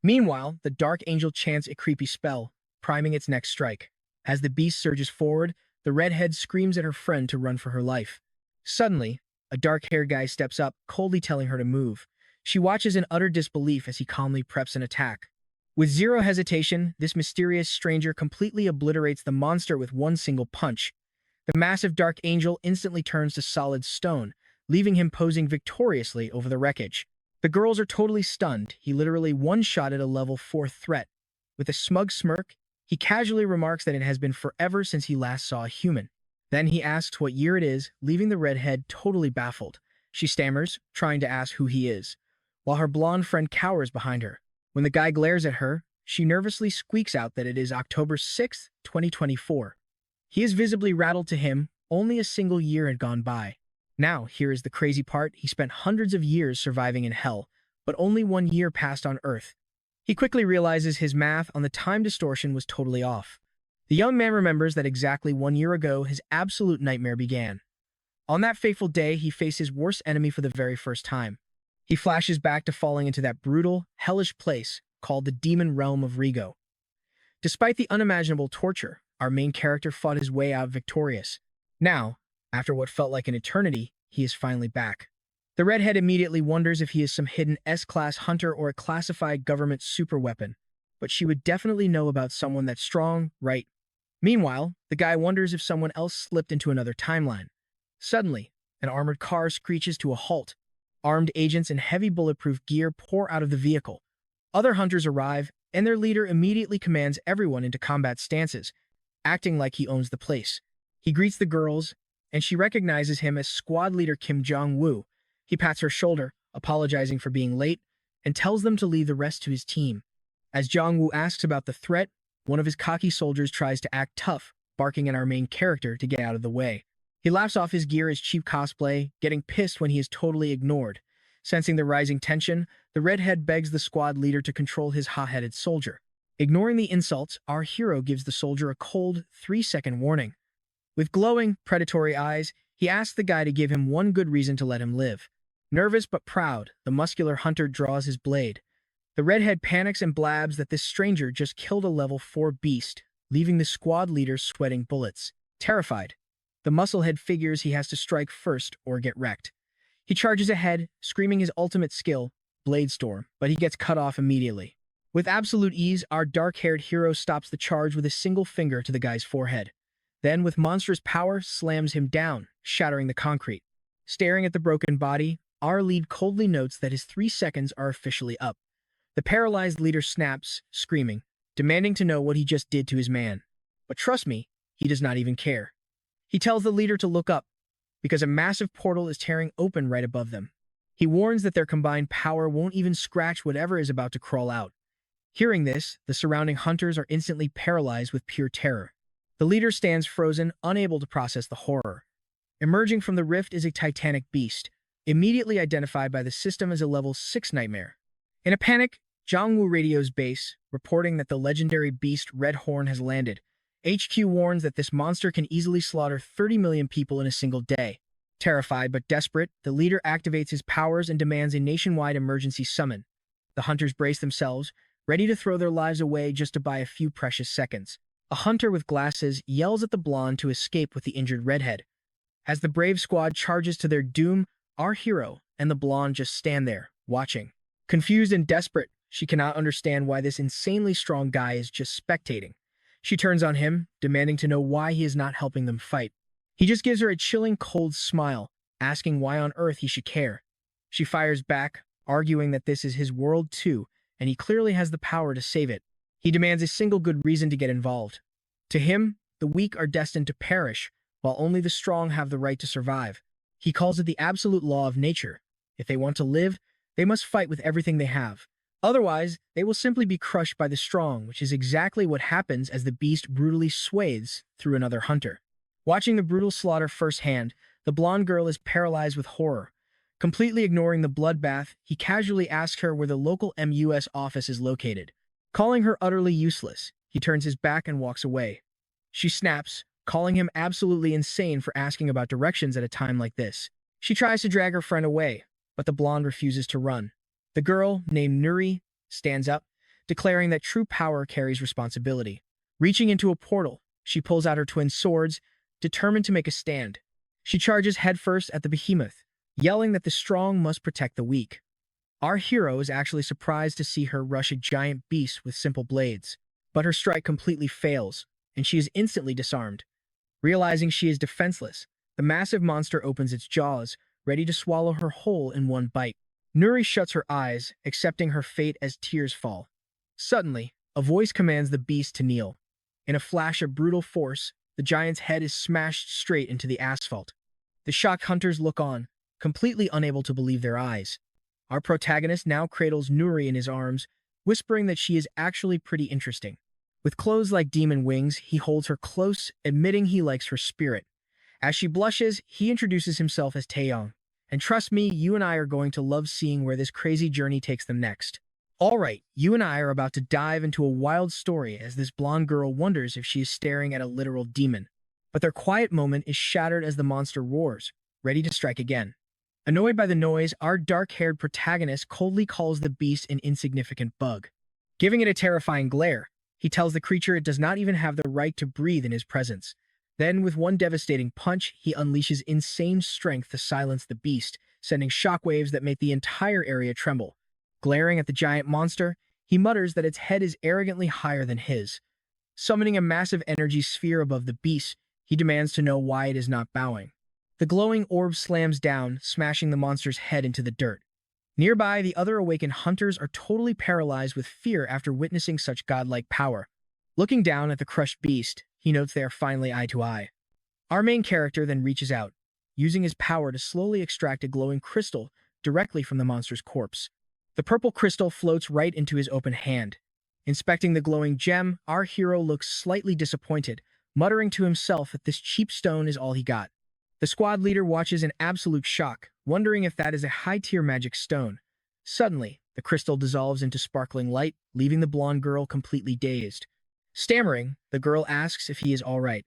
Meanwhile, the Dark Angel chants a creepy spell, priming its next strike. As the beast surges forward, the redhead screams at her friend to run for her life. Suddenly, a dark-haired guy steps up, coldly telling her to move. She watches in utter disbelief as he calmly preps an attack. With zero hesitation, this mysterious stranger completely obliterates the monster with one single punch. The massive Dark Angel instantly turns to solid stone, leaving him posing victoriously over the wreckage. The girls are totally stunned. He literally one-shotted a level 4 threat. With a smug smirk, he casually remarks that it has been forever since he last saw a human. Then he asks what year it is, leaving the redhead totally baffled. She stammers, trying to ask who he is, while her blonde friend cowers behind her. When the guy glares at her, she nervously squeaks out that it is October 6th, 2024. He is visibly rattled. To him, only a single year had gone by. Now, here is the crazy part, he spent hundreds of years surviving in hell, but only 1 year passed on Earth. He quickly realizes his math on the time distortion was totally off. The young man remembers that exactly 1 year ago, his absolute nightmare began. On that fateful day, he faced his worst enemy for the very first time. He flashes back to falling into that brutal, hellish place called the demon realm of Rigo. Despite the unimaginable torture, our main character fought his way out victorious. Now, after what felt like an eternity, he is finally back. The redhead immediately wonders if he is some hidden S-class hunter or a classified government superweapon, but she would definitely know about someone that's strong, right? Meanwhile, the guy wonders if someone else slipped into another timeline. Suddenly, an armored car screeches to a halt. Armed agents in heavy bulletproof gear pour out of the vehicle. Other hunters arrive, and their leader immediately commands everyone into combat stances, acting like he owns the place. He greets the girls, and she recognizes him as squad leader Kim Jong-woo. He pats her shoulder, apologizing for being late, and tells them to leave the rest to his team. As Jong-woo asks about the threat, one of his cocky soldiers tries to act tough, barking at our main character to get out of the way. He laughs off his gear as cheap cosplay, getting pissed when he is totally ignored. Sensing the rising tension, the redhead begs the squad leader to control his hot-headed soldier. Ignoring the insults, our hero gives the soldier a cold, 3-second warning. With glowing, predatory eyes, he asks the guy to give him one good reason to let him live. Nervous but proud, the muscular hunter draws his blade. The redhead panics and blabs that this stranger just killed a level 4 beast, leaving the squad leader sweating bullets. Terrified, the musclehead figures he has to strike first or get wrecked. He charges ahead, screaming his ultimate skill, Blade Storm, but he gets cut off immediately. With absolute ease, our dark-haired hero stops the charge with a single finger to the guy's forehead. Then, with monstrous power, slams him down, shattering the concrete. Staring at the broken body, our lead coldly notes that his 3 seconds are officially up. The paralyzed leader snaps, screaming, demanding to know what he just did to his man. But trust me, he does not even care. He tells the leader to look up, because a massive portal is tearing open right above them. He warns that their combined power won't even scratch whatever is about to crawl out. Hearing this, the surrounding hunters are instantly paralyzed with pure terror. The leader stands frozen, unable to process the horror. Emerging from the rift is a titanic beast, immediately identified by the system as a level 6 nightmare. In a panic, Jong-woo radios base, reporting that the legendary beast Red Horn has landed. HQ warns that this monster can easily slaughter 30 million people in a single day. Terrified but desperate, the leader activates his powers and demands a nationwide emergency summon. The hunters brace themselves, ready to throw their lives away just to buy a few precious seconds. A hunter with glasses yells at the blonde to escape with the injured redhead. As the brave squad charges to their doom, our hero and the blonde just stand there, watching. Confused and desperate, she cannot understand why this insanely strong guy is just spectating. She turns on him, demanding to know why he is not helping them fight. He just gives her a chilling, cold smile, asking why on earth he should care. She fires back, arguing that this is his world too, and he clearly has the power to save it. He demands a single good reason to get involved. To him, the weak are destined to perish, while only the strong have the right to survive. He calls it the absolute law of nature. If they want to live, they must fight with everything they have. Otherwise, they will simply be crushed by the strong, which is exactly what happens as the beast brutally swathes through another hunter. Watching the brutal slaughter firsthand, the blonde girl is paralyzed with horror. Completely ignoring the bloodbath, he casually asks her where the local MUS office is located. Calling her utterly useless, he turns his back and walks away. She snaps, calling him absolutely insane for asking about directions at a time like this. She tries to drag her friend away, but the blonde refuses to run. The girl, named Nuri, stands up, declaring that true power carries responsibility. Reaching into a portal, she pulls out her twin swords, determined to make a stand. She charges headfirst at the behemoth, yelling that the strong must protect the weak. Our hero is actually surprised to see her rush a giant beast with simple blades, but her strike completely fails, and she is instantly disarmed. Realizing she is defenseless, the massive monster opens its jaws, ready to swallow her whole in one bite. Nuri shuts her eyes, accepting her fate as tears fall. Suddenly, a voice commands the beast to kneel. In a flash of brutal force, the giant's head is smashed straight into the asphalt. The shocked hunters look on, completely unable to believe their eyes. Our protagonist now cradles Nuri in his arms, whispering that she is actually pretty interesting. With clothes like demon wings, he holds her close, admitting he likes her spirit. As she blushes, he introduces himself as Taeyong. And trust me, you and I are going to love seeing where this crazy journey takes them next. Alright, you and I are about to dive into a wild story as this blonde girl wonders if she is staring at a literal demon. But their quiet moment is shattered as the monster roars, ready to strike again. Annoyed by the noise, our dark-haired protagonist coldly calls the beast an insignificant bug. Giving it a terrifying glare, he tells the creature it does not even have the right to breathe in his presence. Then, with one devastating punch, he unleashes insane strength to silence the beast, sending shockwaves that make the entire area tremble. Glaring at the giant monster, he mutters that its head is arrogantly higher than his. Summoning a massive energy sphere above the beast, he demands to know why it is not bowing. The glowing orb slams down, smashing the monster's head into the dirt. Nearby, the other awakened hunters are totally paralyzed with fear after witnessing such godlike power. Looking down at the crushed beast, he notes they are finally eye to eye. Our main character then reaches out, using his power to slowly extract a glowing crystal directly from the monster's corpse. The purple crystal floats right into his open hand. Inspecting the glowing gem, our hero looks slightly disappointed, muttering to himself that this cheap stone is all he got. The squad leader watches in absolute shock, wondering if that is a high-tier magic stone. Suddenly, the crystal dissolves into sparkling light, leaving the blonde girl completely dazed. Stammering, the girl asks if he is all right.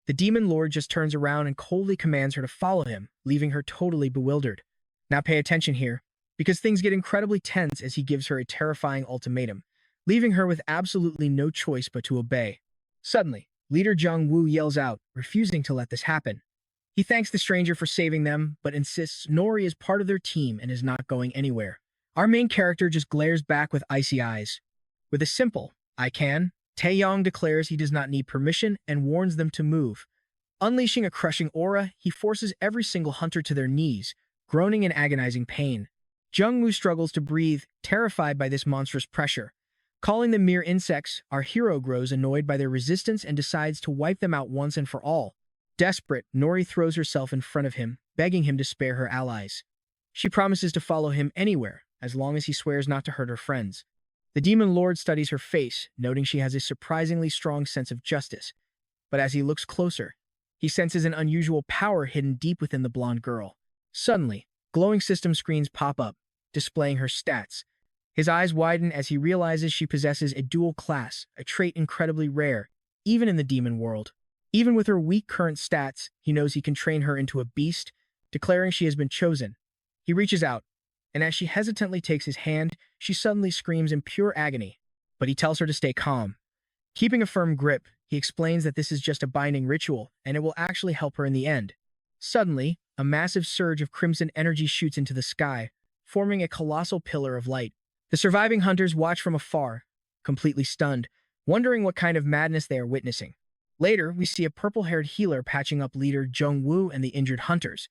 The demon lord just turns around and coldly commands her to follow him, leaving her totally bewildered. Now pay attention here, because things get incredibly tense as he gives her a terrifying ultimatum, leaving her with absolutely no choice but to obey. Suddenly, leader Jung-woo yells out, refusing to let this happen. He thanks the stranger for saving them, but insists Nori is part of their team and is not going anywhere. Our main character just glares back with icy eyes. With a simple, "I can," Taeyong declares he does not need permission and warns them to move. Unleashing a crushing aura, he forces every single hunter to their knees, groaning in agonizing pain. Jung-woo struggles to breathe, terrified by this monstrous pressure. Calling them mere insects, our hero grows annoyed by their resistance and decides to wipe them out once and for all. Desperate, Nori throws herself in front of him, begging him to spare her allies. She promises to follow him anywhere, as long as he swears not to hurt her friends. The demon lord studies her face, noting she has a surprisingly strong sense of justice. But as he looks closer, he senses an unusual power hidden deep within the blonde girl. Suddenly, glowing system screens pop up, displaying her stats. His eyes widen as he realizes she possesses a dual class, a trait incredibly rare, even in the demon world. Even with her weak current stats, he knows he can train her into a beast, declaring she has been chosen. He reaches out, and as she hesitantly takes his hand, she suddenly screams in pure agony, but he tells her to stay calm. Keeping a firm grip, he explains that this is just a binding ritual, and it will actually help her in the end. Suddenly, a massive surge of crimson energy shoots into the sky, forming a colossal pillar of light. The surviving hunters watch from afar, completely stunned, wondering what kind of madness they are witnessing. Later, we see a purple-haired healer patching up leader Jung-woo and the injured hunters.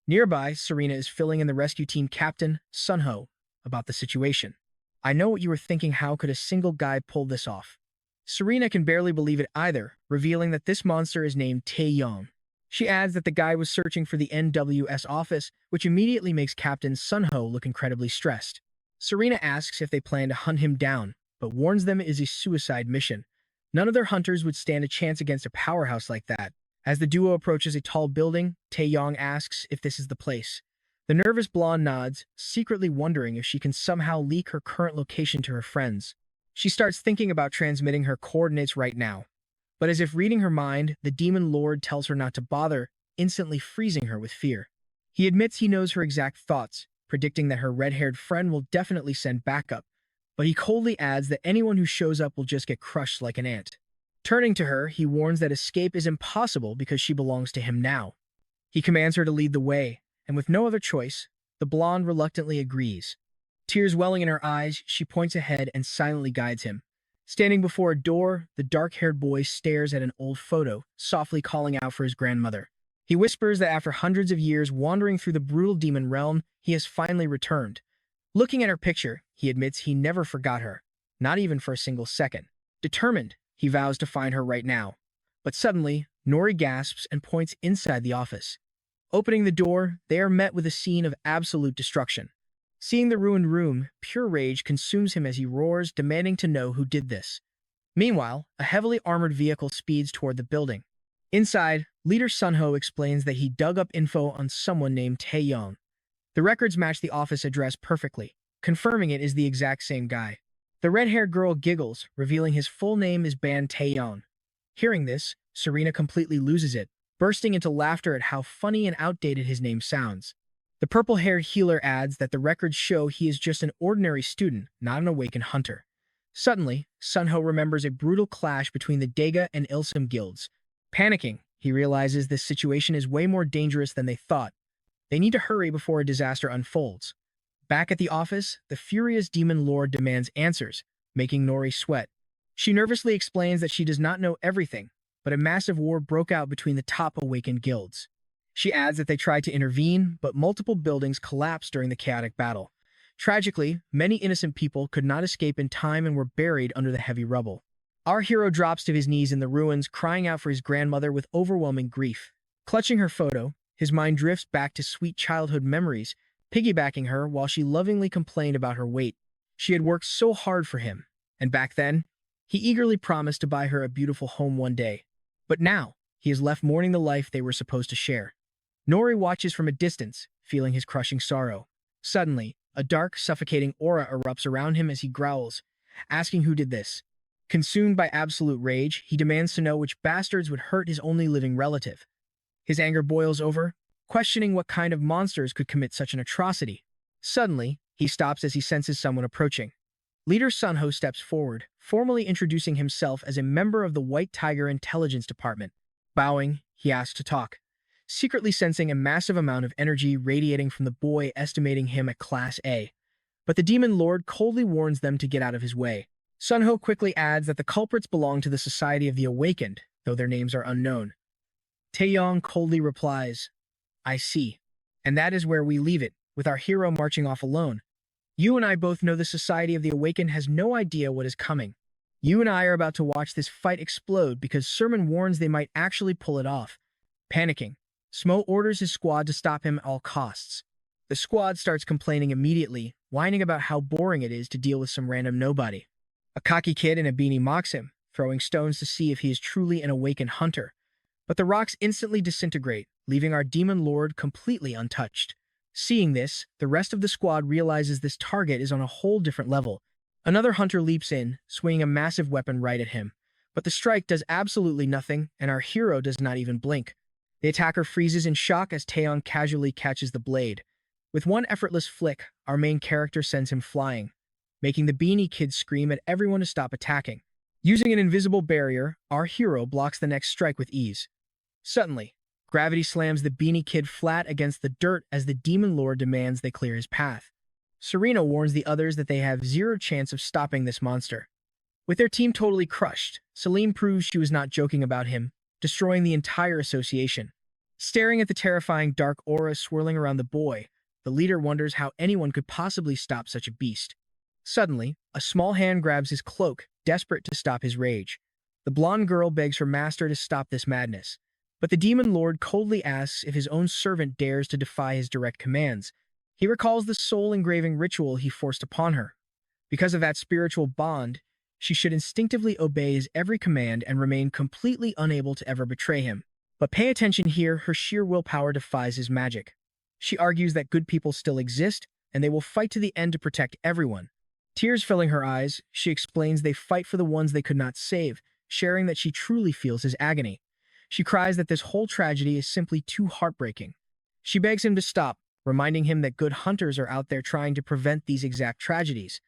Nearby, Serena is filling in the rescue team captain, Sunho, about the situation. "I know what you were thinking, how could a single guy pull this off?" Serena can barely believe it either, revealing that this monster is named Taeyong. She adds that the guy was searching for the NWS office, which immediately makes Captain Sunho look incredibly stressed. Serena asks if they plan to hunt him down, but warns them it is a suicide mission. None of their hunters would stand a chance against a powerhouse like that. As the duo approaches a tall building, Taeyong asks if this is the place. The nervous blonde nods, secretly wondering if she can somehow leak her current location to her friends. She starts thinking about transmitting her coordinates right now. But as if reading her mind, the demon lord tells her not to bother, instantly freezing her with fear. He admits he knows her exact thoughts, predicting that her red-haired friend will definitely send backup. but he coldly adds that anyone who shows up will just get crushed like an ant. Turning to her, he warns that escape is impossible because she belongs to him now. He commands her to lead the way, and with no other choice, the blonde reluctantly agrees. Tears welling in her eyes, she points ahead and silently guides him. Standing before a door, the dark-haired boy stares at an old photo, softly calling out for his grandmother. He whispers that after hundreds of years wandering through the brutal demon realm, he has finally returned. Looking at her picture, he admits he never forgot her, not even for a single second. Determined, he vows to find her right now. But suddenly, Nori gasps and points inside the office. Opening the door, they are met with a scene of absolute destruction. Seeing the ruined room, pure rage consumes him as he roars, demanding to know who did this. Meanwhile, a heavily armored vehicle speeds toward the building. Inside, Leader Sunho explains that he dug up info on someone named Taeyong. The records match the office address perfectly, confirming it is the exact same guy. The red-haired girl giggles, revealing his full name is Ban Taeyong. Hearing this, Serena completely loses it, bursting into laughter at how funny and outdated his name sounds. The purple-haired healer adds that the records show he is just an ordinary student, not an awakened hunter. Suddenly, Sunho remembers a brutal clash between the Daga and Ilsum guilds. Panicking, he realizes this situation is way more dangerous than they thought. They need to hurry before a disaster unfolds. Back at the office, the furious demon lord demands answers, making Nori sweat. She nervously explains that she does not know everything, but a massive war broke out between the top awakened guilds. She adds that they tried to intervene, but multiple buildings collapsed during the chaotic battle. Tragically, many innocent people could not escape in time and were buried under the heavy rubble. Our hero drops to his knees in the ruins, crying out for his grandmother with overwhelming grief. Clutching her photo, his mind drifts back to sweet childhood memories, piggybacking her while she lovingly complained about her weight. She had worked so hard for him, and back then, he eagerly promised to buy her a beautiful home one day. But now, he is left mourning the life they were supposed to share. Nori watches from a distance, feeling his crushing sorrow. Suddenly, a dark, suffocating aura erupts around him as he growls, asking who did this. Consumed by absolute rage, he demands to know which bastards would hurt his only living relative. His anger boils over, questioning what kind of monsters could commit such an atrocity. Suddenly, he stops as he senses someone approaching. Leader Sunho steps forward, formally introducing himself as a member of the White Tiger Intelligence Department. Bowing, he asks to talk, secretly sensing a massive amount of energy radiating from the boy, estimating him at Class A. But the Demon Lord coldly warns them to get out of his way. Sunho quickly adds that the culprits belong to the Society of the Awakened, though their names are unknown. Taeyong coldly replies, "I see. And that is where we leave it, with our hero marching off alone. You and I both know the Society of the Awakened has no idea what is coming. You and I are about to watch this fight explode because Sermon warns they might actually pull it off." Panicking, Smo orders his squad to stop him at all costs. The squad starts complaining immediately, whining about how boring it is to deal with some random nobody. A cocky kid in a beanie mocks him, throwing stones to see if he is truly an awakened hunter. But the rocks instantly disintegrate, leaving our demon lord completely untouched. Seeing this, the rest of the squad realizes this target is on a whole different level. Another hunter leaps in, swinging a massive weapon right at him. But the strike does absolutely nothing, and our hero does not even blink. The attacker freezes in shock as Taeyong casually catches the blade. With one effortless flick, our main character sends him flying, making the beanie kid scream at everyone to stop attacking. Using an invisible barrier, our hero blocks the next strike with ease. Suddenly, gravity slams the beanie kid flat against the dirt as the demon lord demands they clear his path. Serena warns the others that they have zero chance of stopping this monster. With their team totally crushed, Celine proves she was not joking about him, destroying the entire association. Staring at the terrifying dark aura swirling around the boy, the leader wonders how anyone could possibly stop such a beast. Suddenly, a small hand grabs his cloak, desperate to stop his rage. The blonde girl begs her master to stop this madness, but the demon lord coldly asks if his own servant dares to defy his direct commands. He recalls the soul engraving ritual he forced upon her. Because of that spiritual bond, she should instinctively obey his every command and remain completely unable to ever betray him. But pay attention here, her sheer willpower defies his magic. She argues that good people still exist, and they will fight to the end to protect everyone. Tears filling her eyes, she explains they fight for the ones they could not save, sharing that she truly feels his agony. She cries that this whole tragedy is simply too heartbreaking. She begs him to stop, reminding him that good hunters are out there trying to prevent these exact tragedies.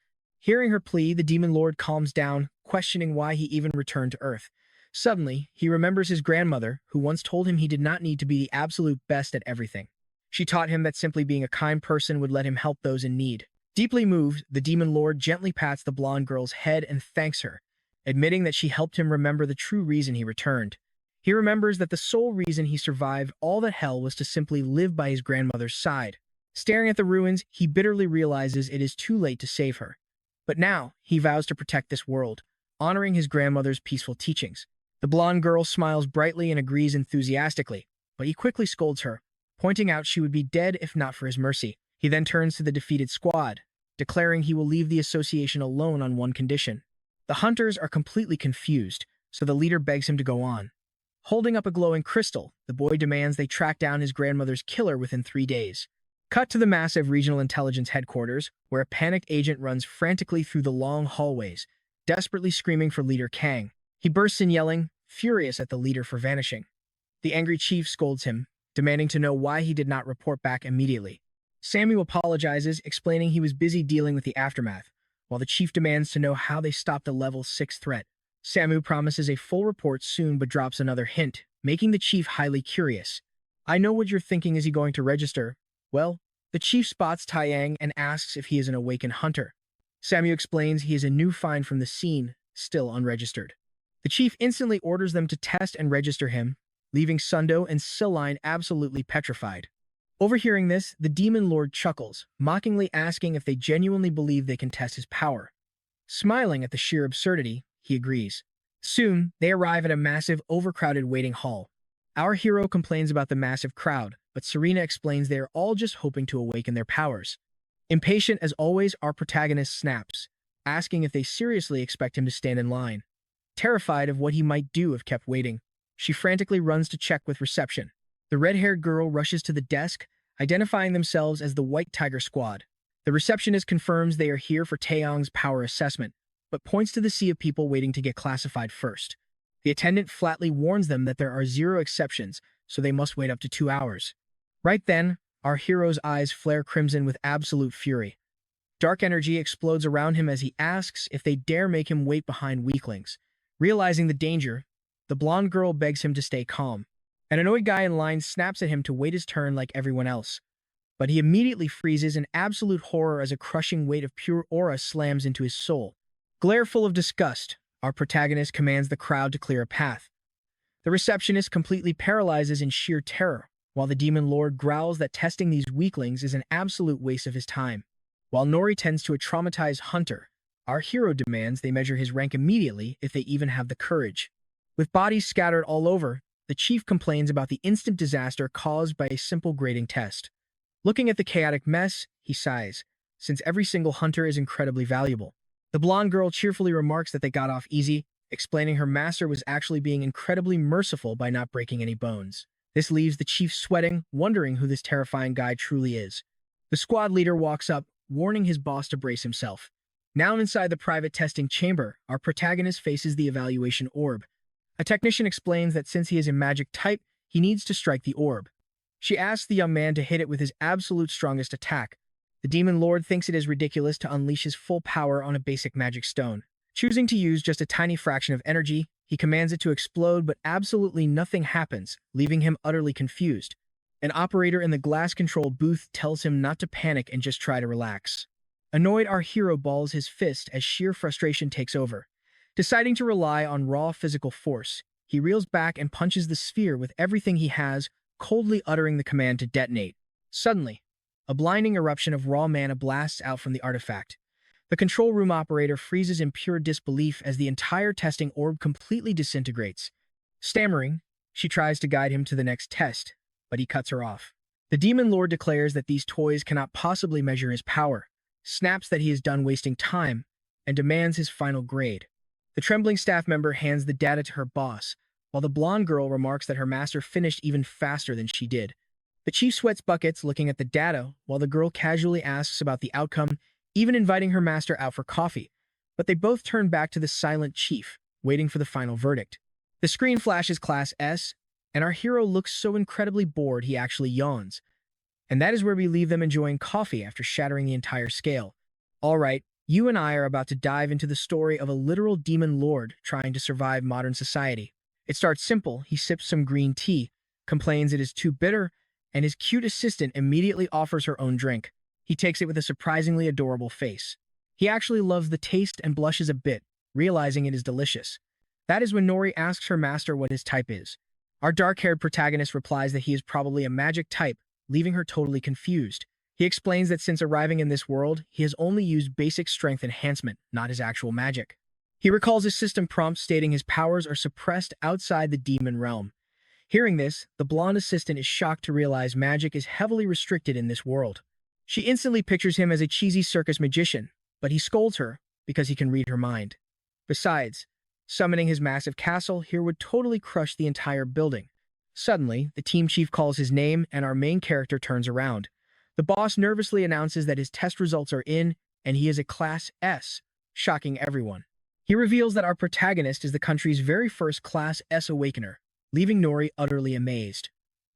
Hearing her plea, the demon lord calms down, questioning why he even returned to Earth. Suddenly, he remembers his grandmother, who once told him he did not need to be the absolute best at everything. She taught him that simply being a kind person would let him help those in need. Deeply moved, the demon lord gently pats the blonde girl's head and thanks her, admitting that she helped him remember the true reason he returned. He remembers that the sole reason he survived all that hell was to simply live by his grandmother's side. Staring at the ruins, he bitterly realizes it is too late to save her. But now, he vows to protect this world, honoring his grandmother's peaceful teachings. The blonde girl smiles brightly and agrees enthusiastically, but he quickly scolds her, pointing out she would be dead if not for his mercy. He then turns to the defeated squad, declaring he will leave the association alone on one condition. The hunters are completely confused, so the leader begs him to go on. Holding up a glowing crystal, the boy demands they track down his grandmother's killer within 3 days. Cut to the massive regional intelligence headquarters, where a panicked agent runs frantically through the long hallways, desperately screaming for Leader Kang. He bursts in yelling, furious at the leader for vanishing. The angry chief scolds him, demanding to know why he did not report back immediately. Samuel apologizes, explaining he was busy dealing with the aftermath, while the chief demands to know how they stopped a level 6 threat. Samu promises a full report soon but drops another hint, making the chief highly curious. I know what you're thinking, is he going to register? Well, the chief spots Taiyang and asks if he is an awakened hunter. Samu explains he is a new find from the scene, still unregistered. The chief instantly orders them to test and register him, leaving Sundo and Siline absolutely petrified. Overhearing this, the demon lord chuckles, mockingly asking if they genuinely believe they can test his power. Smiling at the sheer absurdity, he agrees. Soon, they arrive at a massive, overcrowded waiting hall. Our hero complains about the massive crowd, but Serena explains they are all just hoping to awaken their powers. Impatient as always, our protagonist snaps, asking if they seriously expect him to stand in line. Terrified of what he might do if kept waiting, she frantically runs to check with reception. The red-haired girl rushes to the desk, identifying themselves as the White Tiger Squad. The receptionist confirms they are here for Taeyong's power assessment, but points to the sea of people waiting to get classified first. The attendant flatly warns them that there are 0 exceptions, so they must wait up to 2 hours. Right then, our hero's eyes flare crimson with absolute fury. Dark energy explodes around him as he asks if they dare make him wait behind weaklings. Realizing the danger, the blonde girl begs him to stay calm. An annoyed guy in line snaps at him to wait his turn like everyone else, but he immediately freezes in absolute horror as a crushing weight of pure aura slams into his soul. Glare full of disgust, our protagonist commands the crowd to clear a path. The receptionist completely paralyzes in sheer terror, while the demon lord growls that testing these weaklings is an absolute waste of his time. While Nori tends to a traumatized hunter, our hero demands they measure his rank immediately if they even have the courage. With bodies scattered all over, the chief complains about the instant disaster caused by a simple grading test. Looking at the chaotic mess, he sighs, since every single hunter is incredibly valuable. The blonde girl cheerfully remarks that they got off easy, explaining her master was actually being incredibly merciful by not breaking any bones. This leaves the chief sweating, wondering who this terrifying guy truly is. The squad leader walks up, warning his boss to brace himself. Now inside the private testing chamber, our protagonist faces the evaluation orb. A technician explains that since he is a magic type, he needs to strike the orb. She asks the young man to hit it with his absolute strongest attack. The demon lord thinks it is ridiculous to unleash his full power on a basic magic stone. Choosing to use just a tiny fraction of energy, he commands it to explode, but absolutely nothing happens, leaving him utterly confused. An operator in the glass control booth tells him not to panic and just try to relax. Annoyed, our hero balls his fist as sheer frustration takes over. Deciding to rely on raw physical force, he reels back and punches the sphere with everything he has, coldly uttering the command to detonate. Suddenly, a blinding eruption of raw mana blasts out from the artifact. The control room operator freezes in pure disbelief as the entire testing orb completely disintegrates. Stammering, she tries to guide him to the next test, but he cuts her off. The demon lord declares that these toys cannot possibly measure his power, snaps that he is done wasting time, and demands his final grade. The trembling staff member hands the data to her boss, while the blonde girl remarks that her master finished even faster than she did. The chief sweats buckets looking at the data, while the girl casually asks about the outcome, even inviting her master out for coffee. But they both turn back to the silent chief, waiting for the final verdict. The screen flashes Class S, and our hero looks so incredibly bored he actually yawns. And that is where we leave them enjoying coffee after shattering the entire scale. All right, You and I are about to dive into the story of a literal demon lord trying to survive modern society. It starts simple. He sips some green tea, complains it is too bitter, and his cute assistant immediately offers her own drink. He takes it with a surprisingly adorable face. He actually loves the taste and blushes a bit, realizing it is delicious. That is when Nori asks her master what his type is. Our dark-haired protagonist replies that he is probably a magic type, leaving her totally confused. He explains that since arriving in this world, he has only used basic strength enhancement, not his actual magic. He recalls his system prompt stating his powers are suppressed outside the demon realm. Hearing this, the blonde assistant is shocked to realize magic is heavily restricted in this world. She instantly pictures him as a cheesy circus magician, but he scolds her because he can read her mind. Besides, summoning his massive castle here would totally crush the entire building. Suddenly, the team chief calls his name and our main character turns around. The boss nervously announces that his test results are in and he is a Class S, shocking everyone. He reveals that our protagonist is the country's very first Class S awakener, leaving Nori utterly amazed.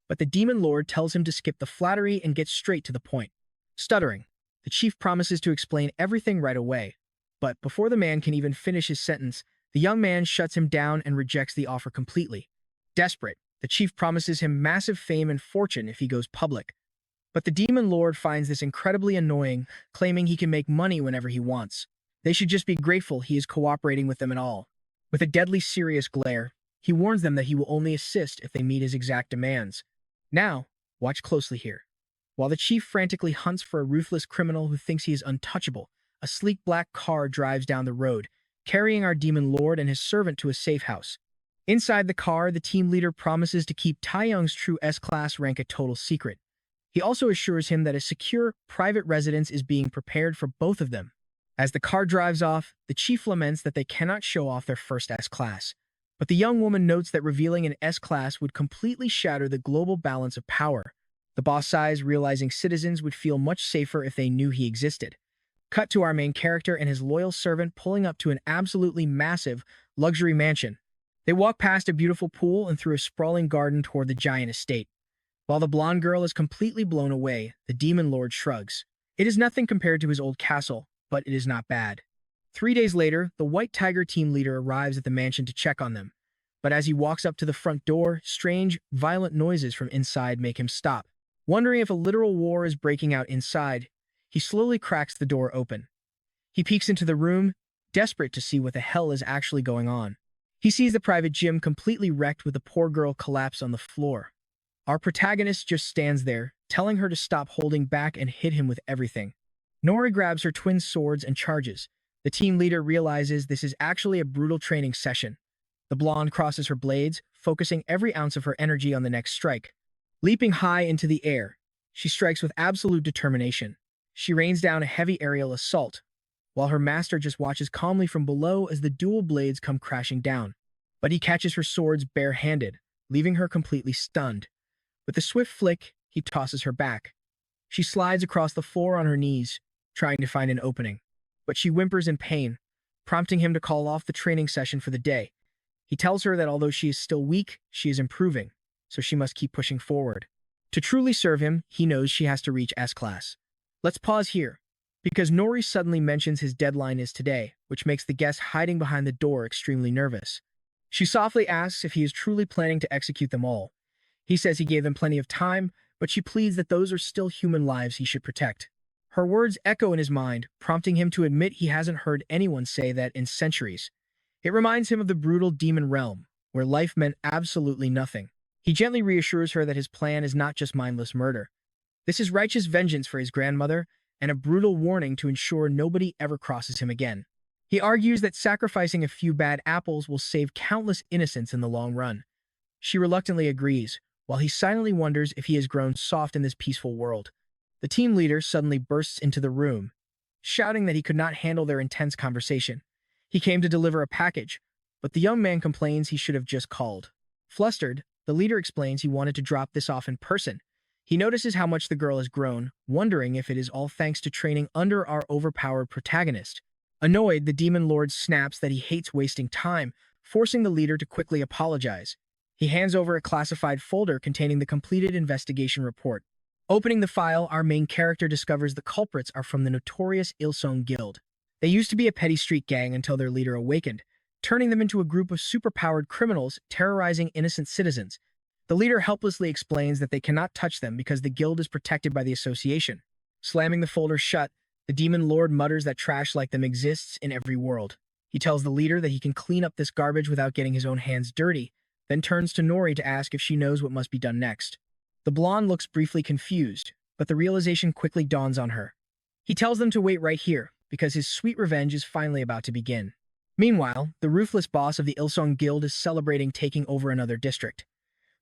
But the demon lord tells him to skip the flattery and get straight to the point. Stuttering, the chief promises to explain everything right away. But before the man can even finish his sentence, the young man shuts him down and rejects the offer completely. Desperate, the chief promises him massive fame and fortune if he goes public. But the demon lord finds this incredibly annoying, claiming he can make money whenever he wants. They should just be grateful he is cooperating with them at all. With a deadly serious glare, he warns them that he will only assist if they meet his exact demands. Now, watch closely here. While the chief frantically hunts for a ruthless criminal who thinks he is untouchable, a sleek black car drives down the road, carrying our demon lord and his servant to a safe house. Inside the car, the team leader promises to keep Taeyong's true S-Class rank a total secret. He also assures him that a secure, private residence is being prepared for both of them. As the car drives off, the chief laments that they cannot show off their first S-Class. But the young woman notes that revealing an S-Class would completely shatter the global balance of power. The boss sighs, realizing citizens would feel much safer if they knew he existed. Cut to our main character and his loyal servant pulling up to an absolutely massive, luxury mansion. They walk past a beautiful pool and through a sprawling garden toward the giant estate. While the blonde girl is completely blown away, the demon lord shrugs. It is nothing compared to his old castle, but it is not bad. 3 days later, the White Tiger team leader arrives at the mansion to check on them. But as he walks up to the front door, strange, violent noises from inside make him stop. Wondering if a literal war is breaking out inside, he slowly cracks the door open. He peeks into the room, desperate to see what the hell is actually going on. He sees the private gym completely wrecked with the poor girl collapsed on the floor. Our protagonist just stands there, telling her to stop holding back and hit him with everything. Nori grabs her twin swords and charges. The team leader realizes this is actually a brutal training session. The blonde crosses her blades, focusing every ounce of her energy on the next strike. Leaping high into the air, she strikes with absolute determination. She rains down a heavy aerial assault, while her master just watches calmly from below as the dual blades come crashing down. But he catches her swords bare-handed, leaving her completely stunned. With a swift flick, he tosses her back. She slides across the floor on her knees, trying to find an opening. But she whimpers in pain, prompting him to call off the training session for the day. He tells her that although she is still weak, she is improving, so she must keep pushing forward. To truly serve him, he knows she has to reach S-Class. Let's pause here, because Nori suddenly mentions his deadline is today, which makes the guest hiding behind the door extremely nervous. She softly asks if he is truly planning to execute them all. He says he gave them plenty of time, but she pleads that those are still human lives he should protect. Her words echo in his mind, prompting him to admit he hasn't heard anyone say that in centuries. It reminds him of the brutal demon realm, where life meant absolutely nothing. He gently reassures her that his plan is not just mindless murder. This is righteous vengeance for his grandmother, and a brutal warning to ensure nobody ever crosses him again. He argues that sacrificing a few bad apples will save countless innocents in the long run. She reluctantly agrees, while he silently wonders if he has grown soft in this peaceful world. The team leader suddenly bursts into the room, shouting that he could not handle their intense conversation. He came to deliver a package, but the young man complains he should have just called. Flustered, the leader explains he wanted to drop this off in person. He notices how much the girl has grown, wondering if it is all thanks to training under our overpowered protagonist. Annoyed, the demon lord snaps that he hates wasting time, forcing the leader to quickly apologize. He hands over a classified folder containing the completed investigation report. Opening the file, our main character discovers the culprits are from the notorious Ilsong Guild. They used to be a petty street gang until their leader awakened, turning them into a group of superpowered criminals terrorizing innocent citizens. The leader helplessly explains that they cannot touch them because the guild is protected by the association. Slamming the folder shut, the demon lord mutters that trash like them exists in every world. He tells the leader that he can clean up this garbage without getting his own hands dirty, then turns to Nori to ask if she knows what must be done next. The blonde looks briefly confused, but the realization quickly dawns on her. He tells them to wait right here, because his sweet revenge is finally about to begin. Meanwhile, the ruthless boss of the Ilsong Guild is celebrating taking over another district.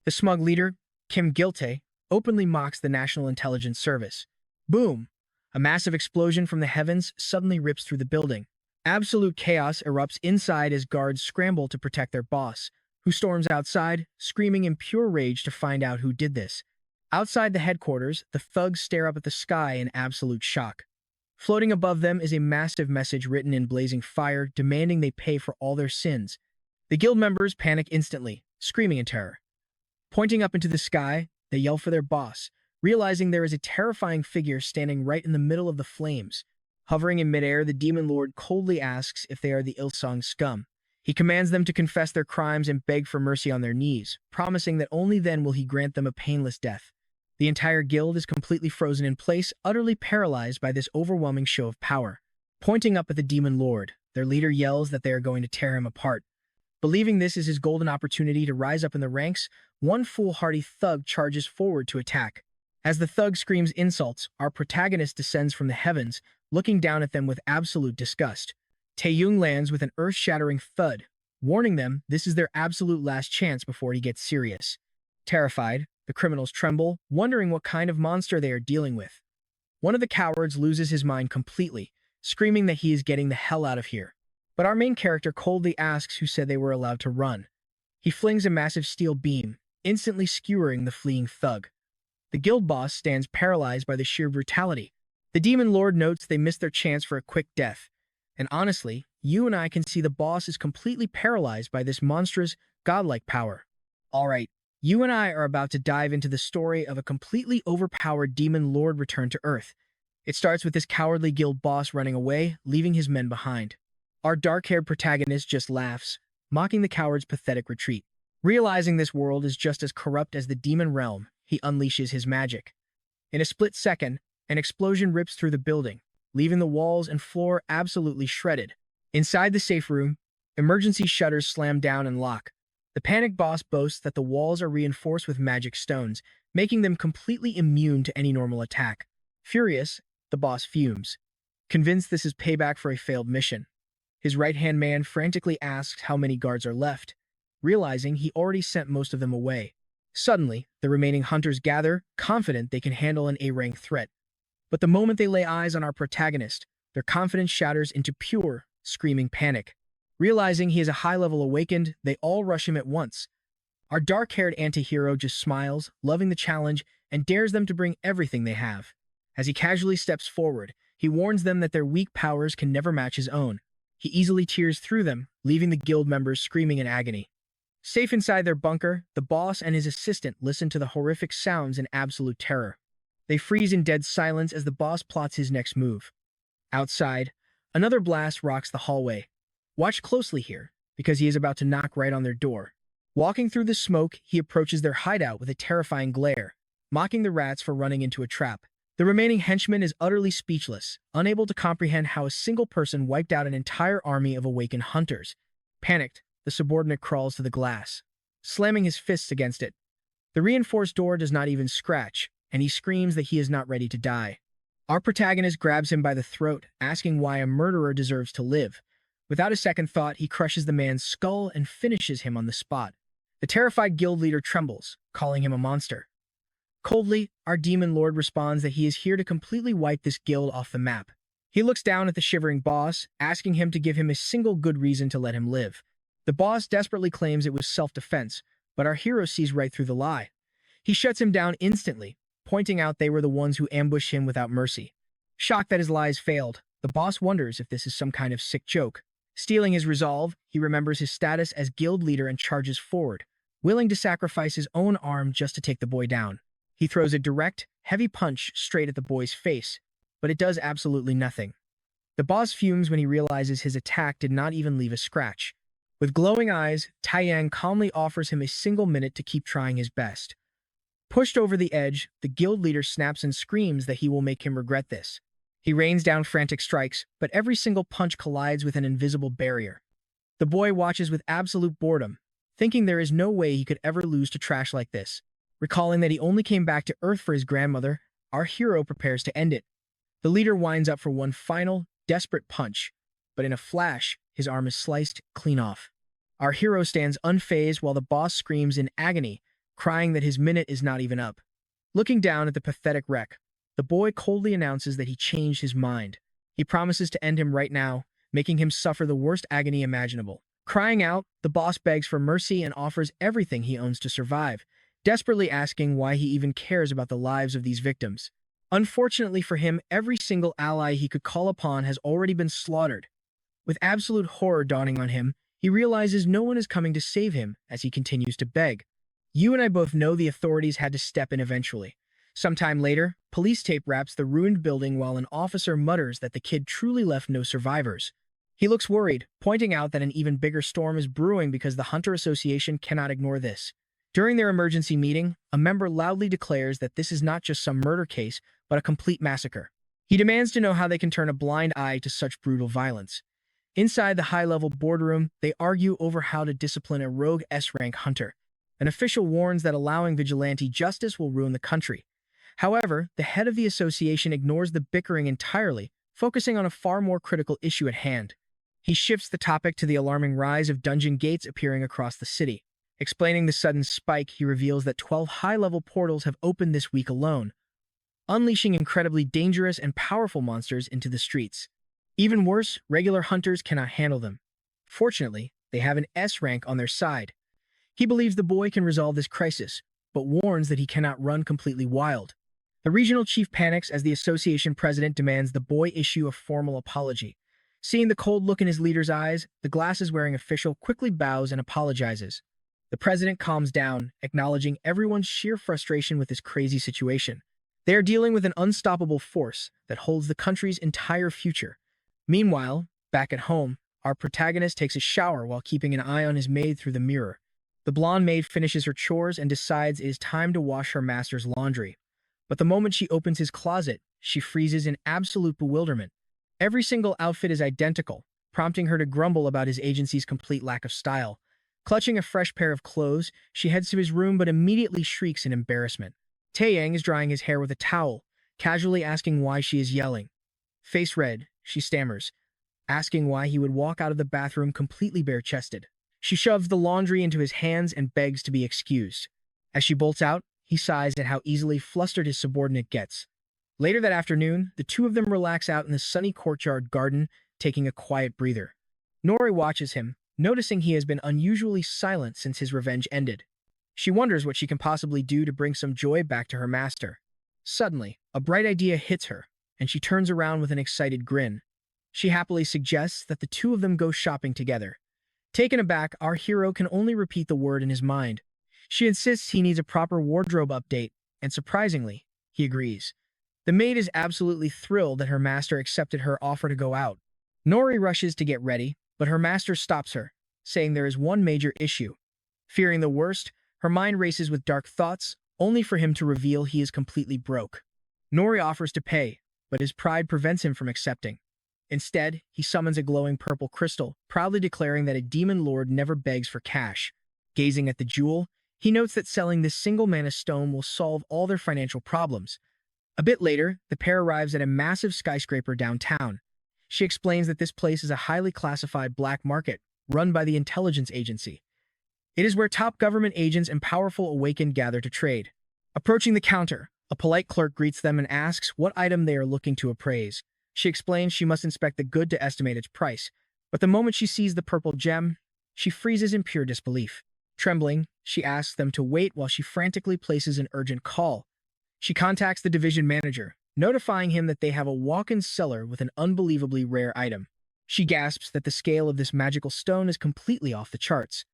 The smug leader, Kim Gilte, openly mocks the National Intelligence Service. Boom! A massive explosion from the heavens suddenly rips through the building. Absolute chaos erupts inside as guards scramble to protect their boss, who storms outside, screaming in pure rage to find out who did this. Outside the headquarters, the thugs stare up at the sky in absolute shock. Floating above them is a massive message written in blazing fire, demanding they pay for all their sins. The guild members panic instantly, screaming in terror. Pointing up into the sky, they yell for their boss, realizing there is a terrifying figure standing right in the middle of the flames. Hovering in midair, the demon lord coldly asks if they are the Ilsong scum. He commands them to confess their crimes and beg for mercy on their knees, promising that only then will he grant them a painless death. The entire guild is completely frozen in place, utterly paralyzed by this overwhelming show of power. Pointing up at the demon lord, their leader yells that they are going to tear him apart. Believing this is his golden opportunity to rise up in the ranks, one foolhardy thug charges forward to attack. As the thug screams insults, our protagonist descends from the heavens, looking down at them with absolute disgust. Taeyong lands with an earth-shattering thud, warning them this is their absolute last chance before he gets serious. Terrified, the criminals tremble, wondering what kind of monster they are dealing with. One of the cowards loses his mind completely, screaming that he is getting the hell out of here. But our main character coldly asks who said they were allowed to run. He flings a massive steel beam, instantly skewering the fleeing thug. The guild boss stands paralyzed by the sheer brutality. The demon lord notes they missed their chance for a quick death. And honestly, you and I can see the boss is completely paralyzed by this monstrous, godlike power. Alright, you and I are about to dive into the story of a completely overpowered demon lord returned to Earth. It starts with this cowardly guild boss running away, leaving his men behind. Our dark-haired protagonist just laughs, mocking the coward's pathetic retreat. Realizing this world is just as corrupt as the demon realm, he unleashes his magic. In a split second, an explosion rips through the building, leaving the walls and floor absolutely shredded. Inside the safe room, emergency shutters slam down and lock. The panicked boss boasts that the walls are reinforced with magic stones, making them completely immune to any normal attack. Furious, the boss fumes, convinced this is payback for a failed mission. His right-hand man frantically asks how many guards are left, realizing he already sent most of them away. Suddenly, the remaining hunters gather, confident they can handle an A-rank threat. But the moment they lay eyes on our protagonist, their confidence shatters into pure, screaming panic. Realizing he is a high-level awakened, they all rush him at once. Our dark-haired anti-hero just smiles, loving the challenge, and dares them to bring everything they have. As he casually steps forward, he warns them that their weak powers can never match his own. He easily tears through them, leaving the guild members screaming in agony. Safe inside their bunker, the boss and his assistant listen to the horrific sounds in absolute terror. They freeze in dead silence as the boss plots his next move. Outside, another blast rocks the hallway. Watch closely here, because he is about to knock right on their door. Walking through the smoke, he approaches their hideout with a terrifying glare, mocking the rats for running into a trap. The remaining henchman is utterly speechless, unable to comprehend how a single person wiped out an entire army of awakened hunters. Panicked, the subordinate crawls to the glass, slamming his fists against it. The reinforced door does not even scratch, and he screams that he is not ready to die. Our protagonist grabs him by the throat, asking why a murderer deserves to live. Without a second thought, he crushes the man's skull and finishes him on the spot. The terrified guild leader trembles, calling him a monster. Coldly, our demon lord responds that he is here to completely wipe this guild off the map. He looks down at the shivering boss, asking him to give him a single good reason to let him live. The boss desperately claims it was self-defense, but our hero sees right through the lie. He shuts him down instantly, pointing out they were the ones who ambushed him without mercy. Shocked that his lies failed, the boss wonders if this is some kind of sick joke. Stealing his resolve, he remembers his status as guild leader and charges forward, willing to sacrifice his own arm just to take the boy down. He throws a direct, heavy punch straight at the boy's face, but it does absolutely nothing. The boss fumes when he realizes his attack did not even leave a scratch. With glowing eyes, Taiyang calmly offers him a single minute to keep trying his best. Pushed over the edge, the guild leader snaps and screams that he will make him regret this. He rains down frantic strikes, but every single punch collides with an invisible barrier. The boy watches with absolute boredom, thinking there is no way he could ever lose to trash like this. Recalling that he only came back to Earth for his grandmother, our hero prepares to end it. The leader winds up for one final, desperate punch, but in a flash, his arm is sliced clean off. Our hero stands unfazed while the boss screams in agony, crying that his minute is not even up. Looking down at the pathetic wreck, the boy coldly announces that he changed his mind. He promises to end him right now, making him suffer the worst agony imaginable. Crying out, the boss begs for mercy and offers everything he owns to survive, desperately asking why he even cares about the lives of these victims. Unfortunately for him, every single ally he could call upon has already been slaughtered. With absolute horror dawning on him, he realizes no one is coming to save him as he continues to beg. You and I both know the authorities had to step in eventually. Sometime later, police tape wraps the ruined building while an officer mutters that the kid truly left no survivors. He looks worried, pointing out that an even bigger storm is brewing because the Hunter Association cannot ignore this. During their emergency meeting, a member loudly declares that this is not just some murder case, but a complete massacre. He demands to know how they can turn a blind eye to such brutal violence. Inside the high-level boardroom, they argue over how to discipline a rogue S-rank hunter. An official warns that allowing vigilante justice will ruin the country. However, the head of the association ignores the bickering entirely, focusing on a far more critical issue at hand. He shifts the topic to the alarming rise of dungeon gates appearing across the city. Explaining the sudden spike, he reveals that 12 high-level portals have opened this week alone, unleashing incredibly dangerous and powerful monsters into the streets. Even worse, regular hunters cannot handle them. Fortunately, they have an S rank on their side. He believes the boy can resolve this crisis, but warns that he cannot run completely wild. The regional chief panics as the association president demands the boy issue a formal apology. Seeing the cold look in his leader's eyes, the glasses-wearing official quickly bows and apologizes. The president calms down, acknowledging everyone's sheer frustration with this crazy situation. They are dealing with an unstoppable force that holds the country's entire future. Meanwhile, back at home, our protagonist takes a shower while keeping an eye on his maid through the mirror. The blonde maid finishes her chores and decides it is time to wash her master's laundry. But the moment she opens his closet, she freezes in absolute bewilderment. Every single outfit is identical, prompting her to grumble about his agency's complete lack of style. Clutching a fresh pair of clothes, she heads to his room but immediately shrieks in embarrassment. Taeyang is drying his hair with a towel, casually asking why she is yelling. Face red, she stammers, asking why he would walk out of the bathroom completely bare-chested. She shoves the laundry into his hands and begs to be excused. As she bolts out, he sighs at how easily flustered his subordinate gets. Later that afternoon, the two of them relax out in the sunny courtyard garden, taking a quiet breather. Nori watches him, noticing he has been unusually silent since his revenge ended. She wonders what she can possibly do to bring some joy back to her master. Suddenly, a bright idea hits her, and she turns around with an excited grin. She happily suggests that the two of them go shopping together. Taken aback, our hero can only repeat the word in his mind. She insists he needs a proper wardrobe update, and surprisingly, he agrees. The maid is absolutely thrilled that her master accepted her offer to go out. Nori rushes to get ready, but her master stops her, saying there is one major issue. Fearing the worst, her mind races with dark thoughts, only for him to reveal he is completely broke. Nori offers to pay, but his pride prevents him from accepting. Instead, he summons a glowing purple crystal, proudly declaring that a demon lord never begs for cash. Gazing at the jewel, he notes that selling this single mana stone will solve all their financial problems. A bit later, the pair arrives at a massive skyscraper downtown. She explains that this place is a highly classified black market, run by the intelligence agency. It is where top government agents and powerful awakened gather to trade. Approaching the counter, a polite clerk greets them and asks what item they are looking to appraise. She explains she must inspect the good to estimate its price, but the moment she sees the purple gem, she freezes in pure disbelief. Trembling, she asks them to wait while she frantically places an urgent call. She contacts the division manager, notifying him that they have a walk-in cellar with an unbelievably rare item. She gasps that the scale of this magical stone is completely off the charts.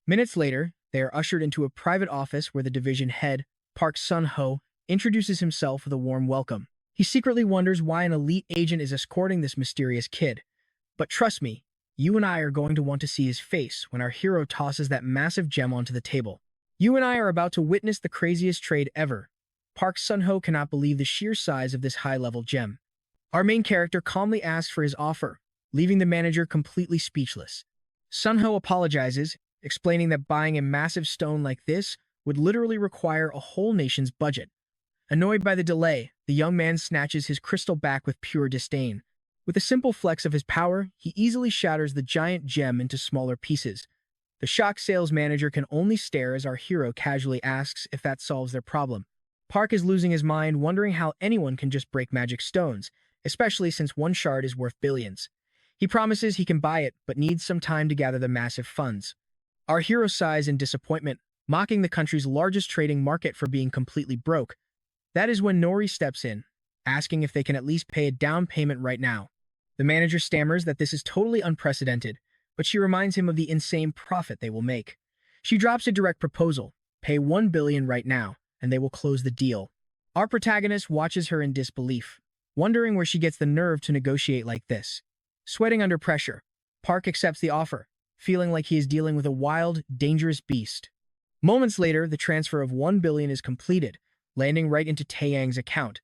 Minutes later, they are ushered into a private office where the division head, Park Sun-ho, introduces himself with a warm welcome. He secretly wonders why an elite agent is escorting this mysterious kid. But trust me, you and I are going to want to see his face when our hero tosses that massive gem onto the table. You and I are about to witness the craziest trade ever. Park Sun-ho cannot believe the sheer size of this high-level gem. Our main character calmly asks for his offer, leaving the manager completely speechless. Sun-ho apologizes, explaining that buying a massive stone like this would literally require a whole nation's budget. Annoyed by the delay, the young man snatches his crystal back with pure disdain. With a simple flex of his power, he easily shatters the giant gem into smaller pieces. The shocked sales manager can only stare as our hero casually asks if that solves their problem. Park is losing his mind, wondering how anyone can just break magic stones, especially since one shard is worth billions. He promises he can buy it, but needs some time to gather the massive funds. Our hero sighs in disappointment, mocking the country's largest trading market for being completely broke. That is when Nori steps in, asking if they can at least pay a down payment right now. The manager stammers that this is totally unprecedented, but she reminds him of the insane profit they will make. She drops a direct proposal, pay 1 billion right now, and they will close the deal. Our protagonist watches her in disbelief, wondering where she gets the nerve to negotiate like this. Sweating under pressure, Park accepts the offer, feeling like he is dealing with a wild, dangerous beast. Moments later, the transfer of 1 billion is completed, landing right into Taeyang's account.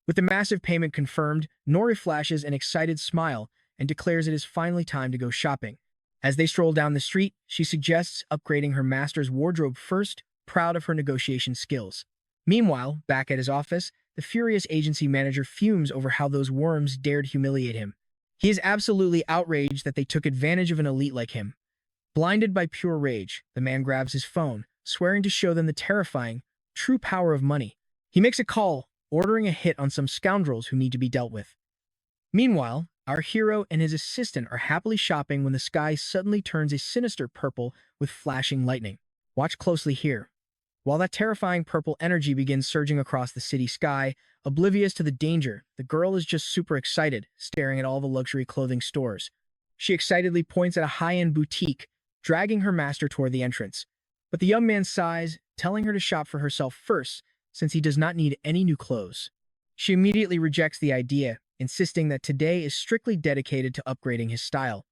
With the massive payment confirmed, Nori flashes an excited smile and declares it is finally time to go shopping. As they stroll down the street, she suggests upgrading her master's wardrobe first, proud of her negotiation skills. Meanwhile, back at his office, the furious agency manager fumes over how those worms dared humiliate him. He is absolutely outraged that they took advantage of an elite like him. Blinded by pure rage, the man grabs his phone, swearing to show them the terrifying, true power of money. He makes a call, ordering a hit on some scoundrels who need to be dealt with. Meanwhile, our hero and his assistant are happily shopping when the sky suddenly turns a sinister purple with flashing lightning. Watch closely here. While that terrifying purple energy begins surging across the city sky, oblivious to the danger, the girl is just super excited, staring at all the luxury clothing stores. She excitedly points at a high-end boutique, dragging her master toward the entrance. But the young man sighs, telling her to shop for herself first, since he does not need any new clothes. She immediately rejects the idea, insisting that today is strictly dedicated to upgrading his style.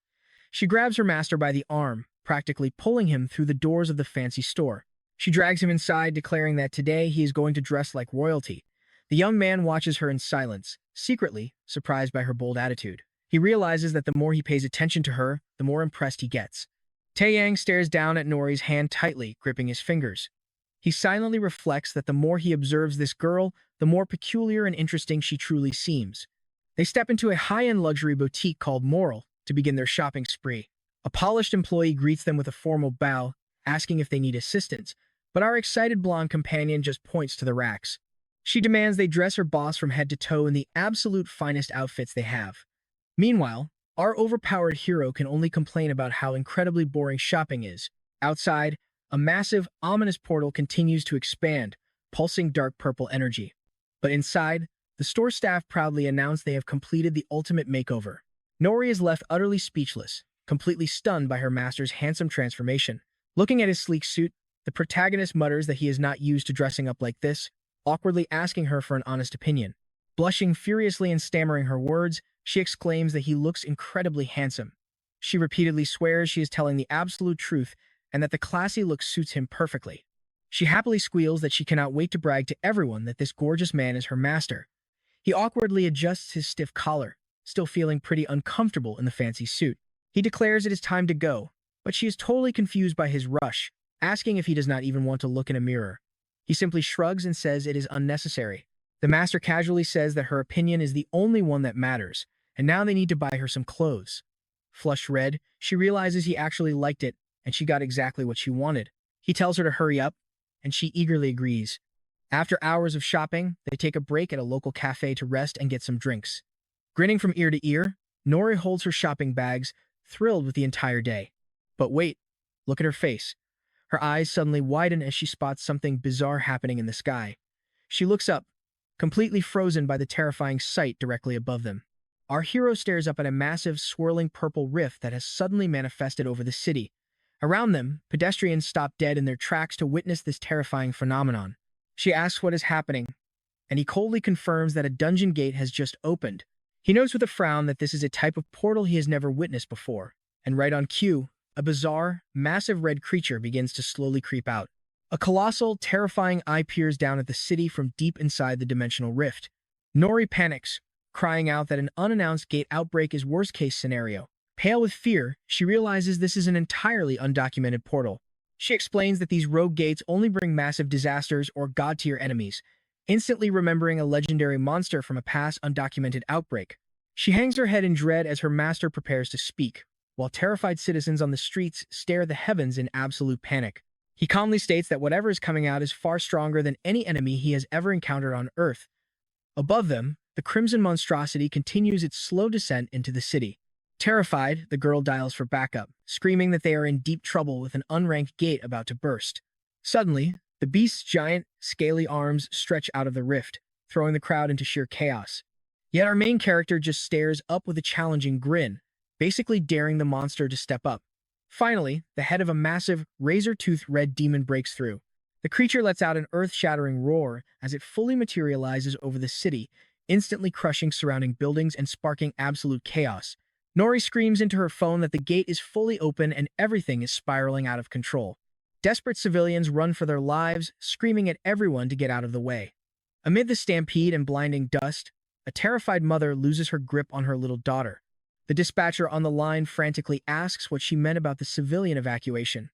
She grabs her master by the arm, practically pulling him through the doors of the fancy store. She drags him inside, declaring that today he is going to dress like royalty. The young man watches her in silence, secretly surprised by her bold attitude. He realizes that the more he pays attention to her, the more impressed he gets. Taeyang stares down at Nori's hand tightly, gripping his fingers. He silently reflects that the more he observes this girl, the more peculiar and interesting she truly seems. They step into a high-end luxury boutique called Moral to begin their shopping spree. A polished employee greets them with a formal bow, asking if they need assistance, but our excited blonde companion just points to the racks. She demands they dress her boss from head to toe in the absolute finest outfits they have. Meanwhile, our overpowered hero can only complain about how incredibly boring shopping is. Outside, a massive, ominous portal continues to expand, pulsing dark purple energy. But inside, the store staff proudly announce they have completed the ultimate makeover. Nori is left utterly speechless, completely stunned by her master's handsome transformation. Looking at his sleek suit, the protagonist mutters that he is not used to dressing up like this, awkwardly asking her for an honest opinion. Blushing furiously and stammering her words, she exclaims that he looks incredibly handsome. She repeatedly swears she is telling the absolute truth and that the classy look suits him perfectly. She happily squeals that she cannot wait to brag to everyone that this gorgeous man is her master. He awkwardly adjusts his stiff collar, still feeling pretty uncomfortable in the fancy suit. He declares it is time to go, but she is totally confused by his rush, asking if he does not even want to look in a mirror. He simply shrugs and says it is unnecessary. The master casually says that her opinion is the only one that matters, and now they need to buy her some clothes. Flushed red, she realizes he actually liked it, and she got exactly what she wanted. He tells her to hurry up, and she eagerly agrees. After hours of shopping, they take a break at a local cafe to rest and get some drinks. Grinning from ear to ear, Nori holds her shopping bags, thrilled with the entire day. But wait, look at her face. Her eyes suddenly widen as she spots something bizarre happening in the sky. She looks up, completely frozen by the terrifying sight directly above them. Our hero stares up at a massive, swirling purple rift that has suddenly manifested over the city. Around them, pedestrians stop dead in their tracks to witness this terrifying phenomenon. She asks what is happening, and he coldly confirms that a dungeon gate has just opened. He notes with a frown that this is a type of portal he has never witnessed before, and right on cue, a bizarre, massive red creature begins to slowly creep out. A colossal, terrifying eye peers down at the city from deep inside the dimensional rift. Nori panics, crying out that an unannounced gate outbreak is worst-case scenario. Pale with fear, she realizes this is an entirely undocumented portal. She explains that these rogue gates only bring massive disasters or god-tier enemies, instantly remembering a legendary monster from a past undocumented outbreak. She hangs her head in dread as her master prepares to speak, while terrified citizens on the streets stare at the heavens in absolute panic. He calmly states that whatever is coming out is far stronger than any enemy he has ever encountered on Earth. Above them, the crimson monstrosity continues its slow descent into the city. Terrified, the girl dials for backup, screaming that they are in deep trouble with an unranked gate about to burst. Suddenly, the beast's giant, scaly arms stretch out of the rift, throwing the crowd into sheer chaos. Yet our main character just stares up with a challenging grin, basically daring the monster to step up. Finally, the head of a massive, razor-toothed red demon breaks through. The creature lets out an earth-shattering roar as it fully materializes over the city, instantly crushing surrounding buildings and sparking absolute chaos. Nori screams into her phone that the gate is fully open and everything is spiraling out of control. Desperate civilians run for their lives, screaming at everyone to get out of the way. Amid the stampede and blinding dust, a terrified mother loses her grip on her little daughter. The dispatcher on the line frantically asks what she meant about the civilian evacuation.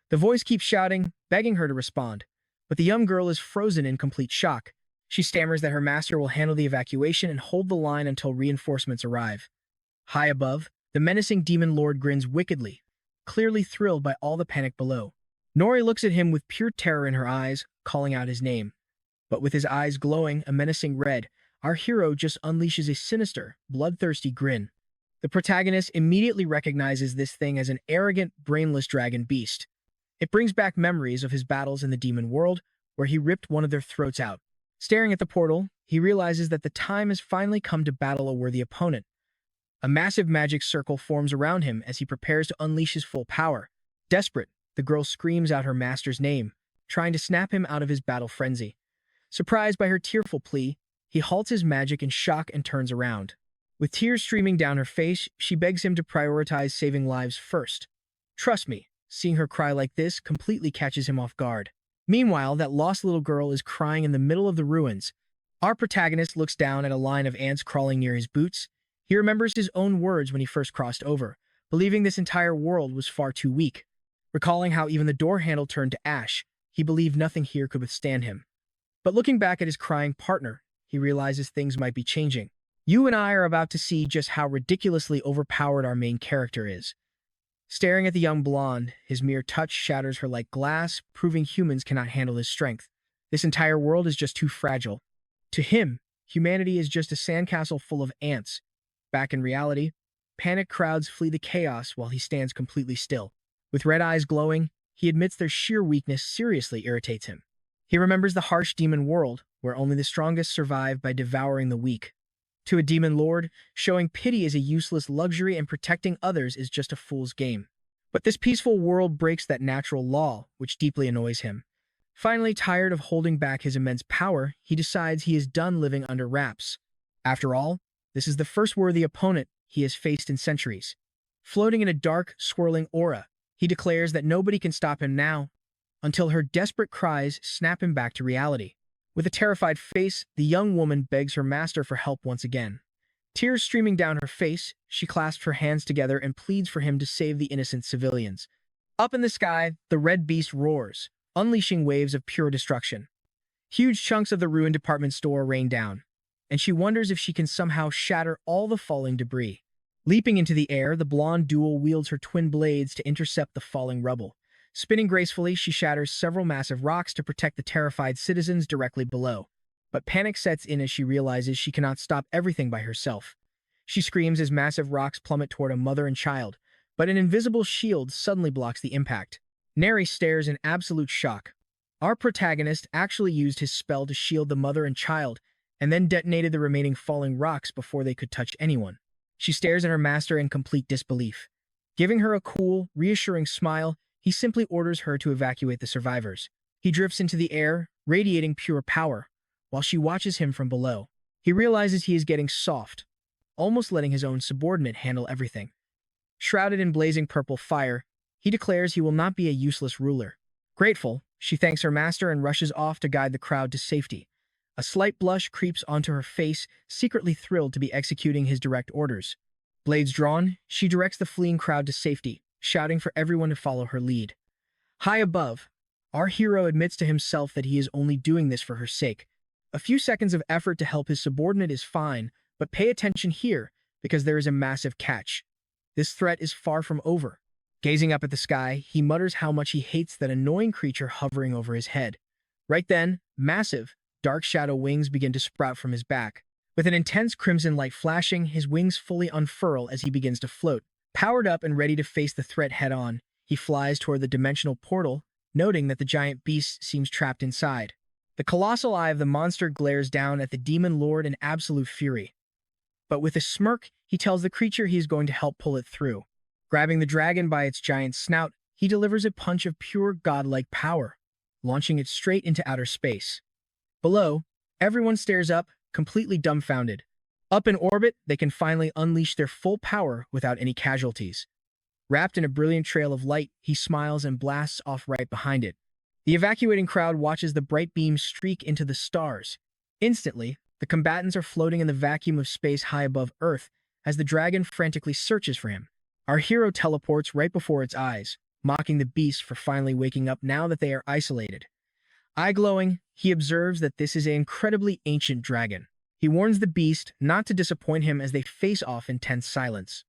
The voice keeps shouting, begging her to respond, but the young girl is frozen in complete shock. She stammers that her master will handle the evacuation and hold the line until reinforcements arrive. High above, the menacing demon lord grins wickedly, clearly thrilled by all the panic below. Nori looks at him with pure terror in her eyes, calling out his name. But with his eyes glowing a menacing red, our hero just unleashes a sinister, bloodthirsty grin. The protagonist immediately recognizes this thing as an arrogant, brainless dragon beast. It brings back memories of his battles in the demon world, where he ripped one of their throats out. Staring at the portal, he realizes that the time has finally come to battle a worthy opponent. A massive magic circle forms around him as he prepares to unleash his full power. Desperate, the girl screams out her master's name, trying to snap him out of his battle frenzy. Surprised by her tearful plea, he halts his magic in shock and turns around. With tears streaming down her face, she begs him to prioritize saving lives first. Trust me, seeing her cry like this completely catches him off guard. Meanwhile, that lost little girl is crying in the middle of the ruins. Our protagonist looks down at a line of ants crawling near his boots. He remembers his own words when he first crossed over, believing this entire world was far too weak. Recalling how even the door handle turned to ash, he believed nothing here could withstand him. But looking back at his crying partner, he realizes things might be changing. You and I are about to see just how ridiculously overpowered our main character is. Staring at the young blonde, his mere touch shatters her like glass, proving humans cannot handle his strength. This entire world is just too fragile. To him, humanity is just a sandcastle full of ants. Back in reality, panicked crowds flee the chaos while he stands completely still. With red eyes glowing, he admits their sheer weakness seriously irritates him. He remembers the harsh demon world, where only the strongest survive by devouring the weak. To a demon lord, showing pity is a useless luxury and protecting others is just a fool's game. But this peaceful world breaks that natural law, which deeply annoys him. Finally, tired of holding back his immense power, he decides he is done living under wraps. After all, this is the first worthy opponent he has faced in centuries. Floating in a dark, swirling aura, he declares that nobody can stop him now, until her desperate cries snap him back to reality. With a terrified face, the young woman begs her master for help once again. Tears streaming down her face, she clasps her hands together and pleads for him to save the innocent civilians. Up in the sky, the red beast roars, unleashing waves of pure destruction. Huge chunks of the ruined department store rain down, and she wonders if she can somehow shatter all the falling debris. Leaping into the air, the blonde duel wields her twin blades to intercept the falling rubble. Spinning gracefully, she shatters several massive rocks to protect the terrified citizens directly below. But panic sets in as she realizes she cannot stop everything by herself. She screams as massive rocks plummet toward a mother and child, but an invisible shield suddenly blocks the impact. Neri stares in absolute shock. Our protagonist actually used his spell to shield the mother and child, and then detonated the remaining falling rocks before they could touch anyone. She stares at her master in complete disbelief. Giving her a cool, reassuring smile, he simply orders her to evacuate the survivors. He drifts into the air, radiating pure power, while she watches him from below. He realizes he is getting soft, almost letting his own subordinate handle everything. Shrouded in blazing purple fire, he declares he will not be a useless ruler. Grateful, she thanks her master and rushes off to guide the crowd to safety. A slight blush creeps onto her face, secretly thrilled to be executing his direct orders. Blades drawn, she directs the fleeing crowd to safety, shouting for everyone to follow her lead. High above, our hero admits to himself that he is only doing this for her sake. A few seconds of effort to help his subordinate is fine, but pay attention here, because there is a massive catch. This threat is far from over. Gazing up at the sky, he mutters how much he hates that annoying creature hovering over his head. Right then, massive, dark shadow wings begin to sprout from his back. With an intense crimson light flashing, his wings fully unfurl as he begins to float. Powered up and ready to face the threat head-on, he flies toward the dimensional portal, noting that the giant beast seems trapped inside. The colossal eye of the monster glares down at the demon lord in absolute fury. But with a smirk, he tells the creature he is going to help pull it through. Grabbing the dragon by its giant snout, he delivers a punch of pure godlike power, launching it straight into outer space. Below, everyone stares up, completely dumbfounded. Up in orbit, they can finally unleash their full power without any casualties. Wrapped in a brilliant trail of light, he smiles and blasts off right behind it. The evacuating crowd watches the bright beam streak into the stars. Instantly, the combatants are floating in the vacuum of space high above Earth as the dragon frantically searches for him. Our hero teleports right before its eyes, mocking the beast for finally waking up now that they are isolated. Eye-glowing, he observes that this is an incredibly ancient dragon. He warns the beast not to disappoint him as they face off in tense silence.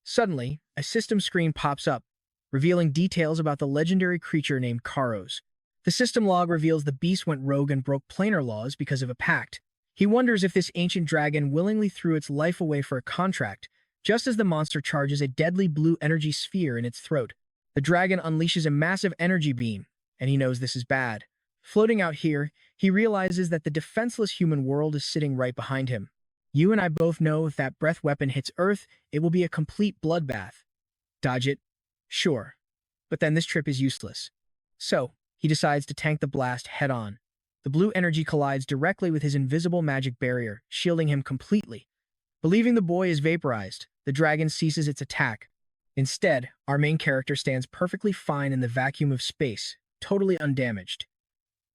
Suddenly, a system screen pops up, revealing details about the legendary creature named Karos. The system log reveals the beast went rogue and broke planar laws because of a pact. He wonders if this ancient dragon willingly threw its life away for a contract, just as the monster charges a deadly blue energy sphere in its throat. The dragon unleashes a massive energy beam, and he knows this is bad. Floating out here, he realizes that the defenseless human world is sitting right behind him. You and I both know if that breath weapon hits Earth, it will be a complete bloodbath. Dodge it? Sure. But then this trip is useless. So, he decides to tank the blast head-on. The blue energy collides directly with his invisible magic barrier, shielding him completely. Believing the boy is vaporized, the dragon ceases its attack. Instead, our main character stands perfectly fine in the vacuum of space, totally undamaged.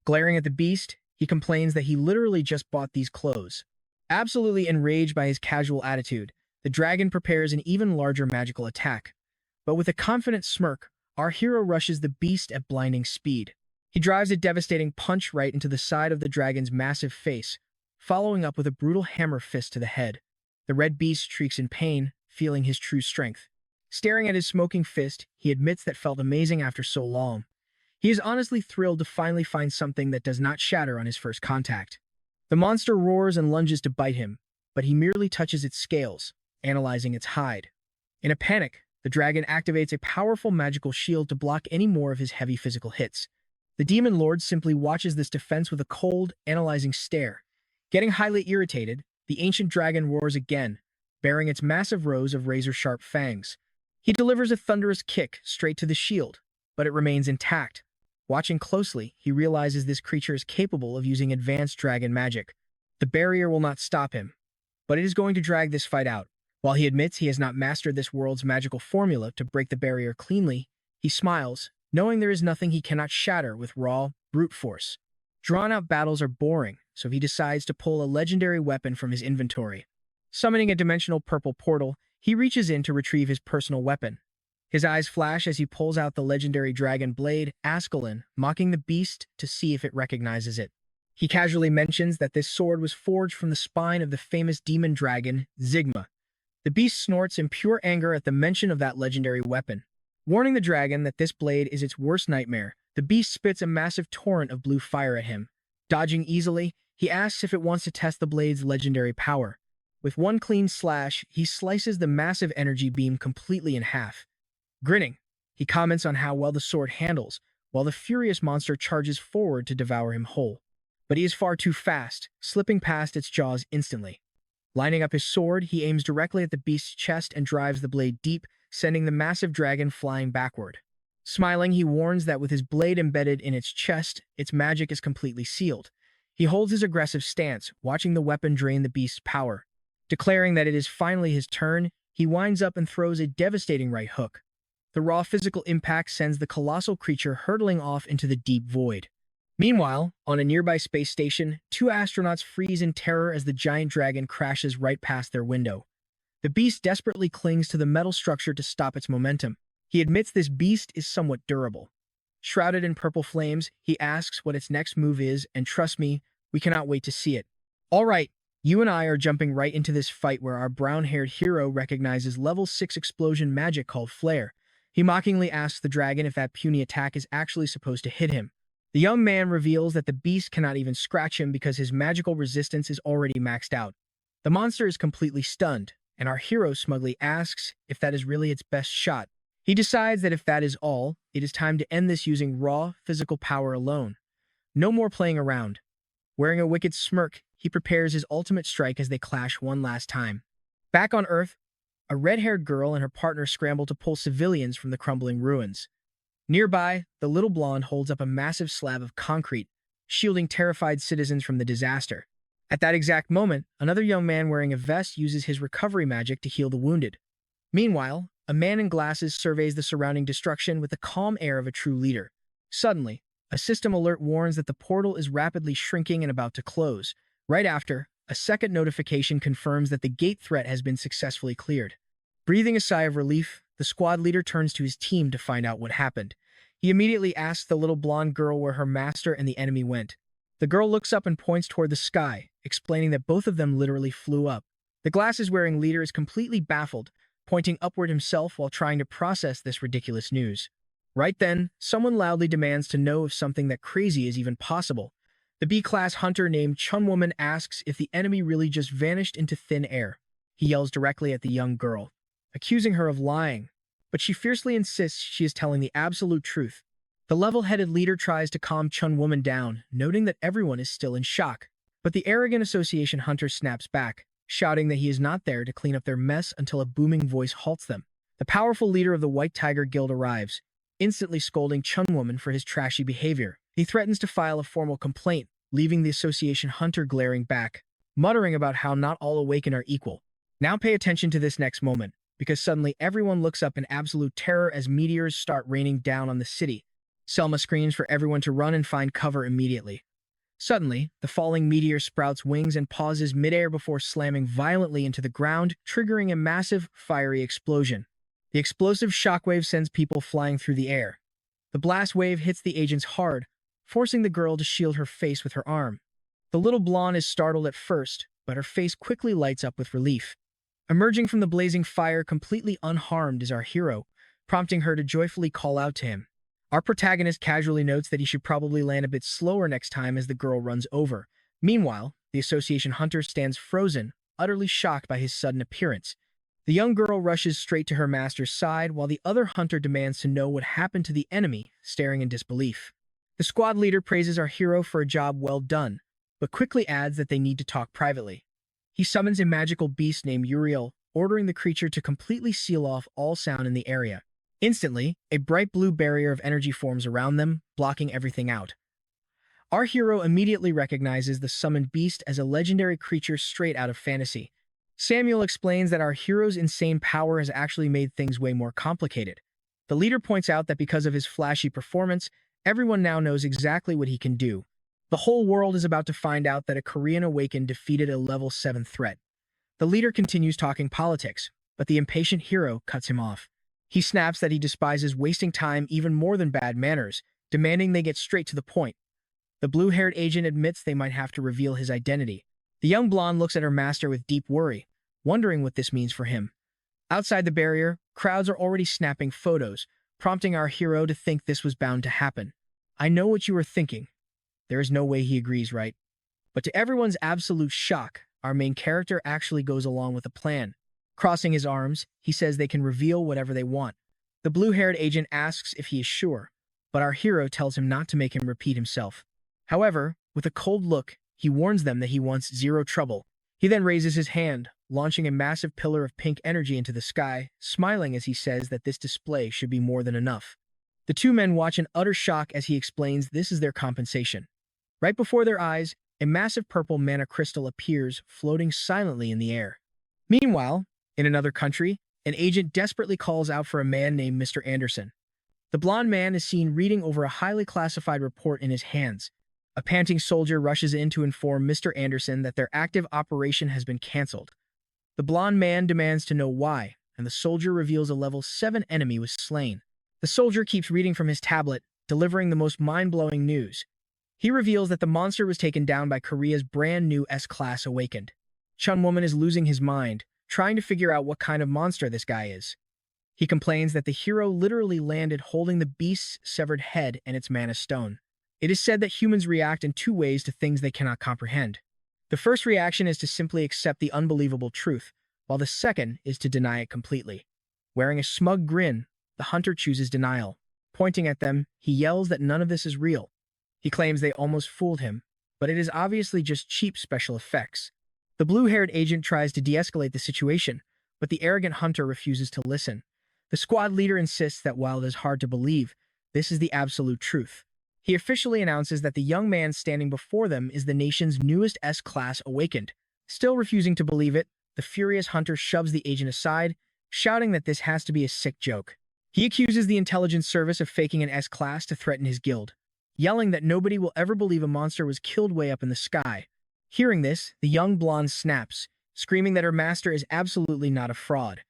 Glaring at the beast, he complains that he literally just bought these clothes. Absolutely enraged by his casual attitude, the dragon prepares an even larger magical attack. But with a confident smirk, our hero rushes the beast at blinding speed. He drives a devastating punch right into the side of the dragon's massive face, following up with a brutal hammer fist to the head. The red beast shrieks in pain, feeling his true strength. Staring at his smoking fist, he admits that felt amazing after so long. He is honestly thrilled to finally find something that does not shatter on his first contact. The monster roars and lunges to bite him, but he merely touches its scales, analyzing its hide. In a panic, the dragon activates a powerful magical shield to block any more of his heavy physical hits. The demon lord simply watches this defense with a cold, analyzing stare. Getting highly irritated, the ancient dragon roars again, bearing its massive rows of razor-sharp fangs. He delivers a thunderous kick straight to the shield, but it remains intact. Watching closely, he realizes this creature is capable of using advanced dragon magic. The barrier will not stop him, but it is going to drag this fight out. While he admits he has not mastered this world's magical formula to break the barrier cleanly, he smiles, knowing there is nothing he cannot shatter with raw, brute force. Drawn-out battles are boring, so he decides to pull a legendary weapon from his inventory. Summoning a dimensional purple portal, he reaches in to retrieve his personal weapon. His eyes flash as he pulls out the legendary dragon blade, Ascalon, mocking the beast to see if it recognizes it. He casually mentions that this sword was forged from the spine of the famous demon dragon, Zigma. The beast snorts in pure anger at the mention of that legendary weapon. Warning the dragon that this blade is its worst nightmare, the beast spits a massive torrent of blue fire at him. Dodging easily, he asks if it wants to test the blade's legendary power. With one clean slash, he slices the massive energy beam completely in half. Grinning, he comments on how well the sword handles, while the furious monster charges forward to devour him whole. But he is far too fast, slipping past its jaws instantly. Lining up his sword, he aims directly at the beast's chest and drives the blade deep, sending the massive dragon flying backward. Smiling, he warns that with his blade embedded in its chest, its magic is completely sealed. He holds his aggressive stance, watching the weapon drain the beast's power. Declaring that it is finally his turn, he winds up and throws a devastating right hook. The raw physical impact sends the colossal creature hurtling off into the deep void. Meanwhile, on a nearby space station, two astronauts freeze in terror as the giant dragon crashes right past their window. The beast desperately clings to the metal structure to stop its momentum. He admits this beast is somewhat durable. Shrouded in purple flames, he asks what its next move is, and trust me, we cannot wait to see it. All right, you and I are jumping right into this fight where our brown-haired hero recognizes level 6 explosion magic called Flare. He mockingly asks the dragon if that puny attack is actually supposed to hit him. The young man reveals that the beast cannot even scratch him because his magical resistance is already maxed out. The monster is completely stunned, and our hero smugly asks if that is really its best shot. He decides that if that is all, it is time to end this using raw, physical power alone. No more playing around. Wearing a wicked smirk, he prepares his ultimate strike as they clash one last time. Back on Earth, a red-haired girl and her partner scramble to pull civilians from the crumbling ruins. Nearby, the little blonde holds up a massive slab of concrete, shielding terrified citizens from the disaster. At that exact moment, another young man wearing a vest uses his recovery magic to heal the wounded. Meanwhile, a man in glasses surveys the surrounding destruction with the calm air of a true leader. Suddenly, a system alert warns that the portal is rapidly shrinking and about to close. Right after, a second notification confirms that the gate threat has been successfully cleared. Breathing a sigh of relief, the squad leader turns to his team to find out what happened. He immediately asks the little blonde girl where her master and the enemy went. The girl looks up and points toward the sky, explaining that both of them literally flew up. The glasses-wearing leader is completely baffled, pointing upward himself while trying to process this ridiculous news. Right then, someone loudly demands to know if something that crazy is even possible. The B-class hunter named Chunwoman asks if the enemy really just vanished into thin air. He yells directly at the young girl, accusing her of lying, but she fiercely insists she is telling the absolute truth. The level-headed leader tries to calm Chunwoman down, noting that everyone is still in shock. But the arrogant association hunter snaps back, shouting that he is not there to clean up their mess until a booming voice halts them. The powerful leader of the White Tiger Guild arrives, instantly scolding Chunwoman for his trashy behavior. He threatens to file a formal complaint, leaving the association hunter glaring back, muttering about how not all awakened are equal. Now pay attention to this next moment, because suddenly everyone looks up in absolute terror as meteors start raining down on the city. Selma screams for everyone to run and find cover immediately. Suddenly, the falling meteor sprouts wings and pauses midair before slamming violently into the ground, triggering a massive, fiery explosion. The explosive shockwave sends people flying through the air. The blast wave hits the agents hard, forcing the girl to shield her face with her arm. The little blonde is startled at first, but her face quickly lights up with relief. Emerging from the blazing fire completely unharmed is our hero, prompting her to joyfully call out to him. Our protagonist casually notes that he should probably land a bit slower next time as the girl runs over. Meanwhile, the association hunter stands frozen, utterly shocked by his sudden appearance. The young girl rushes straight to her master's side while the other hunter demands to know what happened to the enemy, staring in disbelief. The squad leader praises our hero for a job well done, but quickly adds that they need to talk privately. He summons a magical beast named Uriel, ordering the creature to completely seal off all sound in the area. Instantly, a bright blue barrier of energy forms around them, blocking everything out. Our hero immediately recognizes the summoned beast as a legendary creature straight out of fantasy. Samuel explains that our hero's insane power has actually made things way more complicated. The leader points out that because of his flashy performance, everyone now knows exactly what he can do. The whole world is about to find out that a Korean Awakened defeated a level 7 threat. The leader continues talking politics, but the impatient hero cuts him off. He snaps that he despises wasting time even more than bad manners, demanding they get straight to the point. The blue-haired agent admits they might have to reveal his identity. The young blonde looks at her master with deep worry, wondering what this means for him. Outside the barrier, crowds are already snapping photos, prompting our hero to think this was bound to happen. I know what you are thinking. There is no way he agrees, right? But to everyone's absolute shock, our main character actually goes along with the plan. Crossing his arms, he says they can reveal whatever they want. The blue-haired agent asks if he is sure, but our hero tells him not to make him repeat himself. However, with a cold look, he warns them that he wants zero trouble. He then raises his hand, launching a massive pillar of pink energy into the sky, smiling as he says that this display should be more than enough. The two men watch in utter shock as he explains this is their compensation. Right before their eyes, a massive purple mana crystal appears, floating silently in the air. Meanwhile, in another country, an agent desperately calls out for a man named Mr. Anderson. The blond man is seen reading over a highly classified report in his hands. A panting soldier rushes in to inform Mr. Anderson that their active operation has been cancelled. The blond man demands to know why, and the soldier reveals a level 7 enemy was slain. The soldier keeps reading from his tablet, delivering the most mind-blowing news. He reveals that the monster was taken down by Korea's brand new S-Class Awakened. Chun Woman is losing his mind, trying to figure out what kind of monster this guy is. He complains that the hero literally landed holding the beast's severed head and its mana stone. It is said that humans react in two ways to things they cannot comprehend. The first reaction is to simply accept the unbelievable truth, while the second is to deny it completely. Wearing a smug grin, the hunter chooses denial. Pointing at them, he yells that none of this is real. He claims they almost fooled him, but it is obviously just cheap special effects. The blue-haired agent tries to de-escalate the situation, but the arrogant hunter refuses to listen. The squad leader insists that while it is hard to believe, this is the absolute truth. He officially announces that the young man standing before them is the nation's newest S-Class Awakened. Still refusing to believe it, the furious hunter shoves the agent aside, shouting that this has to be a sick joke. He accuses the intelligence service of faking an S-Class to threaten his guild, yelling that nobody will ever believe a monster was killed way up in the sky. Hearing this, the young blonde snaps, screaming that her master is absolutely not a fraud.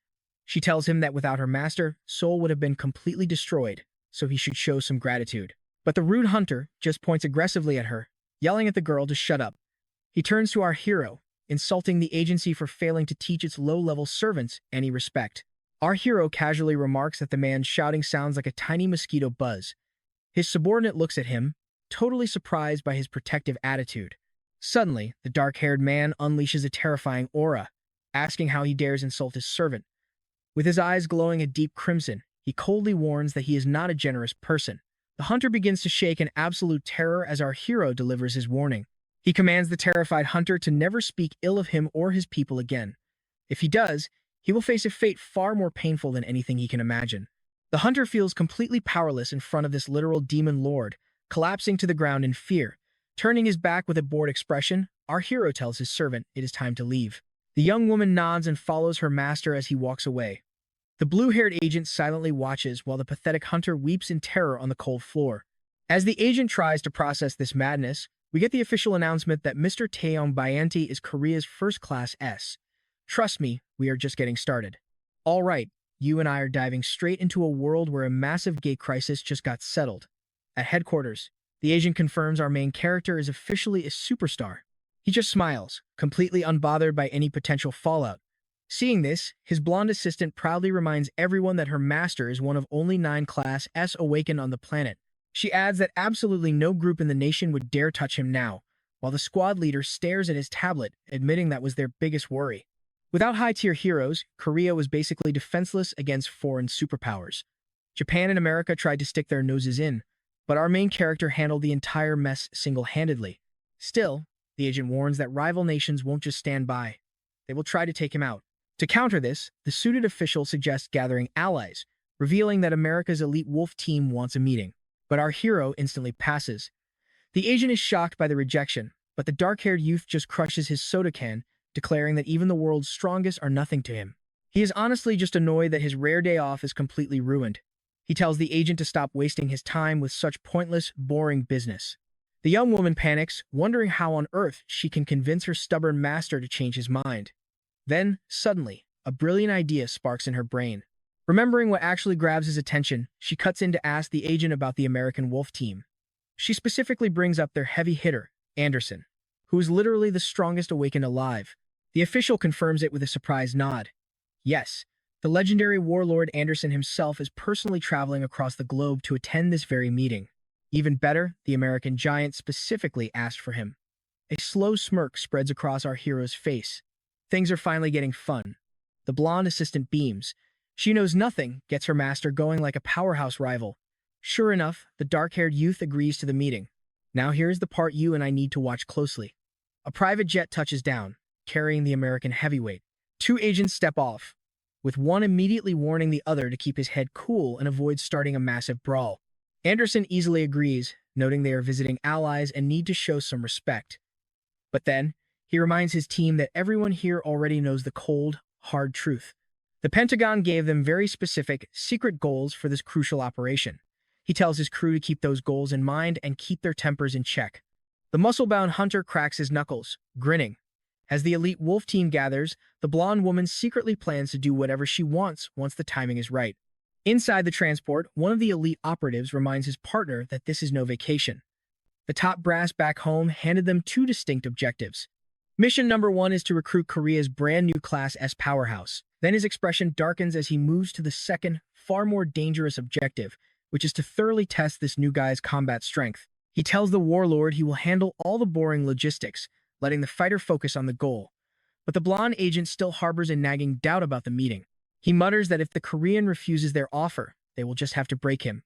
She tells him that without her master, Seoul would have been completely destroyed, so he should show some gratitude. But the rude hunter just points aggressively at her, yelling at the girl to shut up. He turns to our hero, insulting the agency for failing to teach its low-level servants any respect. Our hero casually remarks that the man's shouting sounds like a tiny mosquito buzz. His subordinate looks at him, totally surprised by his protective attitude. Suddenly, the dark-haired man unleashes a terrifying aura, asking how he dares insult his servant. With his eyes glowing a deep crimson, he coldly warns that he is not a generous person. The hunter begins to shake in absolute terror as our hero delivers his warning. He commands the terrified hunter to never speak ill of him or his people again. If he does, he will face a fate far more painful than anything he can imagine. The hunter feels completely powerless in front of this literal demon lord, collapsing to the ground in fear. Turning his back with a bored expression, our hero tells his servant it is time to leave. The young woman nods and follows her master as he walks away. The blue-haired agent silently watches while the pathetic hunter weeps in terror on the cold floor. As the agent tries to process this madness, we get the official announcement that Mr. Taeyong Byanti is Korea's first-class S. Trust me, we are just getting started. All right, you and I are diving straight into a world where a massive gate crisis just got settled. At headquarters, the agent confirms our main character is officially a superstar. He just smiles, completely unbothered by any potential fallout. Seeing this, his blonde assistant proudly reminds everyone that her master is one of only 9 Class S awakened on the planet. She adds that absolutely no group in the nation would dare touch him now, while the squad leader stares at his tablet, admitting that was their biggest worry. Without high-tier heroes, Korea was basically defenseless against foreign superpowers. Japan and America tried to stick their noses in, but our main character handled the entire mess single-handedly. Still, the agent warns that rival nations won't just stand by. They will try to take him out. To counter this, the suited official suggests gathering allies, revealing that America's elite wolf team wants a meeting. But our hero instantly passes. The agent is shocked by the rejection, but the dark-haired youth just crushes his soda can, declaring that even the world's strongest are nothing to him. He is honestly just annoyed that his rare day off is completely ruined. He tells the agent to stop wasting his time with such pointless, boring business. The young woman panics, wondering how on earth she can convince her stubborn master to change his mind. Then, suddenly, a brilliant idea sparks in her brain. Remembering what actually grabs his attention, she cuts in to ask the agent about the American Wolf team. She specifically brings up their heavy hitter, Anderson, who is literally the strongest awakened alive. The official confirms it with a surprised nod. Yes, the legendary warlord Anderson himself is personally traveling across the globe to attend this very meeting. Even better, the American giant specifically asked for him. A slow smirk spreads across our hero's face. Things are finally getting fun. The blonde assistant beams. She knows nothing, gets her master going like a powerhouse rival. Sure enough, the dark-haired youth agrees to the meeting. Now here's the part you and I need to watch closely. A private jet touches down, carrying the American heavyweight. 2 agents step off, with one immediately warning the other to keep his head cool and avoid starting a massive brawl. Anderson easily agrees, noting they are visiting allies and need to show some respect. But then, he reminds his team that everyone here already knows the cold, hard truth. The Pentagon gave them very specific, secret goals for this crucial operation. He tells his crew to keep those goals in mind and keep their tempers in check. The muscle-bound hunter cracks his knuckles, grinning. As the elite wolf team gathers, the blonde woman secretly plans to do whatever she wants once the timing is right. Inside the transport, one of the elite operatives reminds his partner that this is no vacation. The top brass back home handed them two distinct objectives. Mission number 1 is to recruit Korea's brand new Class S powerhouse. Then his expression darkens as he moves to the second, far more dangerous objective, which is to thoroughly test this new guy's combat strength. He tells the warlord he will handle all the boring logistics, letting the fighter focus on the goal. But the blonde agent still harbors a nagging doubt about the meeting. He mutters that if the Korean refuses their offer, they will just have to break him.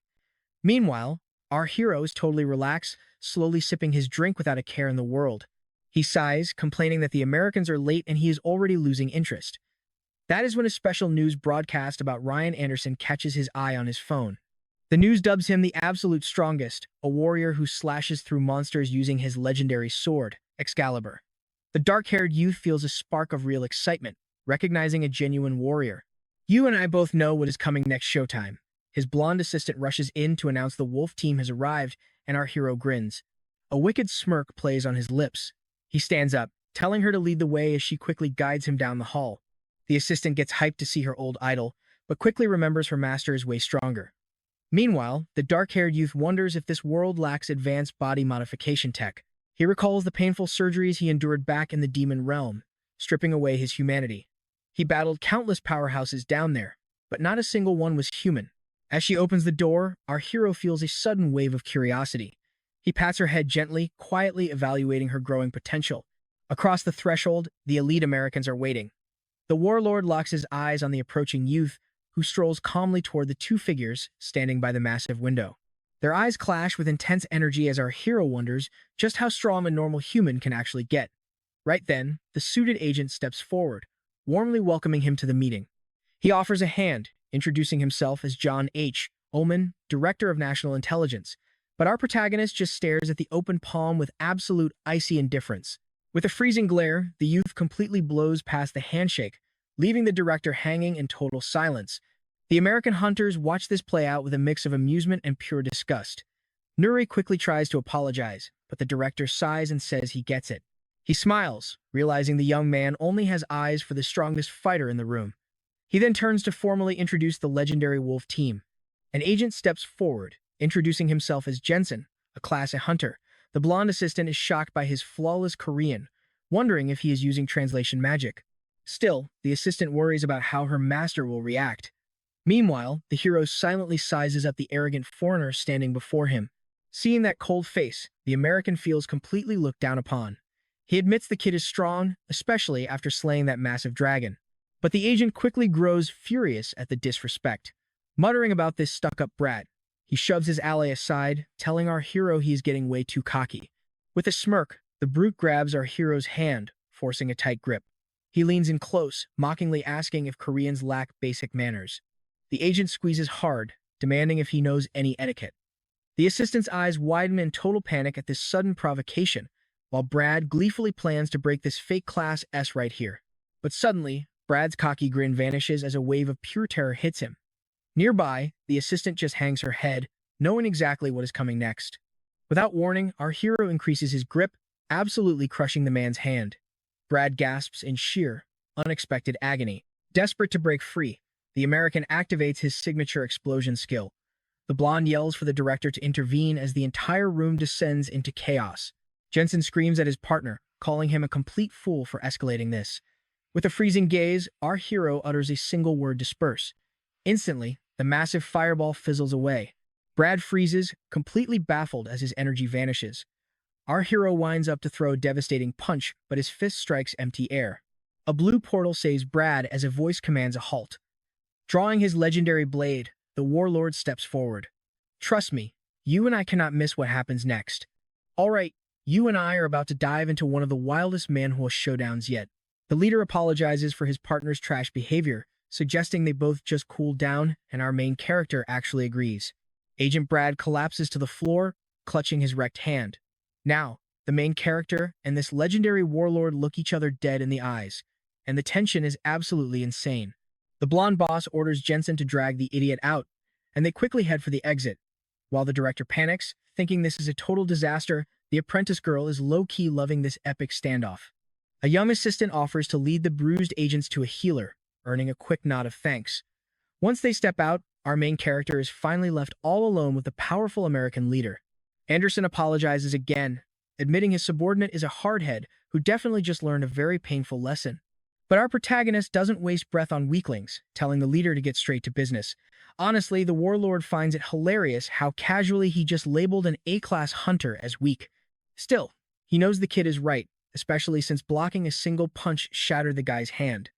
Meanwhile, our hero is totally relaxed, slowly sipping his drink without a care in the world. He sighs, complaining that the Americans are late and he is already losing interest. That is when a special news broadcast about Ryan Anderson catches his eye on his phone. The news dubs him the absolute strongest, a warrior who slashes through monsters using his legendary sword, Excalibur. The dark-haired youth feels a spark of real excitement, recognizing a genuine warrior. You and I both know what is coming next showtime. His blonde assistant rushes in to announce the wolf team has arrived, and our hero grins. A wicked smirk plays on his lips. He stands up, telling her to lead the way as she quickly guides him down the hall. The assistant gets hyped to see her old idol, but quickly remembers her master is way stronger. Meanwhile, the dark-haired youth wonders if this world lacks advanced body modification tech. He recalls the painful surgeries he endured back in the demon realm, stripping away his humanity. He battled countless powerhouses down there, but not a single one was human. As she opens the door, our hero feels a sudden wave of curiosity. He pats her head gently, quietly evaluating her growing potential. Across the threshold, the elite Americans are waiting. The warlord locks his eyes on the approaching youth, who strolls calmly toward the two figures standing by the massive window. Their eyes clash with intense energy as our hero wonders just how strong a normal human can actually get. Right then, the suited agent steps forward, warmly welcoming him to the meeting. He offers a hand, introducing himself as John H. Ullman, Director of National Intelligence. But our protagonist just stares at the open palm with absolute icy indifference. With a freezing glare, the youth completely blows past the handshake, leaving the director hanging in total silence. The American hunters watch this play out with a mix of amusement and pure disgust. Nuri quickly tries to apologize, but the director sighs and says he gets it. He smiles, realizing the young man only has eyes for the strongest fighter in the room. He then turns to formally introduce the legendary wolf team. An agent steps forward, introducing himself as Jensen, a Class A hunter. The blonde assistant is shocked by his flawless Korean, wondering if he is using translation magic. Still, the assistant worries about how her master will react. Meanwhile, the hero silently sizes up the arrogant foreigner standing before him. Seeing that cold face, the American feels completely looked down upon. He admits the kid is strong, especially after slaying that massive dragon. But the agent quickly grows furious at the disrespect. Muttering about this stuck-up brat, he shoves his ally aside, telling our hero he is getting way too cocky. With a smirk, the brute grabs our hero's hand, forcing a tight grip. He leans in close, mockingly asking if Koreans lack basic manners. The agent squeezes hard, demanding if he knows any etiquette. The assistant's eyes widen in total panic at this sudden provocation, while Brad gleefully plans to break this fake Class S right here. But suddenly, Brad's cocky grin vanishes as a wave of pure terror hits him. Nearby, the assistant just hangs her head, knowing exactly what is coming next. Without warning, our hero increases his grip, absolutely crushing the man's hand. Brad gasps in sheer, unexpected agony. Desperate to break free, the American activates his signature explosion skill. The blonde yells for the director to intervene as the entire room descends into chaos. Jensen screams at his partner, calling him a complete fool for escalating this. With a freezing gaze, our hero utters a single word: disperse. Instantly, the massive fireball fizzles away. Brad freezes, completely baffled as his energy vanishes. Our hero winds up to throw a devastating punch, but his fist strikes empty air. A blue portal saves Brad as a voice commands a halt. Drawing his legendary blade, the warlord steps forward. Trust me, you and I cannot miss what happens next. Alright, you and I are about to dive into one of the wildest Manhwa showdowns yet. The leader apologizes for his partner's trash behavior, suggesting they both just cool down, and our main character actually agrees. Agent Brad collapses to the floor, clutching his wrecked hand. Now, The main character and this legendary warlord look each other dead in the eyes, and the tension is absolutely insane. The blonde boss orders Jensen to drag the idiot out, and they quickly head for the exit. While the director panics, thinking this is a total disaster, the apprentice girl is low-key loving this epic standoff. A young assistant offers to lead the bruised agents to a healer, earning a quick nod of thanks. Once they step out, our main character is finally left all alone with the powerful American leader. Anderson apologizes again, admitting his subordinate is a hardhead who definitely just learned a very painful lesson. But our protagonist doesn't waste breath on weaklings, telling the leader to get straight to business. Honestly, the warlord finds it hilarious how casually he just labeled an A-class hunter as weak. Still, he knows the kid is right, especially since blocking a single punch shattered the guy's hand.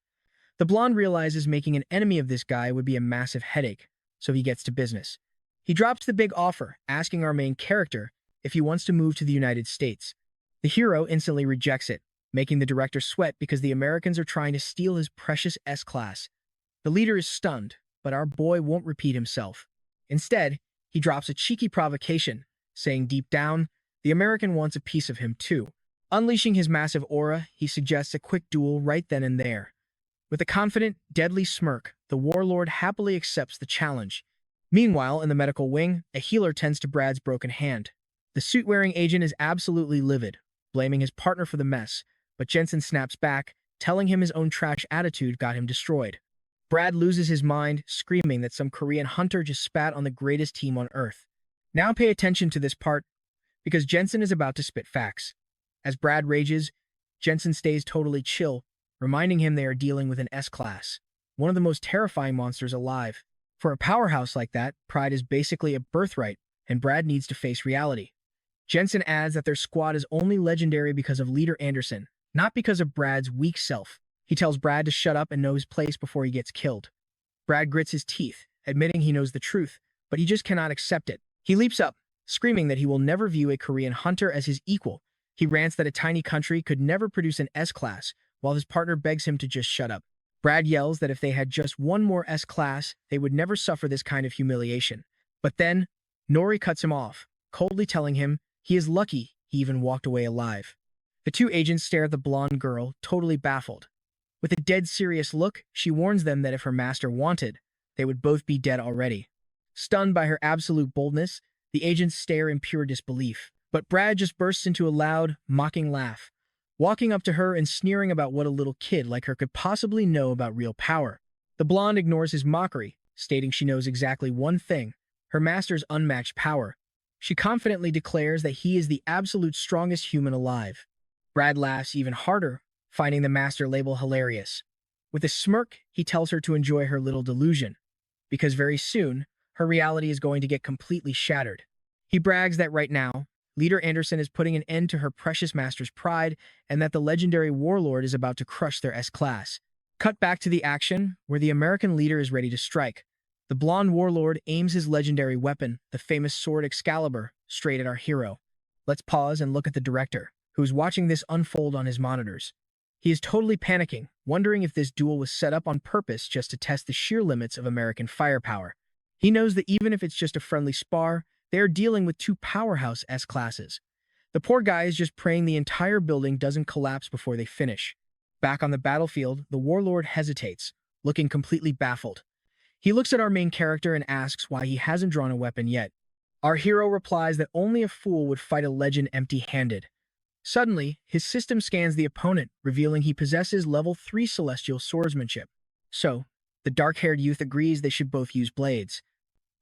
The blonde realizes making an enemy of this guy would be a massive headache, so he gets to business. He drops the big offer, asking our main character if he wants to move to the United States. The hero instantly rejects it, making the director sweat because the Americans are trying to steal his precious S-class. The leader is stunned, but our boy won't repeat himself. Instead, he drops a cheeky provocation, saying deep down, the American wants a piece of him too. Unleashing his massive aura, he suggests a quick duel right then and there. With a confident, deadly smirk, the warlord happily accepts the challenge. Meanwhile, in the medical wing, a healer tends to Brad's broken hand. The suit-wearing agent is absolutely livid, blaming his partner for the mess, but Jensen snaps back, telling him his own trash attitude got him destroyed. Brad loses his mind, screaming that some Korean hunter just spat on the greatest team on Earth. Now pay attention to this part, because Jensen is about to spit facts. As Brad rages, Jensen stays totally chill, reminding him they are dealing with an S-class, one of the most terrifying monsters alive. For a powerhouse like that, pride is basically a birthright, and Brad needs to face reality. Jensen adds that their squad is only legendary because of leader Anderson, not because of Brad's weak self. He tells Brad to shut up and know his place before he gets killed. Brad grits his teeth, admitting he knows the truth, but he just cannot accept it. He leaps up, screaming that he will never view a Korean hunter as his equal. He rants that a tiny country could never produce an S-class, while his partner begs him to just shut up. Brad yells that if they had just one more S-class, they would never suffer this kind of humiliation. But then, Nori cuts him off, coldly telling him he is lucky he even walked away alive. The two agents stare at the blonde girl, totally baffled. With a dead serious look, she warns them that if her master wanted, they would both be dead already. Stunned by her absolute boldness, the agents stare in pure disbelief. But Brad just bursts into a loud, mocking laugh, walking up to her and sneering about what a little kid like her could possibly know about real power. The blonde ignores his mockery, stating she knows exactly one thing, her master's unmatched power. She confidently declares that he is the absolute strongest human alive. Brad laughs even harder, finding the master label hilarious. With a smirk, he tells her to enjoy her little delusion, because very soon, her reality is going to get completely shattered. He brags that right now, Leader Anderson is putting an end to her precious master's pride, and that the legendary warlord is about to crush their S-class. Cut back to the action, where the American leader is ready to strike. The blonde warlord aims his legendary weapon, the famous sword Excalibur, straight at our hero. Let's pause and look at the director, who is watching this unfold on his monitors. He is totally panicking, wondering if this duel was set up on purpose just to test the sheer limits of American firepower. He knows that even if it's just a friendly spar, they are dealing with two powerhouse S-classes. The poor guy is just praying the entire building doesn't collapse before they finish. Back on the battlefield, the warlord hesitates, looking completely baffled. He looks at our main character and asks why he hasn't drawn a weapon yet. Our hero replies that only a fool would fight a legend empty-handed. Suddenly, his system scans the opponent, revealing he possesses level 3 celestial swordsmanship. So, the dark-haired youth agrees they should both use blades.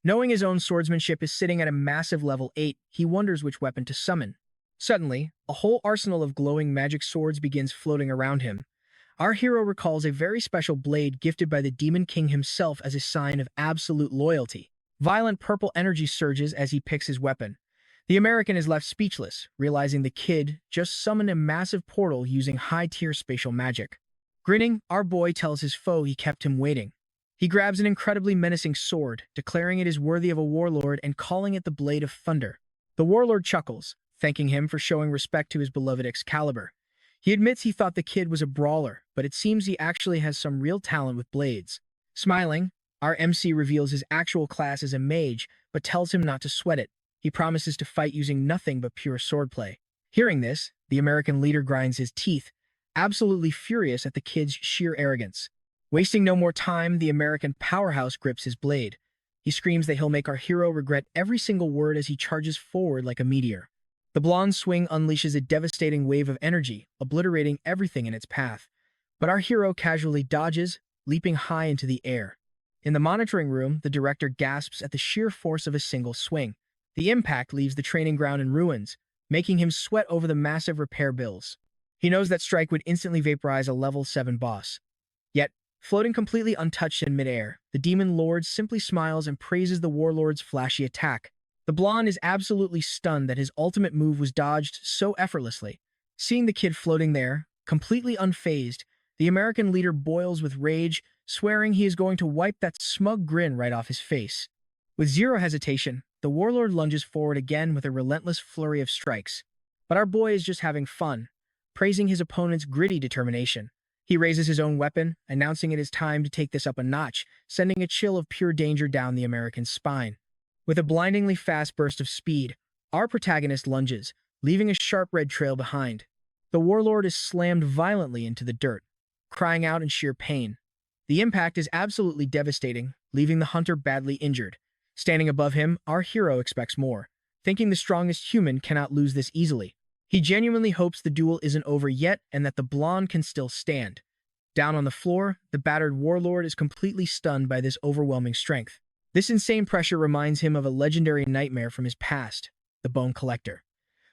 Knowing his own swordsmanship is sitting at a massive level 8, he wonders which weapon to summon. Suddenly, a whole arsenal of glowing magic swords begins floating around him. Our hero recalls a very special blade gifted by the Demon King himself as a sign of absolute loyalty. Violent purple energy surges as he picks his weapon. The American is left speechless, realizing the kid just summoned a massive portal using high-tier spatial magic. Grinning, our boy tells his foe he kept him waiting. He grabs an incredibly menacing sword, declaring it is worthy of a warlord and calling it the Blade of Thunder. The warlord chuckles, thanking him for showing respect to his beloved Excalibur. He admits he thought the kid was a brawler, but it seems he actually has some real talent with blades. Smiling, our MC reveals his actual class as a mage, but tells him not to sweat it. He promises to fight using nothing but pure swordplay. Hearing this, the American leader grinds his teeth, absolutely furious at the kid's sheer arrogance. Wasting no more time, the American powerhouse grips his blade. He screams that he'll make our hero regret every single word as he charges forward like a meteor. The blonde swing unleashes a devastating wave of energy, obliterating everything in its path. But our hero casually dodges, leaping high into the air. In the monitoring room, the director gasps at the sheer force of a single swing. The impact leaves the training ground in ruins, making him sweat over the massive repair bills. He knows that strike would instantly vaporize a level 7 boss. Yet, floating completely untouched in midair, the demon lord simply smiles and praises the warlord's flashy attack. The blonde is absolutely stunned that his ultimate move was dodged so effortlessly. Seeing the kid floating there, completely unfazed, the American leader boils with rage, swearing he is going to wipe that smug grin right off his face. With zero hesitation, the warlord lunges forward again with a relentless flurry of strikes. But our boy is just having fun, praising his opponent's gritty determination. He raises his own weapon, announcing it is time to take this up a notch, sending a chill of pure danger down the American's spine. With a blindingly fast burst of speed, our protagonist lunges, leaving a sharp red trail behind. The warlord is slammed violently into the dirt, crying out in sheer pain. The impact is absolutely devastating, leaving the hunter badly injured. Standing above him, our hero expects more, thinking the strongest human cannot lose this easily. He genuinely hopes the duel isn't over yet and that the blonde can still stand. Down on the floor, the battered warlord is completely stunned by this overwhelming strength. This insane pressure reminds him of a legendary nightmare from his past, the Bone Collector.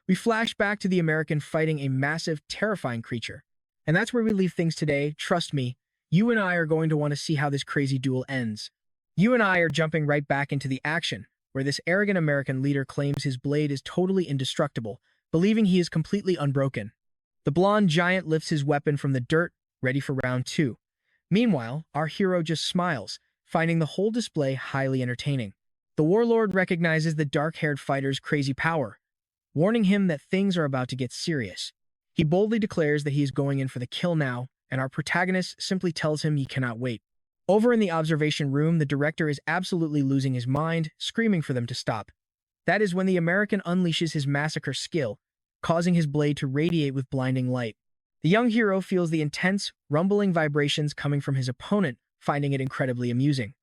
We flash back to the American fighting a massive, terrifying creature. And that's where we leave things today. Trust me, you and I are going to want to see how this crazy duel ends. You and I are jumping right back into the action, where this arrogant American leader claims his blade is totally indestructible, believing he is completely unbroken. The blonde giant lifts his weapon from the dirt, ready for round 2. Meanwhile, our hero just smiles, finding the whole display highly entertaining. The warlord recognizes the dark-haired fighter's crazy power, warning him that things are about to get serious. He boldly declares that he is going in for the kill now, and our protagonist simply tells him he cannot wait. Over in the observation room, the director is absolutely losing his mind, screaming for them to stop. That is when the American unleashes his massacre skill, causing his blade to radiate with blinding light. The young hero feels the intense, rumbling vibrations coming from his opponent, finding it incredibly amusing.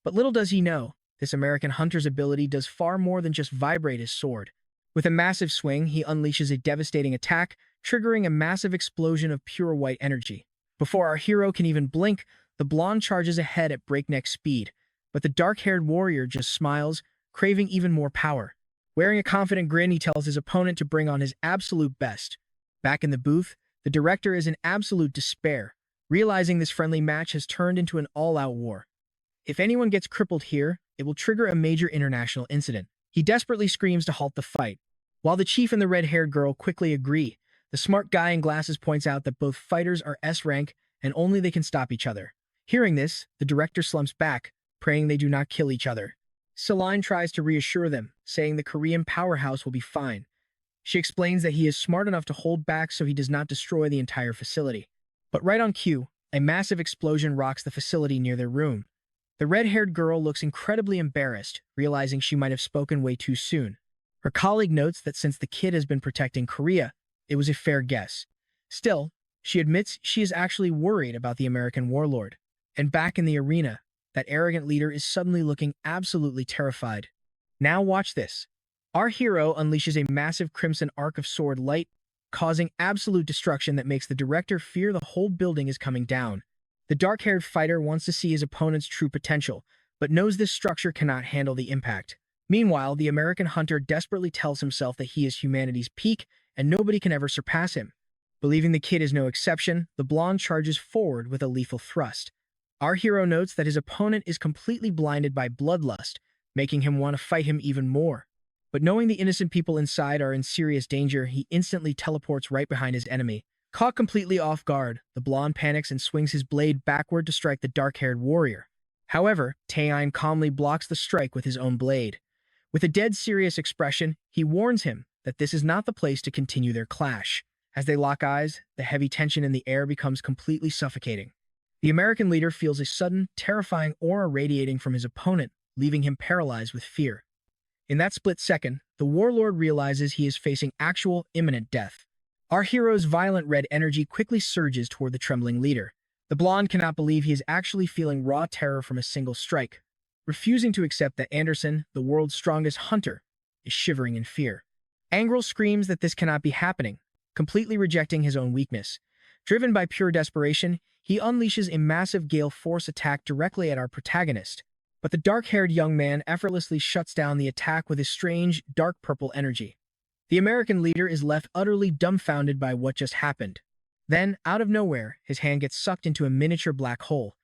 But little does he know, this American hunter's ability does far more than just vibrate his sword. With a massive swing, he unleashes a devastating attack, triggering a massive explosion of pure white energy. Before our hero can even blink, the blonde charges ahead at breakneck speed, but the dark-haired warrior just smiles, craving even more power. Wearing a confident grin, he tells his opponent to bring on his absolute best. Back in the booth, the director is in absolute despair, realizing this friendly match has turned into an all-out war. If anyone gets crippled here, it will trigger a major international incident. He desperately screams to halt the fight. While the chief and the red-haired girl quickly agree, the smart guy in glasses points out that both fighters are S-rank and only they can stop each other. Hearing this, the director slumps back, praying they do not kill each other. Celine tries to reassure them, saying the Korean powerhouse will be fine. She explains that he is smart enough to hold back so he does not destroy the entire facility. But right on cue, a massive explosion rocks the facility near their room. The red-haired girl looks incredibly embarrassed, realizing she might have spoken way too soon. Her colleague notes that since the kid has been protecting Korea, it was a fair guess. Still, she admits she is actually worried about the American warlord. And back in the arena, that arrogant leader is suddenly looking absolutely terrified. Now watch this. Our hero unleashes a massive crimson arc of sword light, causing absolute destruction that makes the director fear the whole building is coming down. The dark-haired fighter wants to see his opponent's true potential, but knows this structure cannot handle the impact. Meanwhile, the American hunter desperately tells himself that he is humanity's peak and nobody can ever surpass him. Believing the kid is no exception, the blonde charges forward with a lethal thrust. Our hero notes that his opponent is completely blinded by bloodlust, making him want to fight him even more. But knowing the innocent people inside are in serious danger, he instantly teleports right behind his enemy. Caught completely off guard, the blonde panics and swings his blade backward to strike the dark-haired warrior. However, Taein calmly blocks the strike with his own blade. With a dead serious expression, he warns him that this is not the place to continue their clash. As they lock eyes, the heavy tension in the air becomes completely suffocating. The American leader feels a sudden, terrifying aura radiating from his opponent, leaving him paralyzed with fear. In that split second, the warlord realizes he is facing actual, imminent death. Our hero's violent red energy quickly surges toward the trembling leader. The blonde cannot believe he is actually feeling raw terror from a single strike, refusing to accept that Anderson, the world's strongest hunter, is shivering in fear. Angrel screams that this cannot be happening, completely rejecting his own weakness. Driven by pure desperation, he unleashes a massive gale force attack directly at our protagonist. But the dark-haired young man effortlessly shuts down the attack with his strange, dark purple energy. The American leader is left utterly dumbfounded by what just happened. Then, out of nowhere, his hand gets sucked into a miniature black hole.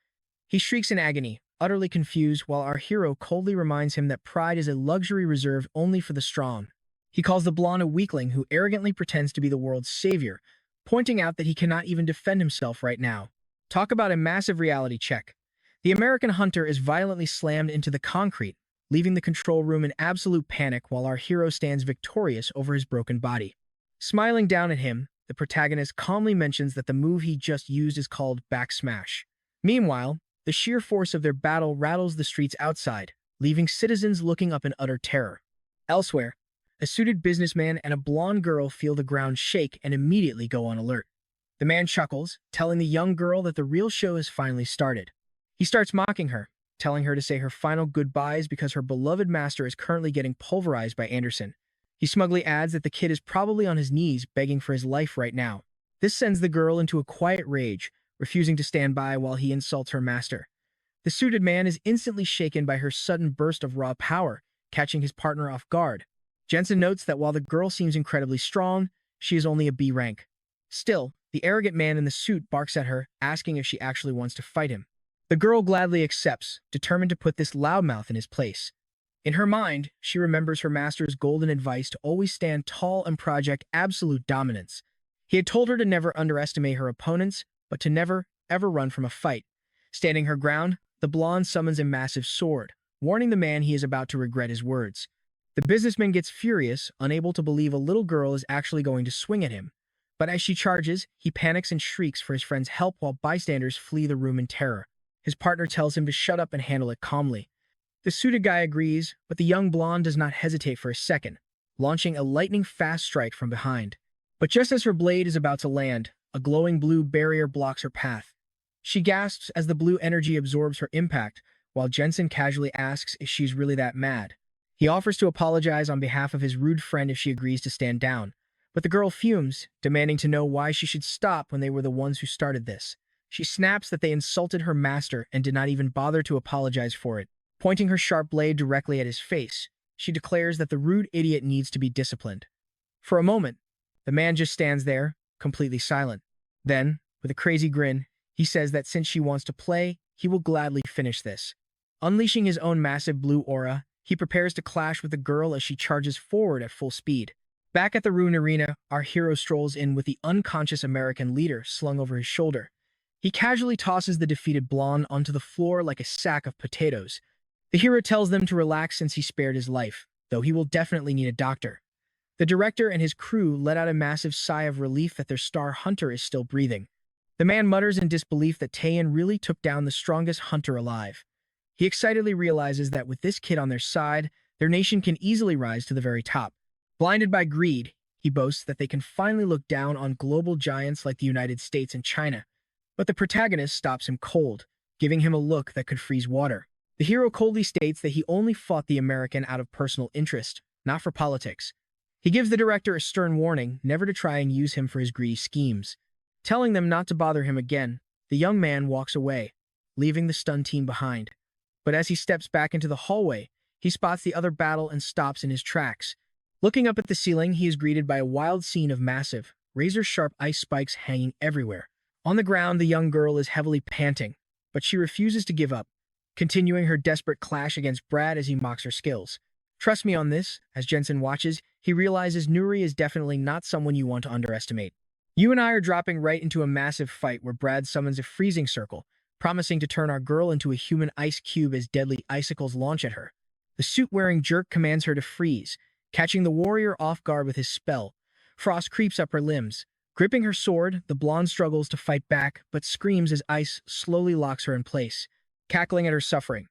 He shrieks in agony, utterly confused, while our hero coldly reminds him that pride is a luxury reserved only for the strong. He calls the blonde a weakling who arrogantly pretends to be the world's savior, pointing out that he cannot even defend himself right now. Talk about a massive reality check. The American hunter is violently slammed into the concrete, leaving the control room in absolute panic while our hero stands victorious over his broken body. Smiling down at him, the protagonist calmly mentions that the move he just used is called back smash. Meanwhile, the sheer force of their battle rattles the streets outside, leaving citizens looking up in utter terror. Elsewhere, a suited businessman and a blonde girl feel the ground shake and immediately go on alert. The man chuckles, telling the young girl that the real show has finally started. He starts mocking her, telling her to say her final goodbyes because her beloved master is currently getting pulverized by Anderson. He smugly adds that the kid is probably on his knees begging for his life right now. This sends the girl into a quiet rage, refusing to stand by while he insults her master. The suited man is instantly shaken by her sudden burst of raw power, catching his partner off guard. Jensen notes that while the girl seems incredibly strong, she is only a B rank. Still, the arrogant man in the suit barks at her, asking if she actually wants to fight him. The girl gladly accepts, determined to put this loudmouth in his place. In her mind, she remembers her master's golden advice to always stand tall and project absolute dominance. He had told her to never underestimate her opponents, but to never, ever run from a fight. Standing her ground, the blonde summons a massive sword, warning the man he is about to regret his words. The businessman gets furious, unable to believe a little girl is actually going to swing at him. But as she charges, he panics and shrieks for his friend's help while bystanders flee the room in terror. His partner tells him to shut up and handle it calmly. The suited guy agrees, but the young blonde does not hesitate for a second, launching a lightning-fast strike from behind. But just as her blade is about to land, a glowing blue barrier blocks her path. She gasps as the blue energy absorbs her impact, while Jensen casually asks if she's really that mad. He offers to apologize on behalf of his rude friend if she agrees to stand down, but the girl fumes, demanding to know why she should stop when they were the ones who started this. She snaps that they insulted her master and did not even bother to apologize for it. Pointing her sharp blade directly at his face, she declares that the rude idiot needs to be disciplined. For a moment, the man just stands there, completely silent. Then, with a crazy grin, he says that since she wants to play, he will gladly finish this. Unleashing his own massive blue aura, he prepares to clash with the girl as she charges forward at full speed. Back at the ruined arena, our hero strolls in with the unconscious American leader slung over his shoulder. He casually tosses the defeated blonde onto the floor like a sack of potatoes. The hero tells them to relax since he spared his life, though he will definitely need a doctor. The director and his crew let out a massive sigh of relief that their star hunter is still breathing. The man mutters in disbelief that Taein really took down the strongest hunter alive. He excitedly realizes that with this kid on their side, their nation can easily rise to the very top. Blinded by greed, he boasts that they can finally look down on global giants like the United States and China. But the protagonist stops him cold, giving him a look that could freeze water. The hero coldly states that he only fought the American out of personal interest, not for politics. He gives the director a stern warning never to try and use him for his greedy schemes. Telling them not to bother him again, the young man walks away, leaving the stunned team behind. But as he steps back into the hallway, he spots the other battle and stops in his tracks. Looking up at the ceiling, he is greeted by a wild scene of massive, razor-sharp ice spikes hanging everywhere. On the ground, the young girl is heavily panting, but she refuses to give up, continuing her desperate clash against Brad as he mocks her skills. Trust me on this, as Jensen watches, he realizes Nuri is definitely not someone you want to underestimate. You and I are dropping right into a massive fight where Brad summons a freezing circle, promising to turn our girl into a human ice cube as deadly icicles launch at her. The suit-wearing jerk commands her to freeze, catching the warrior off guard with his spell. Frost creeps up her limbs. Gripping her sword, the blonde struggles to fight back, but screams as ice slowly locks her in place, cackling at her suffering.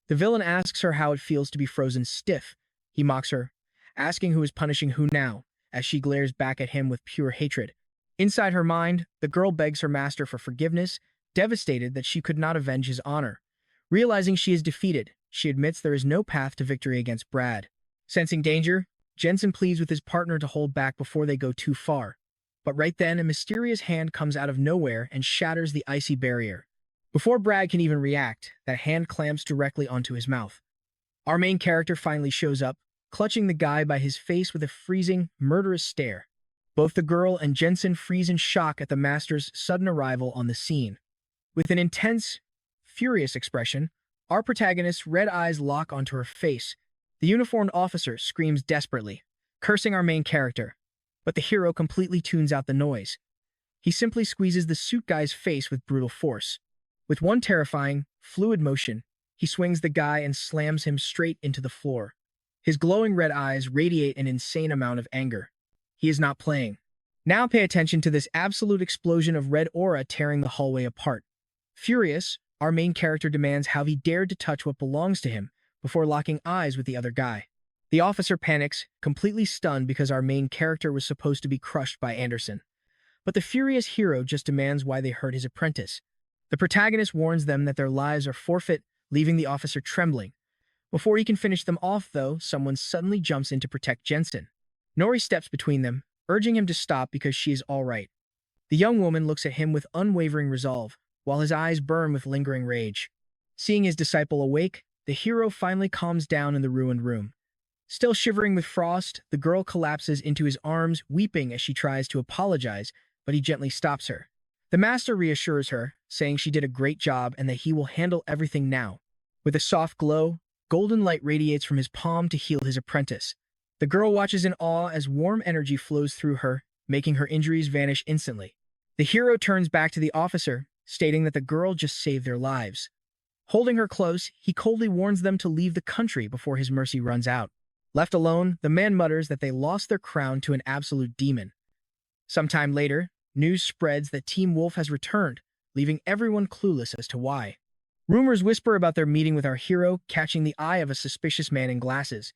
The villain asks her how it feels to be frozen stiff. He mocks her, asking who is punishing who now, as she glares back at him with pure hatred. Inside her mind, the girl begs her master for forgiveness, devastated that she could not avenge his honor. Realizing she is defeated, she admits there is no path to victory against Brad. Sensing danger, Jensen pleads with his partner to hold back before they go too far. But right then, a mysterious hand comes out of nowhere and shatters the icy barrier. Before Brad can even react, that hand clamps directly onto his mouth. Our main character finally shows up, clutching the guy by his face with a freezing, murderous stare. Both the girl and Jensen freeze in shock at the master's sudden arrival on the scene. With an intense, furious expression, our protagonist's red eyes lock onto her face. The uniformed officer screams desperately, cursing our main character, but the hero completely tunes out the noise. He simply squeezes the suit guy's face with brutal force. With one terrifying, fluid motion, he swings the guy and slams him straight into the floor. His glowing red eyes radiate an insane amount of anger. He is not playing. Now pay attention to this absolute explosion of red aura tearing the hallway apart. Furious, our main character demands how he dared to touch what belongs to him before locking eyes with the other guy. The officer panics, completely stunned because our main character was supposed to be crushed by Anderson. But the furious hero just demands why they hurt his apprentice. The protagonist warns them that their lives are forfeit, leaving the officer trembling. Before he can finish them off, though, someone suddenly jumps in to protect Jensen. Nori steps between them, urging him to stop because she is all right. The young woman looks at him with unwavering resolve, while his eyes burn with lingering rage. Seeing his disciple awake, the hero finally calms down in the ruined room. Still shivering with frost, the girl collapses into his arms, weeping as she tries to apologize, but he gently stops her. The master reassures her, saying she did a great job and that he will handle everything now. With a soft glow, golden light radiates from his palm to heal his apprentice. The girl watches in awe as warm energy flows through her, making her injuries vanish instantly. The hero turns back to the officer, stating that the girl just saved their lives. Holding her close, he coldly warns them to leave the country before his mercy runs out. Left alone, the man mutters that they lost their crown to an absolute demon. Sometime later, news spreads that Team Wolf has returned, leaving everyone clueless as to why. Rumors whisper about their meeting with our hero, catching the eye of a suspicious man in glasses.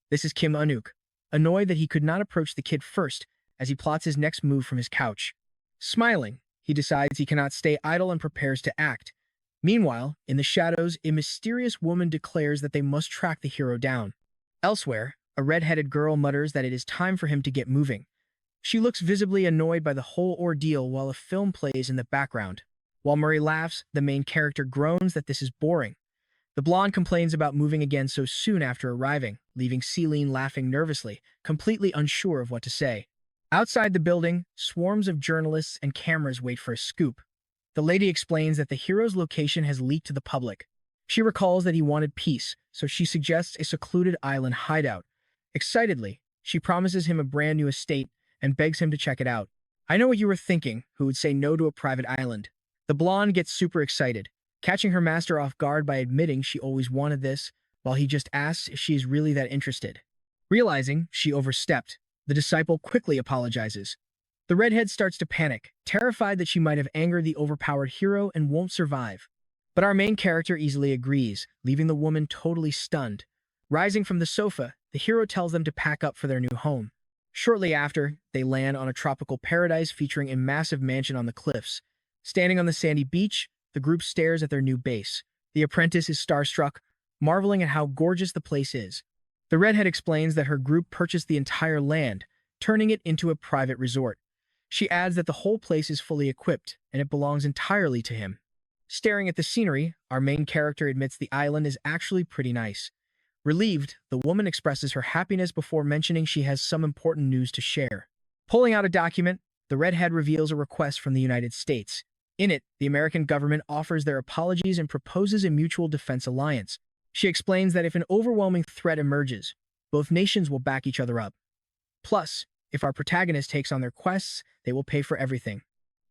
This is Kim Anuk, annoyed that he could not approach the kid first as he plots his next move from his couch. Smiling, he decides he cannot stay idle and prepares to act. Meanwhile, in the shadows, a mysterious woman declares that they must track the hero down. Elsewhere, a red-headed girl mutters that it is time for him to get moving. She looks visibly annoyed by the whole ordeal while a film plays in the background. While Murray laughs, the main character groans that this is boring. The blonde complains about moving again so soon after arriving, leaving Celine laughing nervously, completely unsure of what to say. Outside the building, swarms of journalists and cameras wait for a scoop. The lady explains that the hero's location has leaked to the public. She recalls that he wanted peace, so she suggests a secluded island hideout. Excitedly, she promises him a brand new estate and begs him to check it out. I know what you were thinking, who would say no to a private island. The blonde gets super excited, catching her master off guard by admitting she always wanted this, while he just asks if she is really that interested. Realizing she overstepped, the disciple quickly apologizes. The redhead starts to panic, terrified that she might have angered the overpowered hero and won't survive. But our main character easily agrees, leaving the woman totally stunned. Rising from the sofa, the hero tells them to pack up for their new home. Shortly after, they land on a tropical paradise featuring a massive mansion on the cliffs. Standing on the sandy beach, the group stares at their new base. The apprentice is starstruck, marveling at how gorgeous the place is. The redhead explains that her group purchased the entire land, turning it into a private resort. She adds that the whole place is fully equipped, and it belongs entirely to him. Staring at the scenery, our main character admits the island is actually pretty nice. Relieved, the woman expresses her happiness before mentioning she has some important news to share. Pulling out a document, the redhead reveals a request from the United States. In it, the American government offers their apologies and proposes a mutual defense alliance. She explains that if an overwhelming threat emerges, both nations will back each other up. Plus, if our protagonist takes on their quests, they will pay for everything.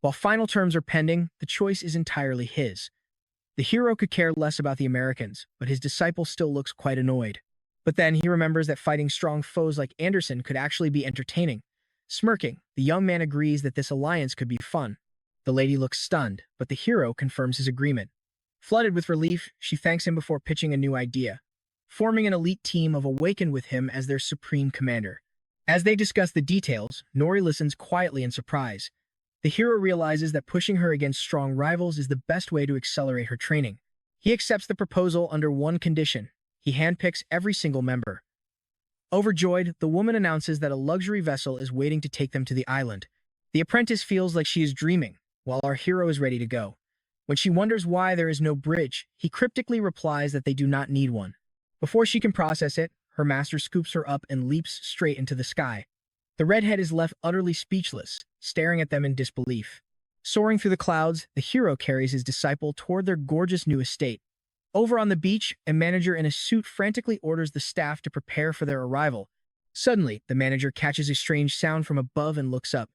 While final terms are pending, the choice is entirely his. The hero could care less about the Americans, but his disciple still looks quite annoyed. But then he remembers that fighting strong foes like Anderson could actually be entertaining. Smirking, the young man agrees that this alliance could be fun. The lady looks stunned, but the hero confirms his agreement. Flooded with relief, she thanks him before pitching a new idea. forming an elite team of Awakened with him as their supreme commander. As they discuss the details, Nori listens quietly in surprise. The hero realizes that pushing her against strong rivals is the best way to accelerate her training. He accepts the proposal under one condition. He handpicks every single member. Overjoyed, the woman announces that a luxury vessel is waiting to take them to the island. The apprentice feels like she is dreaming, while our hero is ready to go. When she wonders why there is no bridge, he cryptically replies that they do not need one. Before she can process it, her master scoops her up and leaps straight into the sky. The redhead is left utterly speechless, staring at them in disbelief. Soaring through the clouds, the hero carries his disciple toward their gorgeous new estate. Over on the beach, a manager in a suit frantically orders the staff to prepare for their arrival. Suddenly, the manager catches a strange sound from above and looks up.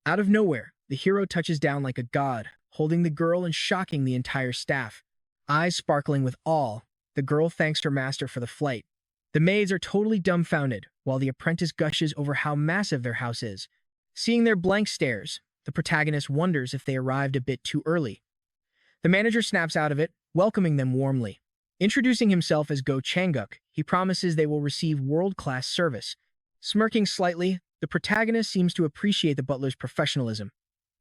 Out of nowhere, the hero touches down like a god, holding the girl and shocking the entire staff. Eyes sparkling with awe, the girl thanks her master for the flight. The maids are totally dumbfounded, while the apprentice gushes over how massive their house is. Seeing their blank stares, the protagonist wonders if they arrived a bit too early. The manager snaps out of it, welcoming them warmly. Introducing himself as Go Changuk, he promises they will receive world-class service. Smirking slightly, the protagonist seems to appreciate the butler's professionalism.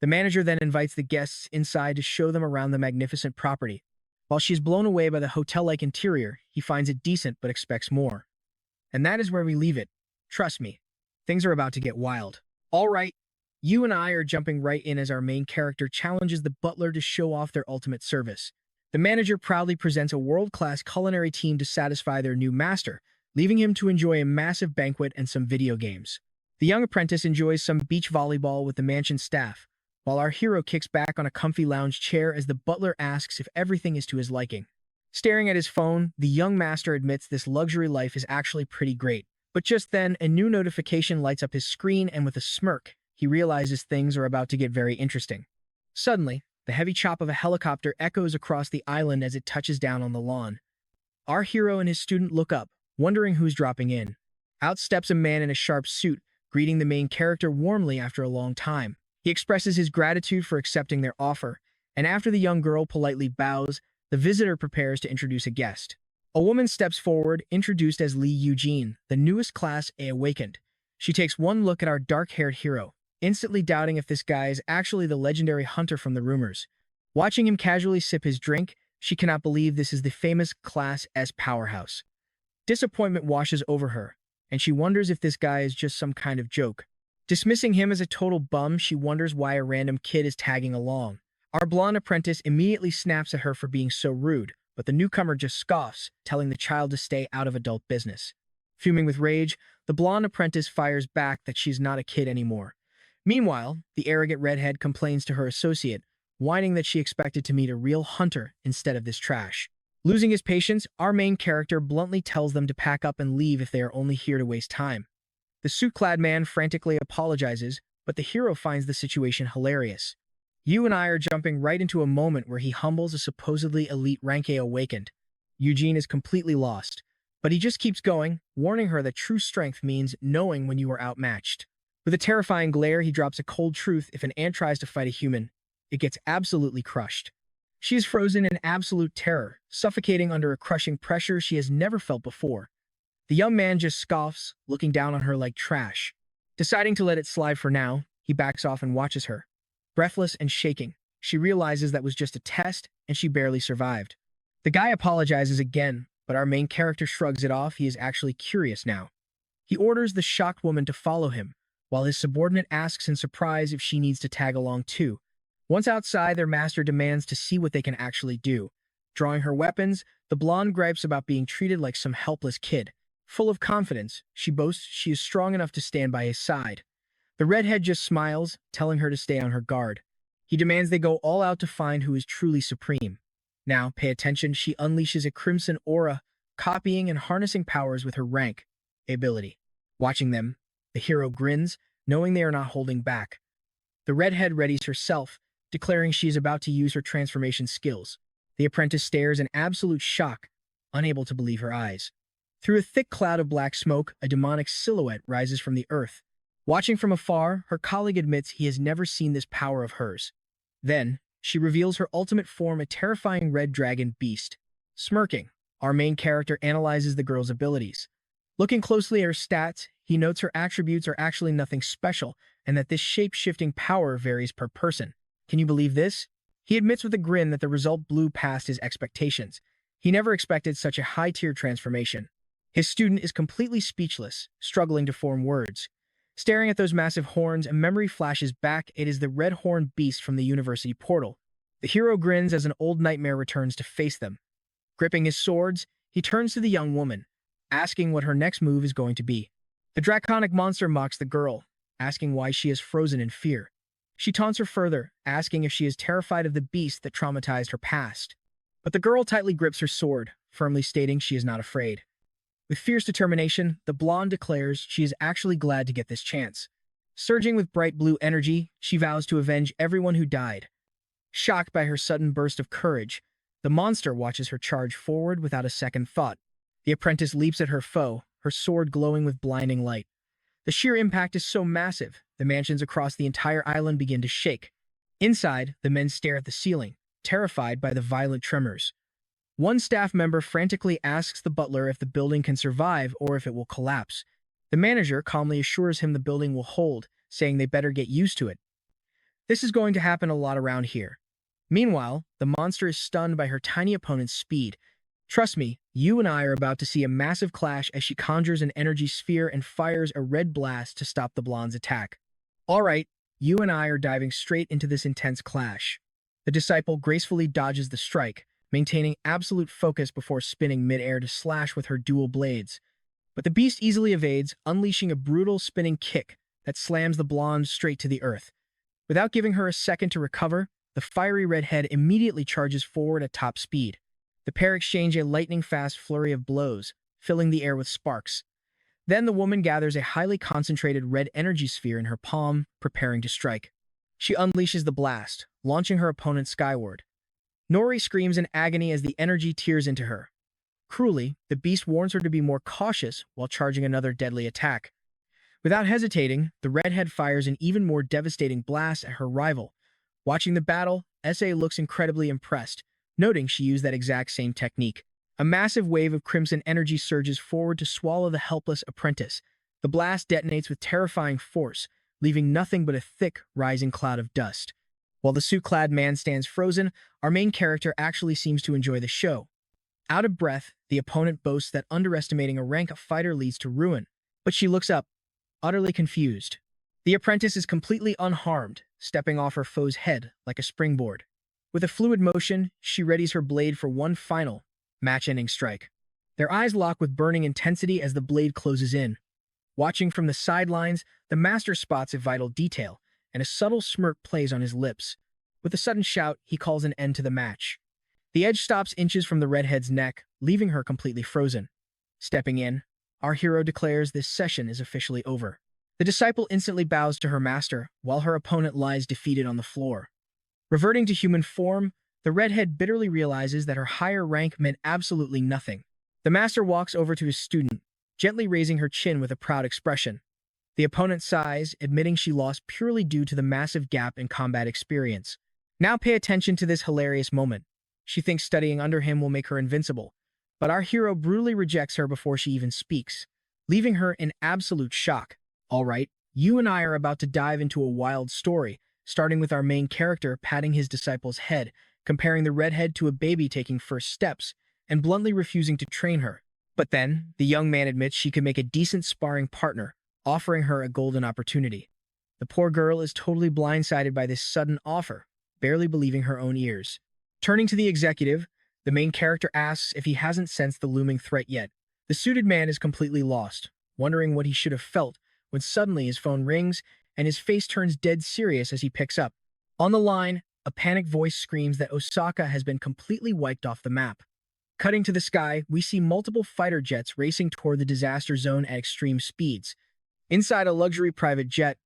The manager then invites the guests inside to show them around the magnificent property. While she is blown away by the hotel-like interior, he finds it decent but expects more. And that is where we leave it. Trust me, things are about to get wild. All right, you and I are jumping right in as our main character challenges the butler to show off their ultimate service. The manager proudly presents a world-class culinary team to satisfy their new master, leaving him to enjoy a massive banquet and some video games. The young apprentice enjoys some beach volleyball with the mansion staff, while our hero kicks back on a comfy lounge chair as the butler asks if everything is to his liking. Staring at his phone, the young master admits this luxury life is actually pretty great. But just then, a new notification lights up his screen, and with a smirk, he realizes things are about to get very interesting. Suddenly, the heavy chop of a helicopter echoes across the island as it touches down on the lawn. Our hero and his student look up, wondering who's dropping in. Out steps a man in a sharp suit, greeting the main character warmly after a long time. He expresses his gratitude for accepting their offer, and after the young girl politely bows, the visitor prepares to introduce a guest. A woman steps forward, introduced as Lee Eugene, the newest class A Awakened. She takes one look at our dark-haired hero, instantly doubting if this guy is actually the legendary hunter from the rumors. Watching him casually sip his drink, she cannot believe this is the famous Class S powerhouse. Disappointment washes over her, and she wonders if this guy is just some kind of joke. Dismissing him as a total bum, she wonders why a random kid is tagging along. Our blonde apprentice immediately snaps at her for being so rude, but the newcomer just scoffs, telling the child to stay out of adult business. Fuming with rage, the blonde apprentice fires back that she's not a kid anymore. Meanwhile, the arrogant redhead complains to her associate, whining that she expected to meet a real hunter instead of this trash. Losing his patience, our main character bluntly tells them to pack up and leave if they are only here to waste time. The suit-clad man frantically apologizes, but the hero finds the situation hilarious. You and I are jumping right into a moment where he humbles a supposedly elite rank A Awakened. Eugene is completely lost, but he just keeps going, warning her that true strength means knowing when you are outmatched. With a terrifying glare, he drops a cold truth: if an ant tries to fight a human, it gets absolutely crushed. She is frozen in absolute terror, suffocating under a crushing pressure she has never felt before. The young man just scoffs, looking down on her like trash. Deciding to let it slide for now, he backs off and watches her. Breathless and shaking, she realizes that was just a test and she barely survived. The guy apologizes again, but our main character shrugs it off. He is actually curious now. He orders the shocked woman to follow him, while his subordinate asks in surprise if she needs to tag along too. Once outside, their master demands to see what they can actually do. Drawing her weapons, the blonde gripes about being treated like some helpless kid. Full of confidence, she boasts she is strong enough to stand by his side. The redhead just smiles, telling her to stay on her guard. He demands they go all out to find who is truly supreme. Now, pay attention, she unleashes a crimson aura, copying and harnessing powers with her rank ability. Watching them, the hero grins, knowing they are not holding back. The redhead readies herself, declaring she is about to use her transformation skills. The apprentice stares in absolute shock, unable to believe her eyes. Through a thick cloud of black smoke, a demonic silhouette rises from the earth. Watching from afar, her colleague admits he has never seen this power of hers. Then, she reveals her ultimate form, a terrifying red dragon beast. Smirking, Our main character analyzes the girl's abilities. Looking closely at her stats, he notes her attributes are actually nothing special, and that this shape-shifting power varies per person. Can you believe this? He admits with a grin that the result blew past his expectations. He never expected such a high-tier transformation. His student is completely speechless, struggling to form words. Staring at those massive horns, a memory flashes back. It is the red-horned beast from the university portal. The hero grins as an old nightmare returns to face them. Gripping his swords, he turns to the young woman, asking what her next move is going to be. The draconic monster mocks the girl, asking why she is frozen in fear. She taunts her further, asking if she is terrified of the beast that traumatized her past. But the girl tightly grips her sword, firmly stating she is not afraid. With fierce determination, the blonde declares she is actually glad to get this chance. Surging with bright blue energy, she vows to avenge everyone who died. Shocked by her sudden burst of courage, the monster watches her charge forward without a second thought. The apprentice leaps at her foe, her sword glowing with blinding light. The sheer impact is so massive, the mansions across the entire island begin to shake. Inside, the men stare at the ceiling, terrified by the violent tremors. One staff member frantically asks the butler if the building can survive or if it will collapse. The manager calmly assures him the building will hold, saying they better get used to it. This is going to happen a lot around here. Meanwhile, the monster is stunned by her tiny opponent's speed. Trust me, you and I are about to see a massive clash as she conjures an energy sphere and fires a red blast to stop the blonde's attack. Alright, you and I are diving straight into this intense clash. The disciple gracefully dodges the strike, maintaining absolute focus before spinning mid-air to slash with her dual blades. But the beast easily evades, unleashing a brutal spinning kick that slams the blonde straight to the earth. Without giving her a second to recover, the fiery redhead immediately charges forward at top speed. The pair exchange a lightning-fast flurry of blows, filling the air with sparks. Then the woman gathers a highly concentrated red energy sphere in her palm, preparing to strike. She unleashes the blast, launching her opponent skyward. Nori screams in agony as the energy tears into her. Cruelly, the beast warns her to be more cautious while charging another deadly attack. Without hesitating, the redhead fires an even more devastating blast at her rival. Watching the battle, S.A. looks incredibly impressed, noting she used that exact same technique. A massive wave of crimson energy surges forward to swallow the helpless apprentice. The blast detonates with terrifying force, leaving nothing but a thick, rising cloud of dust. While the suit-clad man stands frozen, our main character actually seems to enjoy the show. Out of breath, the opponent boasts that underestimating a rank of fighter leads to ruin, but she looks up, utterly confused. The apprentice is completely unharmed, stepping off her foe's head like a springboard. With a fluid motion, she readies her blade for one final, match-ending strike. Their eyes lock with burning intensity as the blade closes in. Watching from the sidelines, the master spots a vital detail, and a subtle smirk plays on his lips. With a sudden shout, he calls an end to the match. The edge stops inches from the redhead's neck, leaving her completely frozen. Stepping in, our hero declares this session is officially over. The disciple instantly bows to her master, while her opponent lies defeated on the floor. Reverting to human form, the redhead bitterly realizes that her higher rank meant absolutely nothing. The master walks over to his student, gently raising her chin with a proud expression. The opponent sighs, admitting she lost purely due to the massive gap in combat experience. Now pay attention to this hilarious moment. She thinks studying under him will make her invincible, but our hero brutally rejects her before she even speaks, leaving her in absolute shock. Alright, you and I are about to dive into a wild story, starting with our main character patting his disciple's head, comparing the redhead to a baby taking first steps, and bluntly refusing to train her. But then, the young man admits she could make a decent sparring partner, offering her a golden opportunity. The poor girl is totally blindsided by this sudden offer, barely believing her own ears. Turning to the executive, the main character asks if he hasn't sensed the looming threat yet. The suited man is completely lost, wondering what he should have felt, when suddenly his phone rings and his face turns dead serious as he picks up. On the line, a panicked voice screams that Osaka has been completely wiped off the map. Cutting to the sky, we see multiple fighter jets racing toward the disaster zone at extreme speeds. Inside a luxury private jet,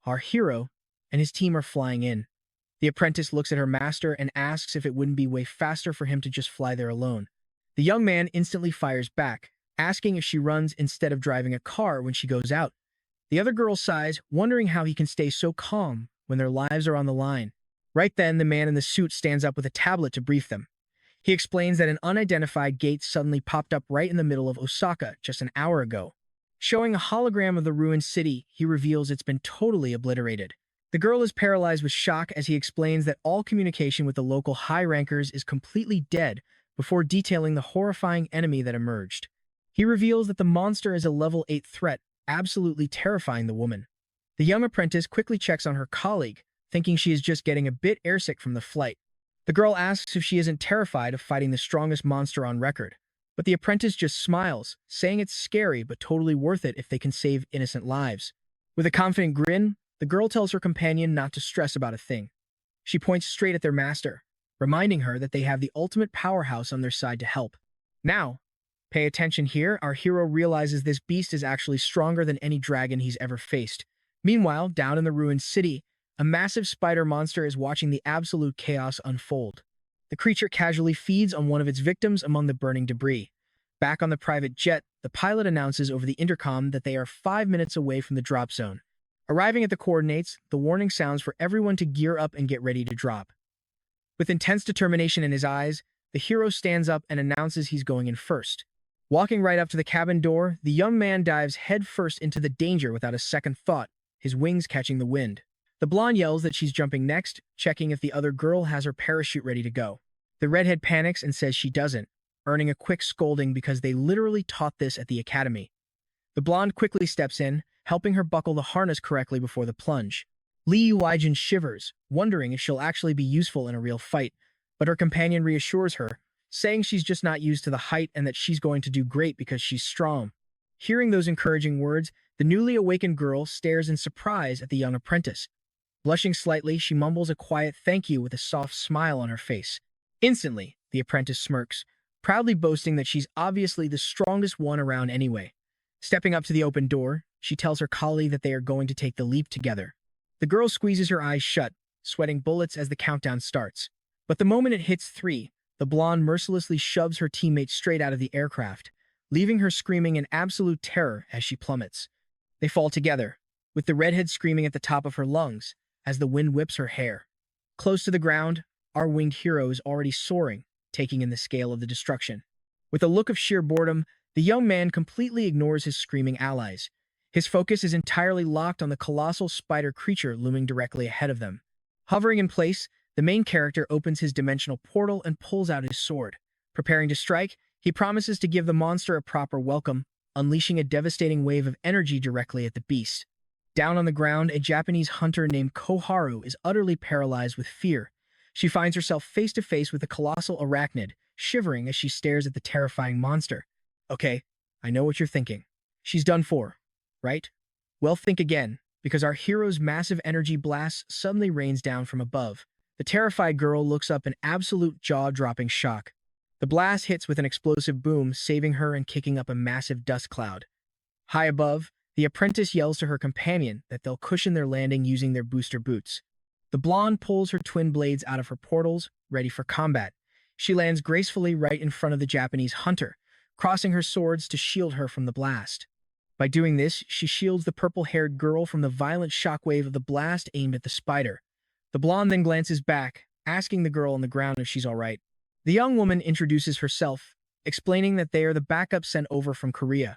our hero and his team are flying in. The apprentice looks at her master and asks if it wouldn't be way faster for him to just fly there alone. The young man instantly fires back, asking if she runs instead of driving a car when she goes out. The other girl sighs, wondering how he can stay so calm when their lives are on the line. Right then, the man in the suit stands up with a tablet to brief them. He explains that an unidentified gate suddenly popped up right in the middle of Osaka just an hour ago. Showing a hologram of the ruined city, he reveals it's been totally obliterated. The girl is paralyzed with shock as he explains that all communication with the local high rankers is completely dead before detailing the horrifying enemy that emerged. He reveals that the monster is a level 8 threat, absolutely terrifying the woman. The young apprentice quickly checks on her colleague, thinking she is just getting a bit airsick from the flight. The girl asks if she isn't terrified of fighting the strongest monster on record, but the apprentice just smiles, saying it's scary but totally worth it if they can save innocent lives. With a confident grin, the girl tells her companion not to stress about a thing. She points straight at their master, reminding her that they have the ultimate powerhouse on their side to help. Now, pay attention here, our hero realizes this beast is actually stronger than any dragon he's ever faced. Meanwhile, down in the ruined city, a massive spider monster is watching the absolute chaos unfold. The creature casually feeds on one of its victims among the burning debris. Back on the private jet, the pilot announces over the intercom that they are 5 minutes away from the drop zone. Arriving at the coordinates, the warning sounds for everyone to gear up and get ready to drop. With intense determination in his eyes, the hero stands up and announces he's going in first. Walking right up to the cabin door, the young man dives headfirst into the danger without a second thought, his wings catching the wind. The blonde yells that she's jumping next, checking if the other girl has her parachute ready to go. The redhead panics and says she doesn't, earning a quick scolding because they literally taught this at the academy. The blonde quickly steps in, helping her buckle the harness correctly before the plunge. Li Yuijin shivers, wondering if she'll actually be useful in a real fight, but her companion reassures her, saying she's just not used to the height and that she's going to do great because she's strong. Hearing those encouraging words, the newly awakened girl stares in surprise at the young apprentice. Blushing slightly, she mumbles a quiet thank you with a soft smile on her face. Instantly, the apprentice smirks, proudly boasting that she's obviously the strongest one around anyway. Stepping up to the open door, she tells her colleague that they are going to take the leap together. The girl squeezes her eyes shut, sweating bullets as the countdown starts. But the moment it hits 3, the blonde mercilessly shoves her teammate straight out of the aircraft, leaving her screaming in absolute terror as she plummets. They fall together, with the redhead screaming at the top of her lungs as the wind whips her hair. Close to the ground, our winged hero is already soaring, taking in the scale of the destruction. With a look of sheer boredom, the young man completely ignores his screaming allies. His focus is entirely locked on the colossal spider creature looming directly ahead of them. Hovering in place, the main character opens his dimensional portal and pulls out his sword. Preparing to strike, he promises to give the monster a proper welcome, unleashing a devastating wave of energy directly at the beast. Down on the ground, a Japanese hunter named Koharu is utterly paralyzed with fear. She finds herself face to face with a colossal arachnid, shivering as she stares at the terrifying monster. Okay, I know what you're thinking. She's done for, right? Well, think again, because our hero's massive energy blast suddenly rains down from above. The terrified girl looks up in absolute jaw-dropping shock. The blast hits with an explosive boom, saving her and kicking up a massive dust cloud. High above, the apprentice yells to her companion that they'll cushion their landing using their booster boots. The blonde pulls her twin blades out of her portals, ready for combat. She lands gracefully right in front of the Japanese hunter, crossing her swords to shield her from the blast. By doing this, she shields the purple-haired girl from the violent shockwave of the blast aimed at the spider. The blonde then glances back, asking the girl on the ground if she's all right. The young woman introduces herself, explaining that they are the backup sent over from Korea.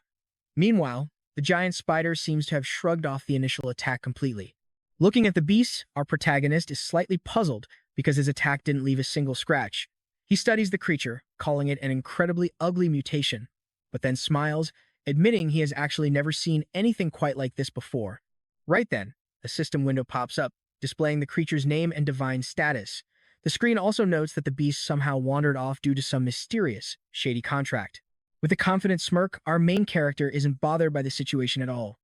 Meanwhile, the giant spider seems to have shrugged off the initial attack completely. Looking at the beast, our protagonist is slightly puzzled because his attack didn't leave a single scratch. He studies the creature, calling it an incredibly ugly mutation, but then smiles, admitting he has actually never seen anything quite like this before. Right then, a system window pops up, displaying the creature's name and divine status. The screen also notes that the beast somehow wandered off due to some mysterious, shady contract. With a confident smirk, our main character isn't bothered by the situation at all.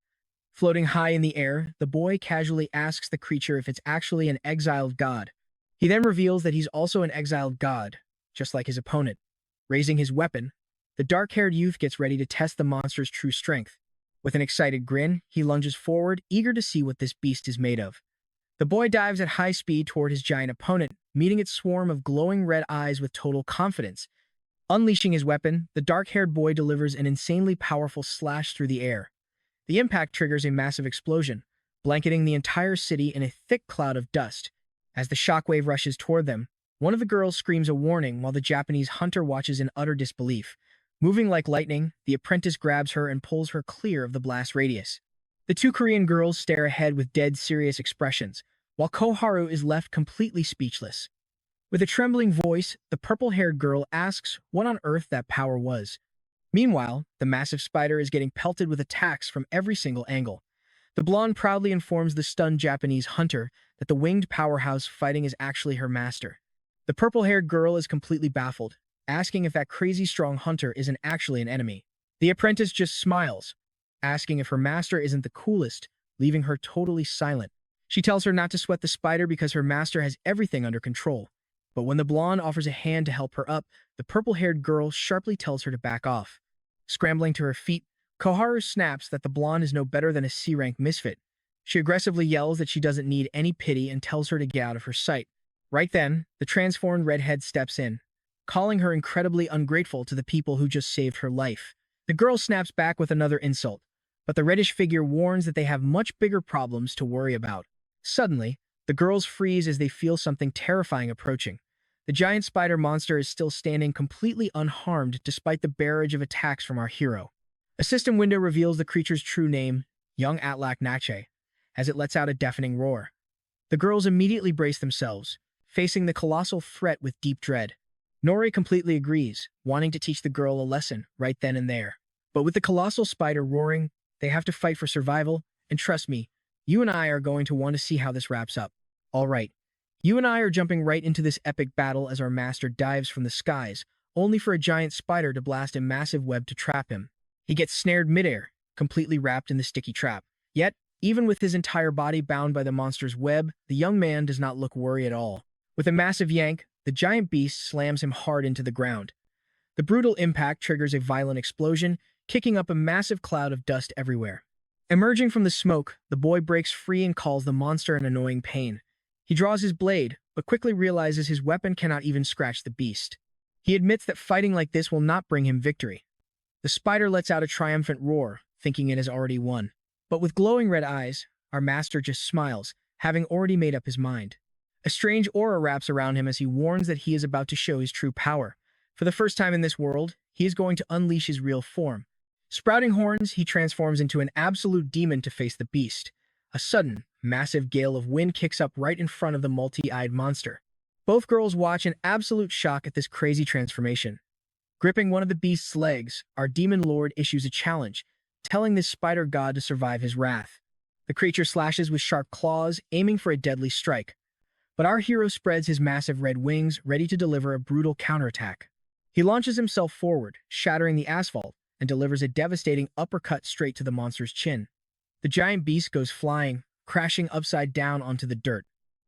Floating high in the air, the boy casually asks the creature if it's actually an exiled god. He then reveals that he's also an exiled god, just like his opponent. Raising his weapon, the dark-haired youth gets ready to test the monster's true strength. With an excited grin, he lunges forward, eager to see what this beast is made of. The boy dives at high speed toward his giant opponent, meeting its swarm of glowing red eyes with total confidence. Unleashing his weapon, the dark-haired boy delivers an insanely powerful slash through the air. The impact triggers a massive explosion, blanketing the entire city in a thick cloud of dust. As the shockwave rushes toward them, One of the girls screams a warning while the Japanese hunter watches in utter disbelief. Moving like lightning, the apprentice grabs her and pulls her clear of the blast radius. The two Korean girls stare ahead with dead serious expressions, while Koharu is left completely speechless. With a trembling voice, the purple-haired girl asks what on earth that power was. Meanwhile, the massive spider is getting pelted with attacks from every single angle. The blonde proudly informs the stunned Japanese hunter that the winged powerhouse fighting is actually her master. The purple-haired girl is completely baffled, asking if that crazy strong hunter isn't actually an enemy. The apprentice just smiles, asking if her master isn't the coolest, leaving her totally silent. She tells her not to sweat the spider because her master has everything under control. But when the blonde offers a hand to help her up, the purple-haired girl sharply tells her to back off. Scrambling to her feet, Koharu snaps that the blonde is no better than a C-rank misfit. She aggressively yells that she doesn't need any pity and tells her to get out of her sight. Right then, the transformed redhead steps in, calling her incredibly ungrateful to the people who just saved her life. The girl snaps back with another insult, but the reddish figure warns that they have much bigger problems to worry about. Suddenly, the girls freeze as they feel something terrifying approaching. The giant spider monster is still standing completely unharmed despite the barrage of attacks from our hero. A system window reveals the creature's true name, Young Atlak Nache, as it lets out a deafening roar. The girls immediately brace themselves, facing the colossal threat with deep dread. Nori completely agrees, wanting to teach the girl a lesson right then and there. But with the colossal spider roaring, they have to fight for survival, and trust me, you and I are going to want to see how this wraps up. All right. You and I are jumping right into this epic battle as our master dives from the skies, only for a giant spider to blast a massive web to trap him. He gets snared midair, completely wrapped in the sticky trap. Yet, even with his entire body bound by the monster's web, the young man does not look worried at all. With a massive yank, the giant beast slams him hard into the ground. The brutal impact triggers a violent explosion, kicking up a massive cloud of dust everywhere. Emerging from the smoke, the boy breaks free and calls the monster an annoying pain. He draws his blade, but quickly realizes his weapon cannot even scratch the beast. He admits that fighting like this will not bring him victory. The spider lets out a triumphant roar, thinking it has already won. But with glowing red eyes, our master just smiles, having already made up his mind. A strange aura wraps around him as he warns that he is about to show his true power. For the first time in this world, he is going to unleash his real form. Sprouting horns, he transforms into an absolute demon to face the beast. A sudden, massive gale of wind kicks up right in front of the multi-eyed monster. Both girls watch in absolute shock at this crazy transformation. Gripping one of the beast's legs, our demon lord issues a challenge, telling this spider god to survive his wrath. The creature slashes with sharp claws, aiming for a deadly strike. But our hero spreads his massive red wings, ready to deliver a brutal counterattack. He launches himself forward, shattering the asphalt, and delivers a devastating uppercut straight to the monster's chin. The giant beast goes flying, crashing upside down onto the dirt.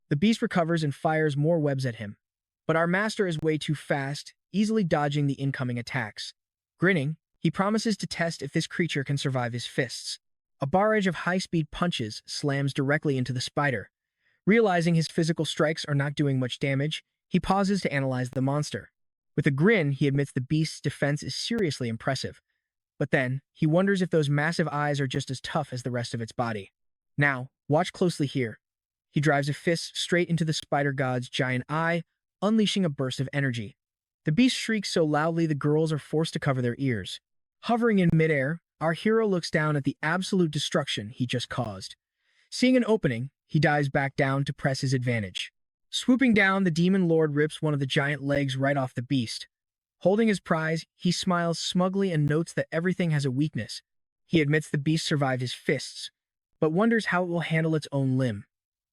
The beast recovers and fires more webs at him. But our master is way too fast, easily dodging the incoming attacks. Grinning, he promises to test if this creature can survive his fists. A barrage of high-speed punches slams directly into the spider. Realizing his physical strikes are not doing much damage, he pauses to analyze the monster. With a grin, he admits the beast's defense is seriously impressive. But then, he wonders if those massive eyes are just as tough as the rest of its body. Now, watch closely here. He drives a fist straight into the spider god's giant eye, unleashing a burst of energy. The beast shrieks so loudly the girls are forced to cover their ears. Hovering in midair, our hero looks down at the absolute destruction he just caused. Seeing an opening, he dives back down to press his advantage. Swooping down, the demon lord rips one of the giant legs right off the beast. Holding his prize, he smiles smugly and notes that everything has a weakness. He admits the beast survived his fists, but wonders how it will handle its own limb.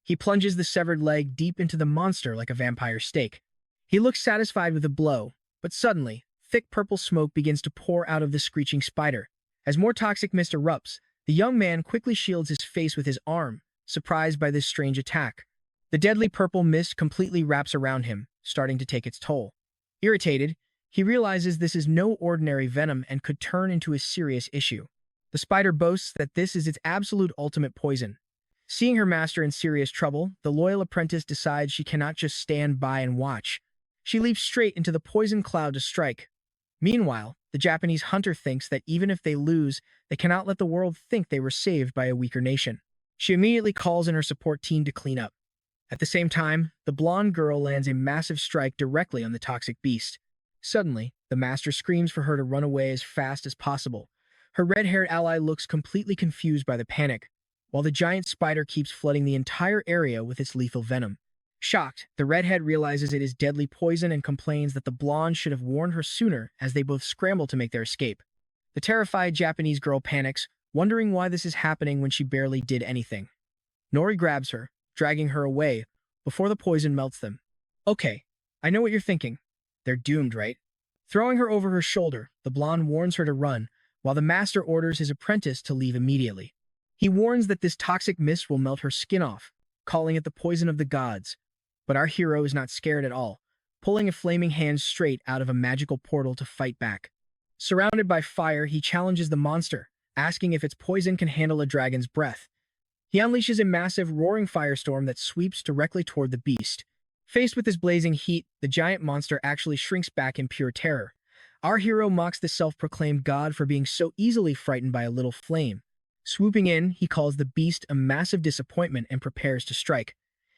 He plunges the severed leg deep into the monster like a vampire stake. He looks satisfied with the blow, but suddenly, thick purple smoke begins to pour out of the screeching spider. As more toxic mist erupts, the young man quickly shields his face with his arm, surprised by this strange attack. The deadly purple mist completely wraps around him, starting to take its toll. Irritated, he realizes this is no ordinary venom and could turn into a serious issue. The spider boasts that this is its absolute ultimate poison. Seeing her master in serious trouble, the loyal apprentice decides she cannot just stand by and watch. She leaps straight into the poison cloud to strike. Meanwhile, the Japanese hunter thinks that even if they lose, they cannot let the world think they were saved by a weaker nation. She immediately calls in her support team to clean up. At the same time, the blonde girl lands a massive strike directly on the toxic beast. Suddenly, the master screams for her to run away as fast as possible. Her red-haired ally looks completely confused by the panic, while the giant spider keeps flooding the entire area with its lethal venom. Shocked, the redhead realizes it is deadly poison and complains that the blonde should have warned her sooner as they both scramble to make their escape. The terrified Japanese girl panics, wondering why this is happening when she barely did anything. Nori grabs her, dragging her away before the poison melts them. Okay, I know what you're thinking. They're doomed, right? Throwing her over her shoulder, the blonde warns her to run, while the master orders his apprentice to leave immediately. He warns that this toxic mist will melt her skin off, calling it the poison of the gods. But our hero is not scared at all, pulling a flaming hand straight out of a magical portal to fight back. Surrounded by fire, he challenges the monster, asking if its poison can handle a dragon's breath. He unleashes a massive, roaring firestorm that sweeps directly toward the beast. Faced with this blazing heat, the giant monster actually shrinks back in pure terror. Our hero mocks the self-proclaimed god for being so easily frightened by a little flame. Swooping in, he calls the beast a massive disappointment and prepares to strike.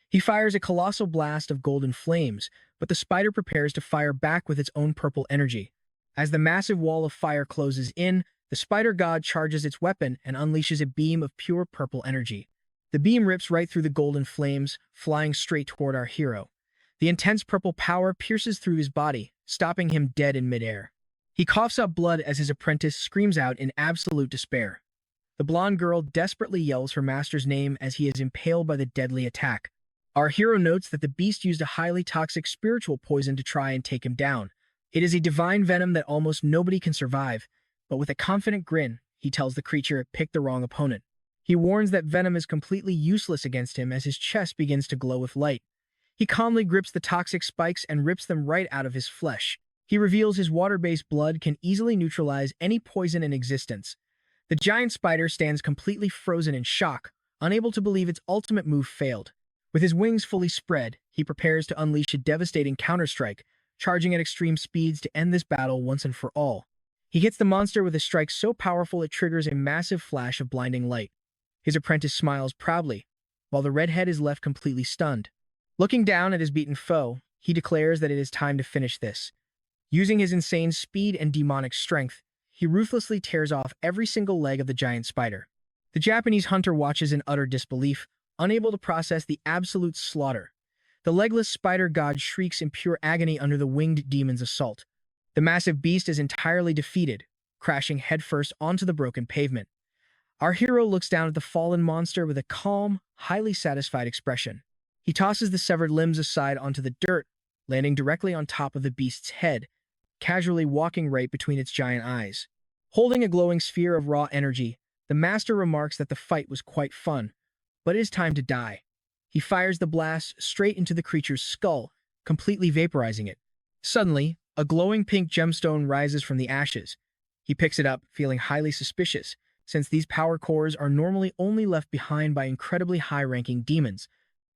He fires a colossal blast of golden flames, but the spider prepares to fire back with its own purple energy. As the massive wall of fire closes in, the spider god charges its weapon and unleashes a beam of pure purple energy. The beam rips right through the golden flames, flying straight toward our hero. The intense purple power pierces through his body, stopping him dead in midair. He coughs up blood as his apprentice screams out in absolute despair. The blonde girl desperately yells her master's name as he is impaled by the deadly attack. Our hero notes that the beast used a highly toxic spiritual poison to try and take him down. It is a divine venom that almost nobody can survive, but with a confident grin, he tells the creature it picked the wrong opponent. He warns that venom is completely useless against him as his chest begins to glow with light. He calmly grips the toxic spikes and rips them right out of his flesh. He reveals his water-based blood can easily neutralize any poison in existence. The giant spider stands completely frozen in shock, unable to believe its ultimate move failed. With his wings fully spread, he prepares to unleash a devastating counterstrike, charging at extreme speeds to end this battle once and for all. He hits the monster with a strike so powerful it triggers a massive flash of blinding light. His apprentice smiles proudly, while the redhead is left completely stunned. Looking down at his beaten foe, he declares that it is time to finish this. Using his insane speed and demonic strength, he ruthlessly tears off every single leg of the giant spider. The Japanese hunter watches in utter disbelief, unable to process the absolute slaughter. The legless spider god shrieks in pure agony under the winged demon's assault. The massive beast is entirely defeated, crashing headfirst onto the broken pavement. Our hero looks down at the fallen monster with a calm, highly satisfied expression. He tosses the severed limbs aside onto the dirt, landing directly on top of the beast's head, casually walking right between its giant eyes. Holding a glowing sphere of raw energy, the master remarks that the fight was quite fun, but it is time to die. He fires the blast straight into the creature's skull, completely vaporizing it. Suddenly, a glowing pink gemstone rises from the ashes. He picks it up, feeling highly suspicious, since these power cores are normally only left behind by incredibly high-ranking demons.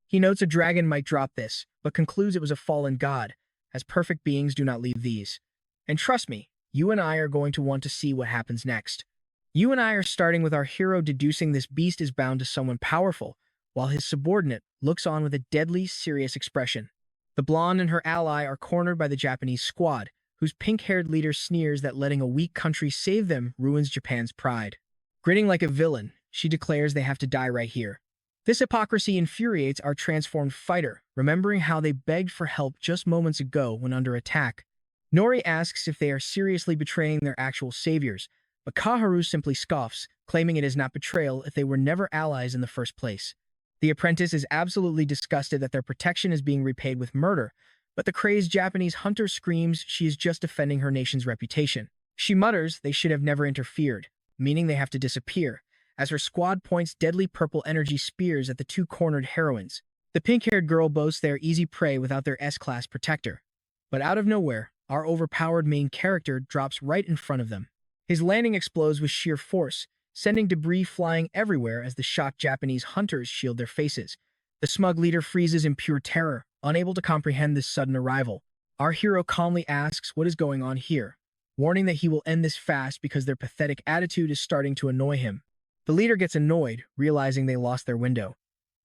He notes a dragon might drop this, but concludes it was a fallen god, as perfect beings do not leave these. And trust me, you and I are going to want to see what happens next. You and I are starting with our hero deducing this beast is bound to someone powerful, while his subordinate looks on with a deadly, serious expression. The blonde and her ally are cornered by the Japanese squad, whose pink-haired leader sneers that letting a weak country save them ruins Japan's pride. Grinning like a villain, she declares they have to die right here. This hypocrisy infuriates our transformed fighter, remembering how they begged for help just moments ago when under attack. Nori asks if they are seriously betraying their actual saviors, but Kaharu simply scoffs, claiming it is not betrayal if they were never allies in the first place. The apprentice is absolutely disgusted that their protection is being repaid with murder, but the crazed Japanese hunter screams she is just defending her nation's reputation. She mutters they should have never interfered, meaning they have to disappear, as her squad points deadly purple energy spears at the two cornered heroines. The pink-haired girl boasts they are easy prey without their S-class protector. But out of nowhere, our overpowered main character drops right in front of them. His landing explodes with sheer force, sending debris flying everywhere as the shocked Japanese hunters shield their faces. The smug leader freezes in pure terror, unable to comprehend this sudden arrival. Our hero calmly asks what is going on here, warning that he will end this fast because their pathetic attitude is starting to annoy him. The leader gets annoyed, realizing they lost their window.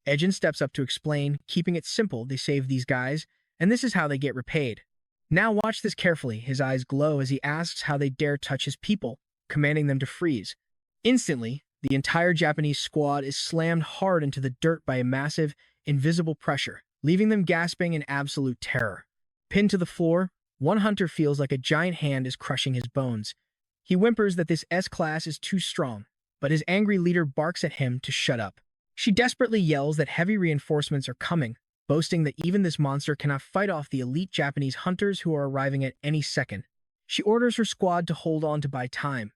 Ejin steps up to explain, keeping it simple. They saved these guys, and this is how they get repaid. Now watch this carefully. His eyes glow as he asks how they dare touch his people, commanding them to freeze. Instantly, the entire Japanese squad is slammed hard into the dirt by a massive, invisible pressure, leaving them gasping in absolute terror. Pinned to the floor, one hunter feels like a giant hand is crushing his bones. He whimpers that this S-class is too strong, but his angry leader barks at him to shut up. She desperately yells that heavy reinforcements are coming, boasting that even this monster cannot fight off the elite Japanese hunters who are arriving at any second. She orders her squad to hold on to buy time.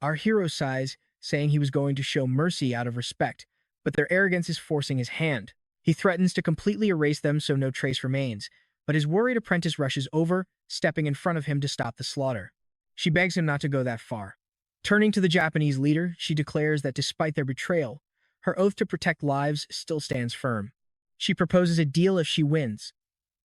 Our hero sighs, saying he was going to show mercy out of respect, but their arrogance is forcing his hand. He threatens to completely erase them so no trace remains, but his worried apprentice rushes over, stepping in front of him to stop the slaughter. She begs him not to go that far. Turning to the Japanese leader, she declares that despite their betrayal, her oath to protect lives still stands firm. She proposes a deal if she wins.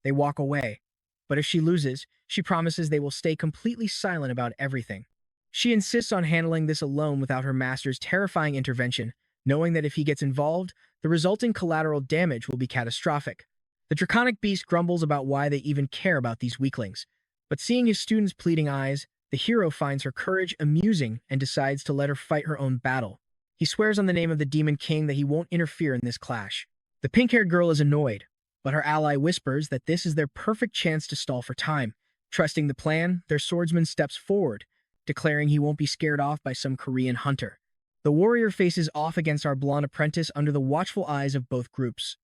They walk away, but if she loses, she promises they will stay completely silent about everything. She insists on handling this alone without her master's terrifying intervention, knowing that if he gets involved, the resulting collateral damage will be catastrophic. The draconic beast grumbles about why they even care about these weaklings, but seeing his student's pleading eyes, the hero finds her courage amusing and decides to let her fight her own battle. He swears on the name of the Demon King that he won't interfere in this clash. The pink-haired girl is annoyed, but her ally whispers that this is their perfect chance to stall for time. Trusting the plan, their swordsman steps forward, declaring he won't be scared off by some Korean hunter. The warrior faces off against our blonde apprentice under the watchful eyes of both groups.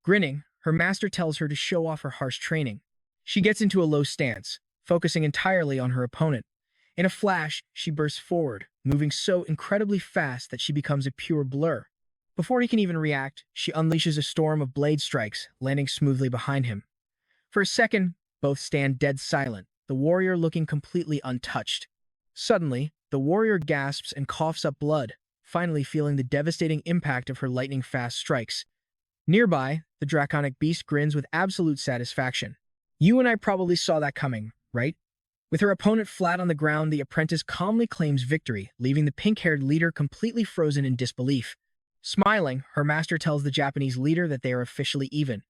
Grinning, her master tells her to show off her harsh training. She gets into a low stance, focusing entirely on her opponent. In a flash, she bursts forward, moving so incredibly fast that she becomes a pure blur. Before he can even react, she unleashes a storm of blade strikes, landing smoothly behind him. For a second, both stand dead silent, the warrior looking completely untouched. Suddenly, the warrior gasps and coughs up blood, finally feeling the devastating impact of her lightning-fast strikes. Nearby, the draconic beast grins with absolute satisfaction. You and I probably saw that coming, right? With her opponent flat on the ground, the apprentice calmly claims victory, leaving the pink-haired leader completely frozen in disbelief. Smiling, her master tells the Japanese leader that they are officially even.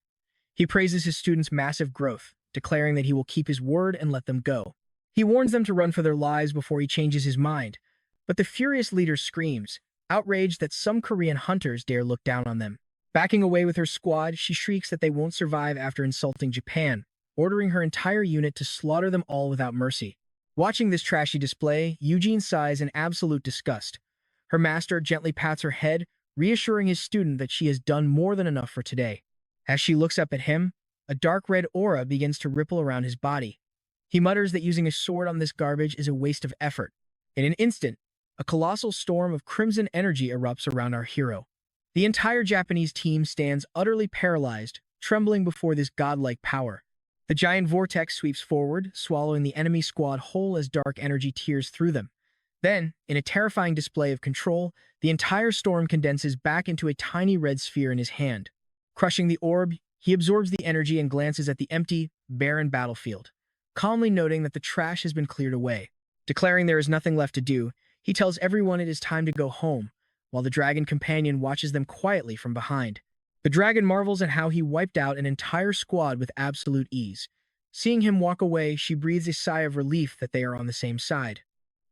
He praises his students' massive growth, declaring that he will keep his word and let them go. He warns them to run for their lives before he changes his mind, but the furious leader screams, outraged that some Korean hunters dare look down on them. Backing away with her squad, she shrieks that they won't survive after insulting Japan, ordering her entire unit to slaughter them all without mercy. Watching this trashy display, Eugene sighs in absolute disgust. Her master gently pats her head, reassuring his student that she has done more than enough for today. As she looks up at him, a dark red aura begins to ripple around his body. He mutters that using a sword on this garbage is a waste of effort. In an instant, a colossal storm of crimson energy erupts around our hero. The entire Japanese team stands utterly paralyzed, trembling before this godlike power. The giant vortex sweeps forward, swallowing the enemy squad whole as dark energy tears through them. Then, in a terrifying display of control, the entire storm condenses back into a tiny red sphere in his hand. Crushing the orb, he absorbs the energy and glances at the empty, barren battlefield, calmly noting that the trash has been cleared away. Declaring there is nothing left to do, he tells everyone it is time to go home, while the dragon companion watches them quietly from behind. The dragon marvels at how he wiped out an entire squad with absolute ease. Seeing him walk away, she breathes a sigh of relief that they are on the same side.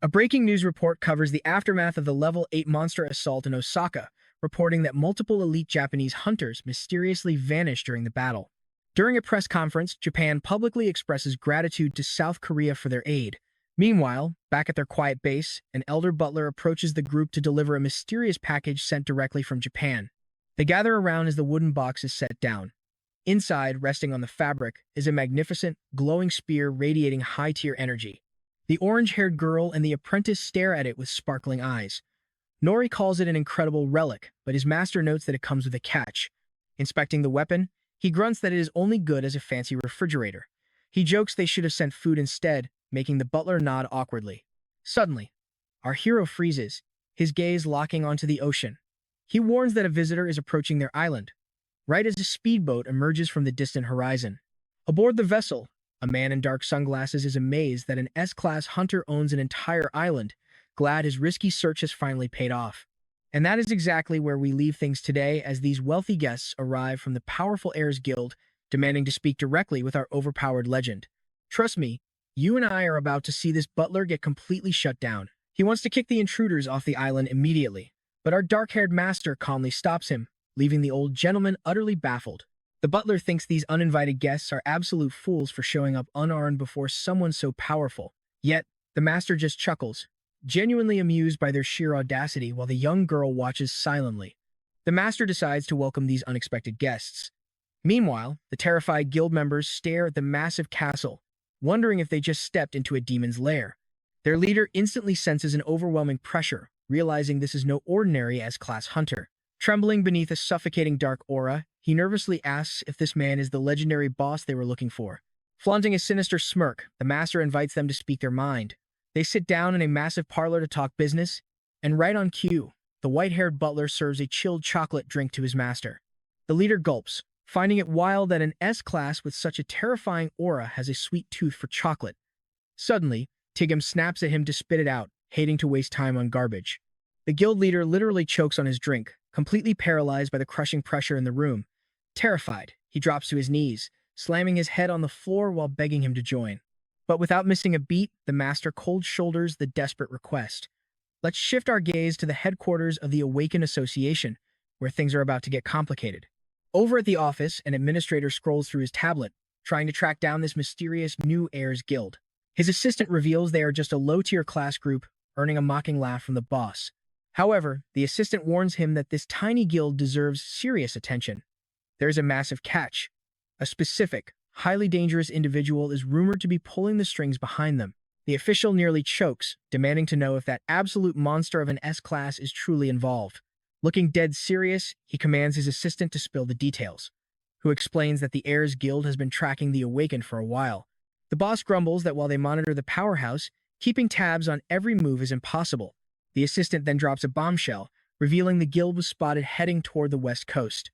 A breaking news report covers the aftermath of the Level 8 monster assault in Osaka, reporting that multiple elite Japanese hunters mysteriously vanished during the battle. During a press conference, Japan publicly expresses gratitude to South Korea for their aid. Meanwhile, back at their quiet base, an elder butler approaches the group to deliver a mysterious package sent directly from Japan. They gather around as the wooden box is set down. Inside, resting on the fabric, is a magnificent, glowing spear radiating high-tier energy. The orange-haired girl and the apprentice stare at it with sparkling eyes. Nori calls it an incredible relic, but his master notes that it comes with a catch. Inspecting the weapon, he grunts that it is only good as a fancy refrigerator. He jokes they should have sent food instead, making the butler nod awkwardly. Suddenly, our hero freezes, his gaze locking onto the ocean. He warns that a visitor is approaching their island, right as a speedboat emerges from the distant horizon. Aboard the vessel, a man in dark sunglasses is amazed that an S-class hunter owns an entire island, glad his risky search has finally paid off. And that is exactly where we leave things today as these wealthy guests arrive from the powerful heirs guild, demanding to speak directly with our overpowered legend. Trust me, you and I are about to see this butler get completely shut down. He wants to kick the intruders off the island immediately, but our dark-haired master calmly stops him, leaving the old gentleman utterly baffled. The butler thinks these uninvited guests are absolute fools for showing up unarmed before someone so powerful. Yet, the master just chuckles, genuinely amused by their sheer audacity while the young girl watches silently. The master decides to welcome these unexpected guests. Meanwhile, the terrified guild members stare at the massive castle, wondering if they just stepped into a demon's lair. Their leader instantly senses an overwhelming pressure, realizing this is no ordinary S-class hunter. Trembling beneath a suffocating dark aura, he nervously asks if this man is the legendary boss they were looking for. Flaunting a sinister smirk, the master invites them to speak their mind. They sit down in a massive parlor to talk business, and right on cue, the white-haired butler serves a chilled chocolate drink to his master. The leader gulps, finding it wild that an S-class with such a terrifying aura has a sweet tooth for chocolate. Suddenly, Tigam snaps at him to spit it out, hating to waste time on garbage. The guild leader literally chokes on his drink, completely paralyzed by the crushing pressure in the room. Terrified, he drops to his knees, slamming his head on the floor while begging him to join. But without missing a beat, the master cold shoulders the desperate request. Let's shift our gaze to the headquarters of the Awakened Association, where things are about to get complicated. Over at the office, an administrator scrolls through his tablet, trying to track down this mysterious new heirs guild. His assistant reveals they are just a low-tier class group, earning a mocking laugh from the boss. However, the assistant warns him that this tiny guild deserves serious attention. There's a massive catch. A specific, highly dangerous individual is rumored to be pulling the strings behind them. The official nearly chokes, demanding to know if that absolute monster of an S-class is truly involved. Looking dead serious, he commands his assistant to spill the details, who explains that the Heirs Guild has been tracking the Awakened for a while. The boss grumbles that while they monitor the powerhouse, keeping tabs on every move is impossible. The assistant then drops a bombshell, revealing the guild was spotted heading toward the west coast.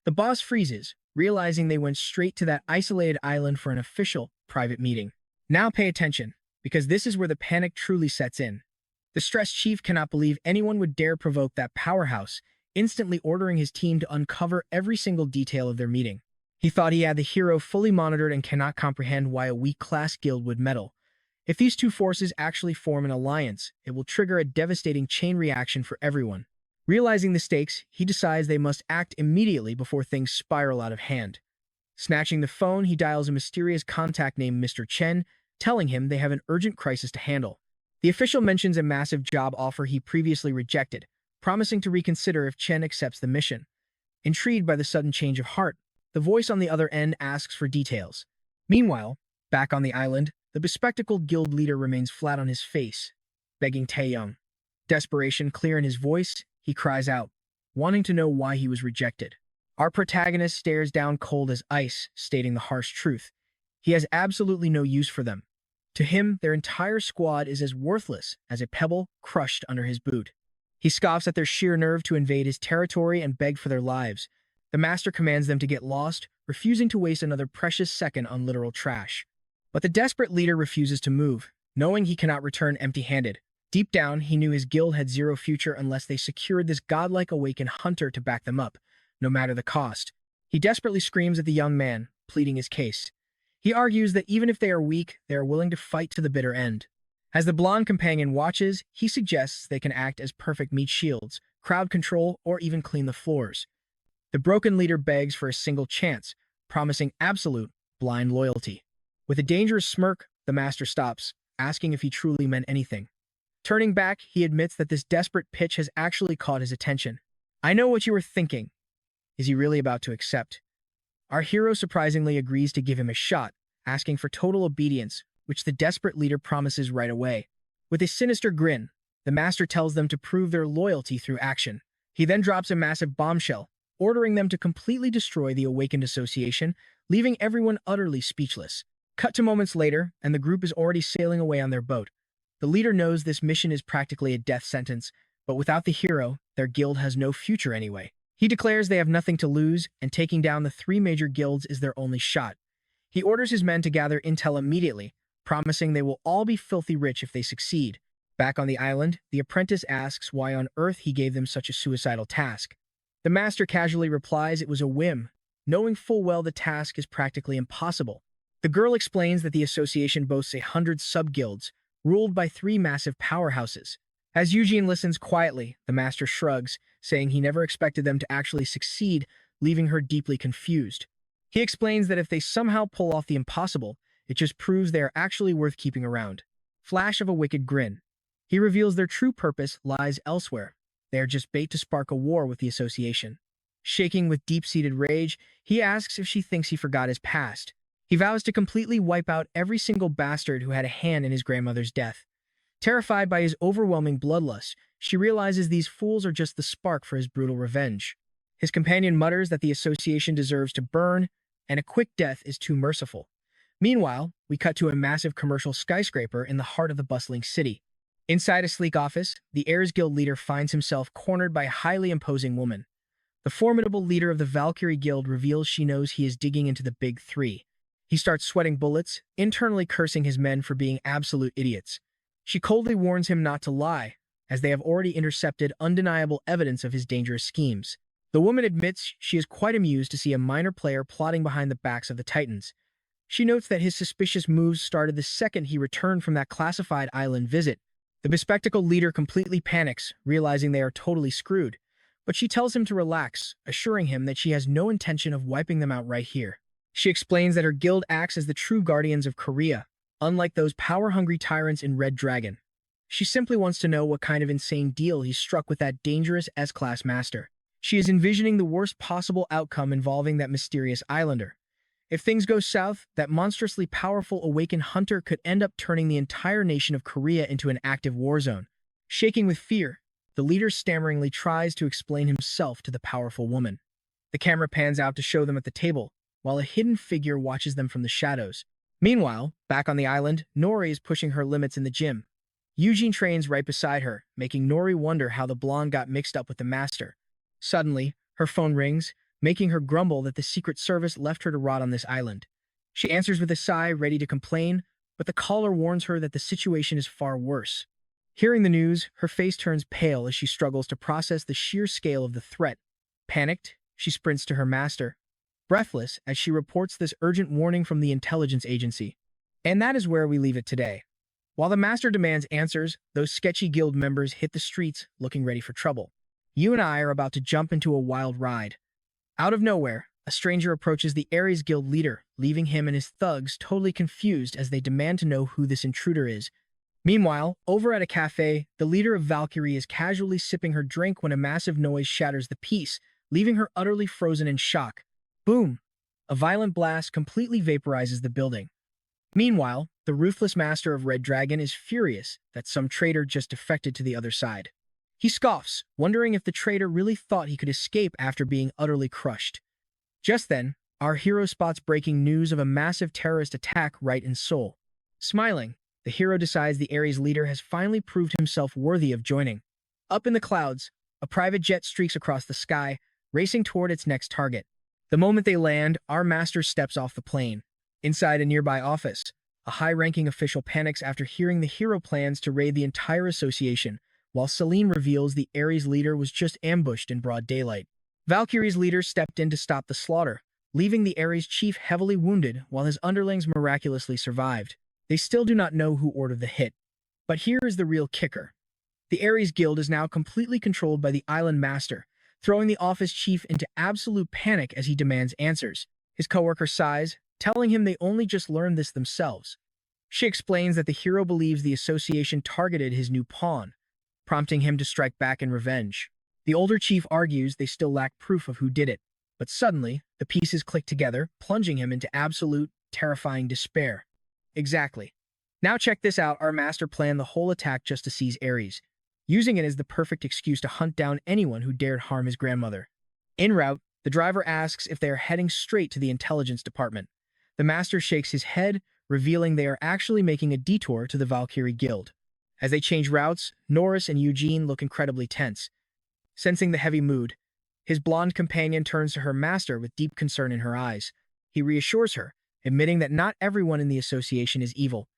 The boss freezes, realizing they went straight to that isolated island for an official, private meeting. Now pay attention, because this is where the panic truly sets in. The stressed chief cannot believe anyone would dare provoke that powerhouse, instantly ordering his team to uncover every single detail of their meeting. He thought he had the hero fully monitored and cannot comprehend why a weak class guild would meddle. If these two forces actually form an alliance, it will trigger a devastating chain reaction for everyone. Realizing the stakes, he decides they must act immediately before things spiral out of hand. Snatching the phone, he dials a mysterious contact named Mr. Chen, telling him they have an urgent crisis to handle. The official mentions a massive job offer he previously rejected, promising to reconsider if Chen accepts the mission. Intrigued by the sudden change of heart, the voice on the other end asks for details. Meanwhile, back on the island, the bespectacled guild leader remains flat on his face, begging Taeyong. Desperation clear in his voice, he cries out, wanting to know why he was rejected. Our protagonist stares down cold as ice, stating the harsh truth. He has absolutely no use for them. To him, their entire squad is as worthless as a pebble crushed under his boot. He scoffs at their sheer nerve to invade his territory and beg for their lives. The master commands them to get lost, refusing to waste another precious second on literal trash. But the desperate leader refuses to move, knowing he cannot return empty-handed. Deep down, he knew his guild had zero future unless they secured this godlike awakened hunter to back them up, no matter the cost. He desperately screams at the young man, pleading his case. He argues that even if they are weak, they are willing to fight to the bitter end. As the blonde companion watches, he suggests they can act as perfect meat shields, crowd control, or even clean the floors. The broken leader begs for a single chance, promising absolute, blind loyalty. With a dangerous smirk, the master stops, asking if he truly meant anything. Turning back, he admits that this desperate pitch has actually caught his attention. I know what you were thinking. Is he really about to accept? Our hero surprisingly agrees to give him a shot, asking for total obedience, which the desperate leader promises right away. With a sinister grin, the master tells them to prove their loyalty through action. He then drops a massive bombshell, ordering them to completely destroy the Awakened Association, leaving everyone utterly speechless. Cut to moments later, and the group is already sailing away on their boat. The leader knows this mission is practically a death sentence, but without the hero, their guild has no future anyway. He declares they have nothing to lose, and taking down the three major guilds is their only shot. He orders his men to gather intel immediately, promising they will all be filthy rich if they succeed. Back on the island, the apprentice asks why on earth he gave them such a suicidal task. The master casually replies it was a whim, knowing full well the task is practically impossible. The girl explains that the association boasts 100 sub-guilds, ruled by 3 massive powerhouses. As Eugene listens quietly, the master shrugs, saying he never expected them to actually succeed, leaving her deeply confused. He explains that if they somehow pull off the impossible, it just proves they are actually worth keeping around. Flash of a wicked grin. He reveals their true purpose lies elsewhere. They are just bait to spark a war with the association. Shaking with deep-seated rage, he asks if she thinks he forgot his past. He vows to completely wipe out every single bastard who had a hand in his grandmother's death. Terrified by his overwhelming bloodlust, she realizes these fools are just the spark for his brutal revenge. His companion mutters that the association deserves to burn, and a quick death is too merciful. Meanwhile, we cut to a massive commercial skyscraper in the heart of the bustling city. Inside a sleek office, the Heirs Guild leader finds himself cornered by a highly imposing woman. The formidable leader of the Valkyrie Guild reveals she knows he is digging into the Big Three. He starts sweating bullets, internally cursing his men for being absolute idiots. She coldly warns him not to lie, as they have already intercepted undeniable evidence of his dangerous schemes. The woman admits she is quite amused to see a minor player plotting behind the backs of the Titans. She notes that his suspicious moves started the second he returned from that classified island visit. The bespectacled leader completely panics, realizing they are totally screwed, but she tells him to relax, assuring him that she has no intention of wiping them out right here. She explains that her guild acts as the true guardians of Korea, unlike those power-hungry tyrants in Red Dragon. She simply wants to know what kind of insane deal he struck with that dangerous S-class master. She is envisioning the worst possible outcome involving that mysterious islander. If things go south, that monstrously powerful awakened hunter could end up turning the entire nation of Korea into an active war zone. Shaking with fear, the leader stammeringly tries to explain himself to the powerful woman. The camera pans out to show them at the table, while a hidden figure watches them from the shadows. Meanwhile, back on the island, Nori is pushing her limits in the gym. Eugene trains right beside her, making Nori wonder how the blonde got mixed up with the master. Suddenly, her phone rings, making her grumble that the Secret Service left her to rot on this island. She answers with a sigh, ready to complain, but the caller warns her that the situation is far worse. Hearing the news, her face turns pale as she struggles to process the sheer scale of the threat. Panicked, she sprints to her master, breathless as she reports this urgent warning from the intelligence agency. And that is where we leave it today. While the master demands answers, those sketchy guild members hit the streets looking ready for trouble. You and I are about to jump into a wild ride. Out of nowhere, a stranger approaches the Ares Guild leader, leaving him and his thugs totally confused as they demand to know who this intruder is. Meanwhile, over at a cafe, the leader of Valkyrie is casually sipping her drink when a massive noise shatters the peace, leaving her utterly frozen in shock. Boom! A violent blast completely vaporizes the building. Meanwhile, the ruthless master of Red Dragon is furious that some traitor just defected to the other side. He scoffs, wondering if the traitor really thought he could escape after being utterly crushed. Just then, our hero spots breaking news of a massive terrorist attack right in Seoul. Smiling, the hero decides the Ares leader has finally proved himself worthy of joining. Up in the clouds, a private jet streaks across the sky, racing toward its next target. The moment they land, our master steps off the plane. Inside a nearby office, a high-ranking official panics after hearing the hero plans to raid the entire association, while Celine reveals the Ares leader was just ambushed in broad daylight. Valkyrie's leader stepped in to stop the slaughter, leaving the Ares chief heavily wounded while his underlings miraculously survived. They still do not know who ordered the hit. But here is the real kicker. The Ares Guild is now completely controlled by the island master, throwing the office chief into absolute panic as he demands answers. His coworker sighs, telling him they only just learned this themselves. She explains that the hero believes the association targeted his new pawn, prompting him to strike back in revenge. The older chief argues they still lack proof of who did it, but suddenly, the pieces click together, plunging him into absolute, terrifying despair. Exactly. Now check this out, our master planned the whole attack just to seize Ares, using it as the perfect excuse to hunt down anyone who dared harm his grandmother. En route, the driver asks if they are heading straight to the intelligence department. The master shakes his head, revealing they are actually making a detour to the Valkyrie Guild. As they change routes, Norris and Eugene look incredibly tense. Sensing the heavy mood, his blonde companion turns to her master with deep concern in her eyes. He reassures her, admitting that not everyone in the association is evil.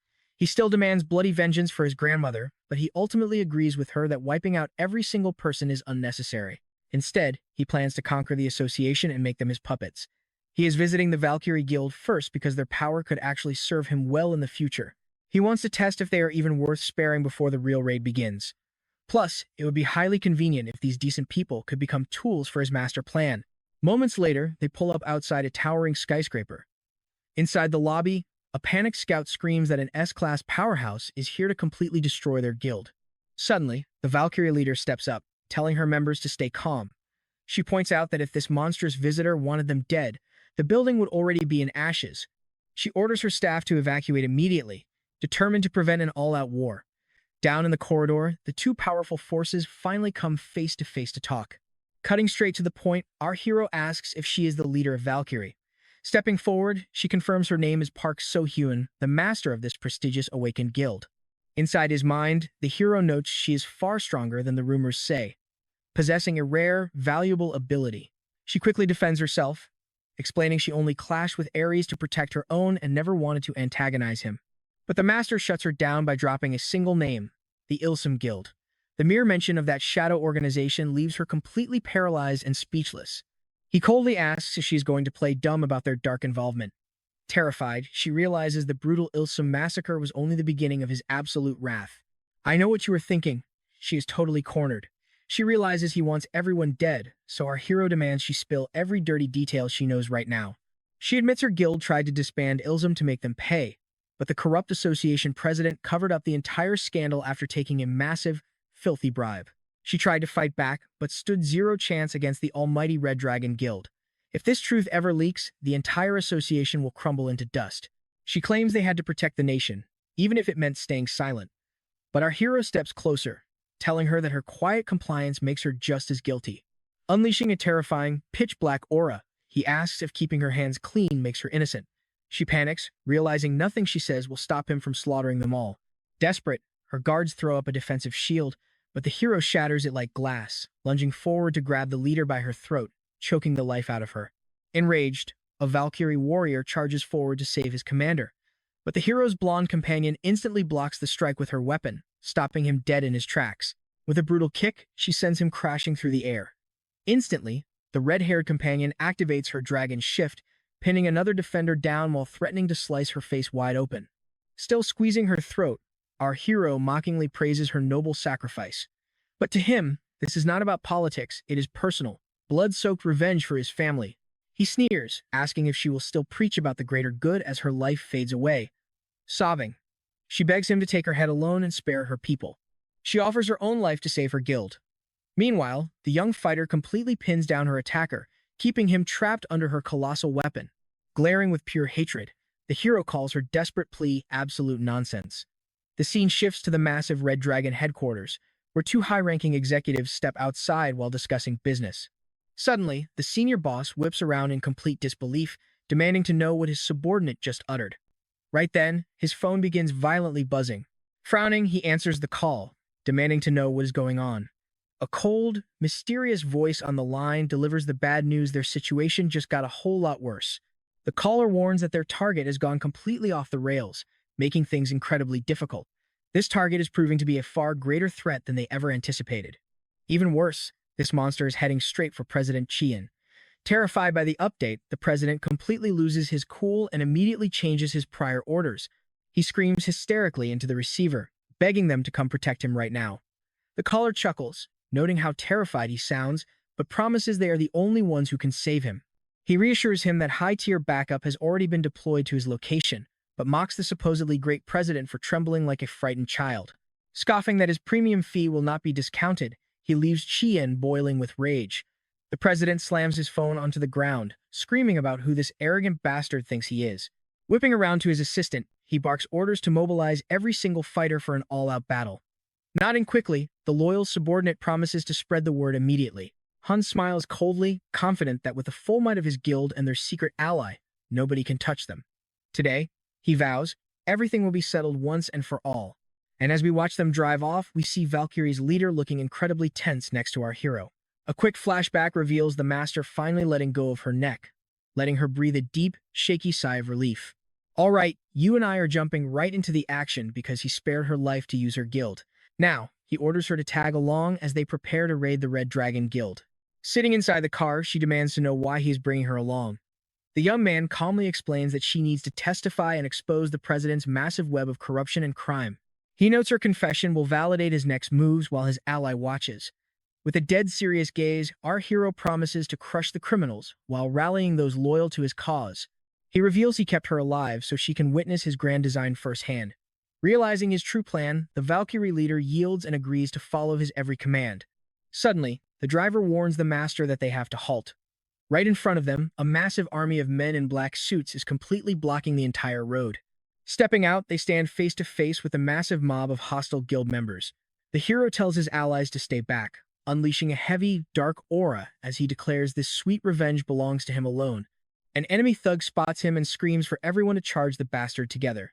He still demands bloody vengeance for his grandmother, but he ultimately agrees with her that wiping out every single person is unnecessary. Instead, he plans to conquer the association and make them his puppets. He is visiting the Valkyrie Guild first because their power could actually serve him well in the future. He wants to test if they are even worth sparing before the real raid begins. Plus, it would be highly convenient if these decent people could become tools for his master plan. Moments later, they pull up outside a towering skyscraper. Inside the lobby, a panicked scout screams that an S-class powerhouse is here to completely destroy their guild. Suddenly, the Valkyrie leader steps up, telling her members to stay calm. She points out that if this monstrous visitor wanted them dead, the building would already be in ashes. She orders her staff to evacuate immediately, determined to prevent an all-out war. Down in the corridor, the two powerful forces finally come face-to-face to talk. Cutting straight to the point, our hero asks if she is the leader of Valkyrie. Stepping forward, she confirms her name is Park So-hyun, the master of this prestigious awakened guild. Inside his mind, the hero notes she is far stronger than the rumors say, possessing a rare, valuable ability. She quickly defends herself, explaining she only clashed with Ares to protect her own and never wanted to antagonize him. But the master shuts her down by dropping a single name, the Ilsum Guild. The mere mention of that shadow organization leaves her completely paralyzed and speechless. He coldly asks if she is going to play dumb about their dark involvement. Terrified, she realizes the brutal Ilsum massacre was only the beginning of his absolute wrath. I know what you were thinking. She is totally cornered. She realizes he wants everyone dead, so our hero demands she spill every dirty detail she knows right now. She admits her guild tried to disband Ilsum to make them pay, but the corrupt association president covered up the entire scandal after taking a massive, filthy bribe. She tried to fight back, but stood zero chance against the almighty Red Dragon Guild. If this truth ever leaks, the entire association will crumble into dust. She claims they had to protect the nation, even if it meant staying silent. But our hero steps closer, telling her that her quiet compliance makes her just as guilty. Unleashing a terrifying, pitch-black aura, he asks if keeping her hands clean makes her innocent. She panics, realizing nothing she says will stop him from slaughtering them all. Desperate, her guards throw up a defensive shield, but the hero shatters it like glass, lunging forward to grab the leader by her throat, choking the life out of her. Enraged, a Valkyrie warrior charges forward to save his commander, but the hero's blonde companion instantly blocks the strike with her weapon, stopping him dead in his tracks. With a brutal kick, she sends him crashing through the air. Instantly, the red-haired companion activates her dragon shift, pinning another defender down while threatening to slice her face wide open. Still squeezing her throat, our hero mockingly praises her noble sacrifice. But to him, this is not about politics, it is personal, blood-soaked revenge for his family. He sneers, asking if she will still preach about the greater good as her life fades away. Sobbing, she begs him to take her head alone and spare her people. She offers her own life to save her guild. Meanwhile, the young fighter completely pins down her attacker, keeping him trapped under her colossal weapon. Glaring with pure hatred, the hero calls her desperate plea absolute nonsense. The scene shifts to the massive Red Dragon headquarters, where two high-ranking executives step outside while discussing business. Suddenly, the senior boss whips around in complete disbelief, demanding to know what his subordinate just uttered. Right then, his phone begins violently buzzing. Frowning, he answers the call, demanding to know what is going on. A cold, mysterious voice on the line delivers the bad news their situation just got a whole lot worse. The caller warns that their target has gone completely off the rails, making things incredibly difficult. This target is proving to be a far greater threat than they ever anticipated. Even worse, this monster is heading straight for President Chien. Terrified by the update, the president completely loses his cool and immediately changes his prior orders. He screams hysterically into the receiver, begging them to come protect him right now. The caller chuckles, noting how terrified he sounds, but promises they are the only ones who can save him. He reassures him that high-tier backup has already been deployed to his location, but mocks the supposedly great president for trembling like a frightened child. Scoffing that his premium fee will not be discounted, he leaves Chien boiling with rage. The president slams his phone onto the ground, screaming about who this arrogant bastard thinks he is. Whipping around to his assistant, he barks orders to mobilize every single fighter for an all-out battle. Nodding quickly, the loyal subordinate promises to spread the word immediately. Hun smiles coldly, confident that with the full might of his guild and their secret ally, nobody can touch them. Today, he vows, everything will be settled once and for all. And as we watch them drive off, we see Valkyrie's leader looking incredibly tense next to our hero. A quick flashback reveals the master finally letting go of her neck, letting her breathe a deep, shaky sigh of relief. All right, you and I are jumping right into the action because he spared her life to use her guild. Now, he orders her to tag along as they prepare to raid the Red Dragon Guild. Sitting inside the car, she demands to know why he is bringing her along. The young man calmly explains that she needs to testify and expose the president's massive web of corruption and crime. He notes her confession will validate his next moves while his ally watches. With a dead serious gaze, our hero promises to crush the criminals while rallying those loyal to his cause. He reveals he kept her alive so she can witness his grand design firsthand. Realizing his true plan, the Valkyrie leader yields and agrees to follow his every command. Suddenly, the driver warns the master that they have to halt. Right in front of them, a massive army of men in black suits is completely blocking the entire road. Stepping out, they stand face to face with a massive mob of hostile guild members. The hero tells his allies to stay back, unleashing a heavy, dark aura as he declares this sweet revenge belongs to him alone. An enemy thug spots him and screams for everyone to charge the bastard together.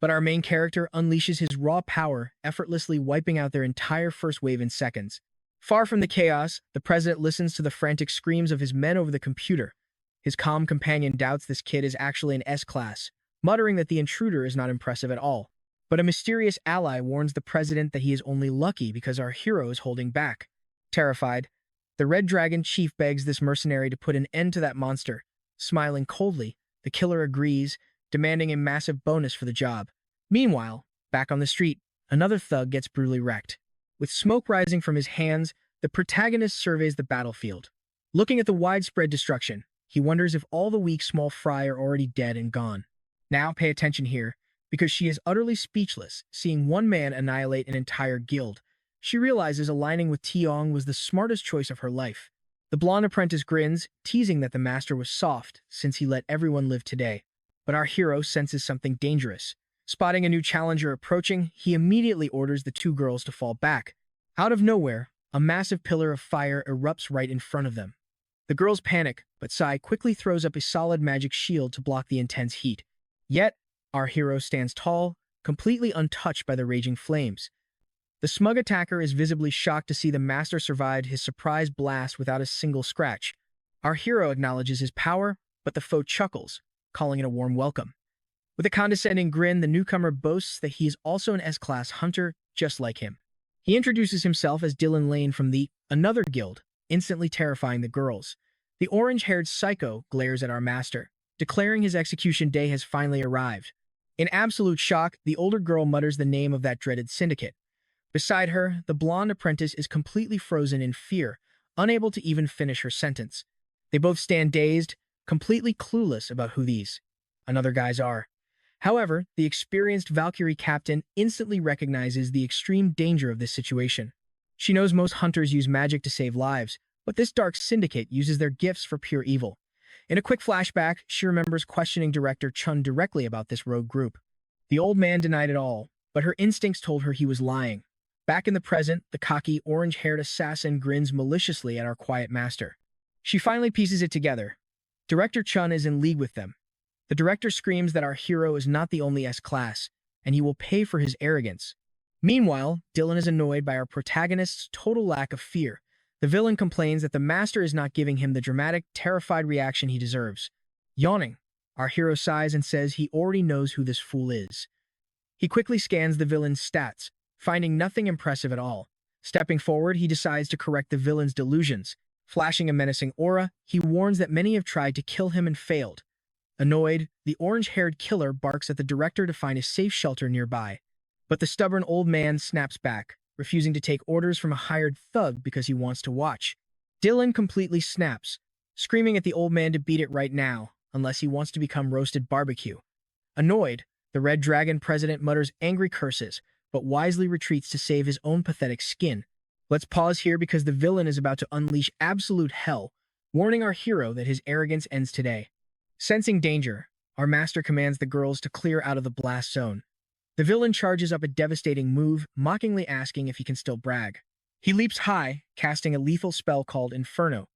But our main character unleashes his raw power, effortlessly wiping out their entire first wave in seconds. Far from the chaos, the president listens to the frantic screams of his men over the computer. His calm companion doubts this kid is actually an S-class, muttering that the intruder is not impressive at all. But a mysterious ally warns the president that he is only lucky because our hero is holding back. Terrified, the Red Dragon chief begs this mercenary to put an end to that monster. Smiling coldly, the killer agrees, demanding a massive bonus for the job. Meanwhile, back on the street, another thug gets brutally wrecked. With smoke rising from his hands, the protagonist surveys the battlefield. Looking at the widespread destruction, he wonders if all the weak small fry are already dead and gone. Now pay attention here, because she is utterly speechless, seeing one man annihilate an entire guild. She realizes aligning with Tiong was the smartest choice of her life. The blonde apprentice grins, teasing that the master was soft, since he let everyone live today. But our hero senses something dangerous. Spotting a new challenger approaching, he immediately orders the two girls to fall back. Out of nowhere, a massive pillar of fire erupts right in front of them. The girls panic, but Sai quickly throws up a solid magic shield to block the intense heat. Yet, our hero stands tall, completely untouched by the raging flames. The smug attacker is visibly shocked to see the master survived his surprise blast without a single scratch. Our hero acknowledges his power, but the foe chuckles, calling it a warm welcome. With a condescending grin, the newcomer boasts that he is also an S-class hunter, just like him. He introduces himself as Dylan Lane from the Another Guild, instantly terrifying the girls. The orange-haired psycho glares at our master, declaring his execution day has finally arrived. In absolute shock, the older girl mutters the name of that dreaded syndicate. Beside her, the blonde apprentice is completely frozen in fear, unable to even finish her sentence. They both stand dazed, completely clueless about who these another guys are. However, the experienced Valkyrie captain instantly recognizes the extreme danger of this situation. She knows most hunters use magic to save lives, but this dark syndicate uses their gifts for pure evil. In a quick flashback, she remembers questioning Director Chun directly about this rogue group. The old man denied it all, but her instincts told her he was lying. Back in the present, the cocky, orange-haired assassin grins maliciously at our quiet master. She finally pieces it together. Director Chun is in league with them. The director screams that our hero is not the only S-class, and he will pay for his arrogance. Meanwhile, Dylan is annoyed by our protagonist's total lack of fear. The villain complains that the master is not giving him the dramatic, terrified reaction he deserves. Yawning, our hero sighs and says he already knows who this fool is. He quickly scans the villain's stats, finding nothing impressive at all. Stepping forward, he decides to correct the villain's delusions. Flashing a menacing aura, he warns that many have tried to kill him and failed. Annoyed, the orange-haired killer barks at the director to find a safe shelter nearby. But the stubborn old man snaps back, refusing to take orders from a hired thug because he wants to watch. Dylan completely snaps, screaming at the old man to beat it right now, unless he wants to become roasted barbecue. Annoyed, the Red Dragon president mutters angry curses, but wisely retreats to save his own pathetic skin. Let's pause here because the villain is about to unleash absolute hell, warning our hero that his arrogance ends today. Sensing danger, our master commands the girls to clear out of the blast zone. The villain charges up a devastating move, mockingly asking if he can still brag. He leaps high, casting a lethal spell called Inferno.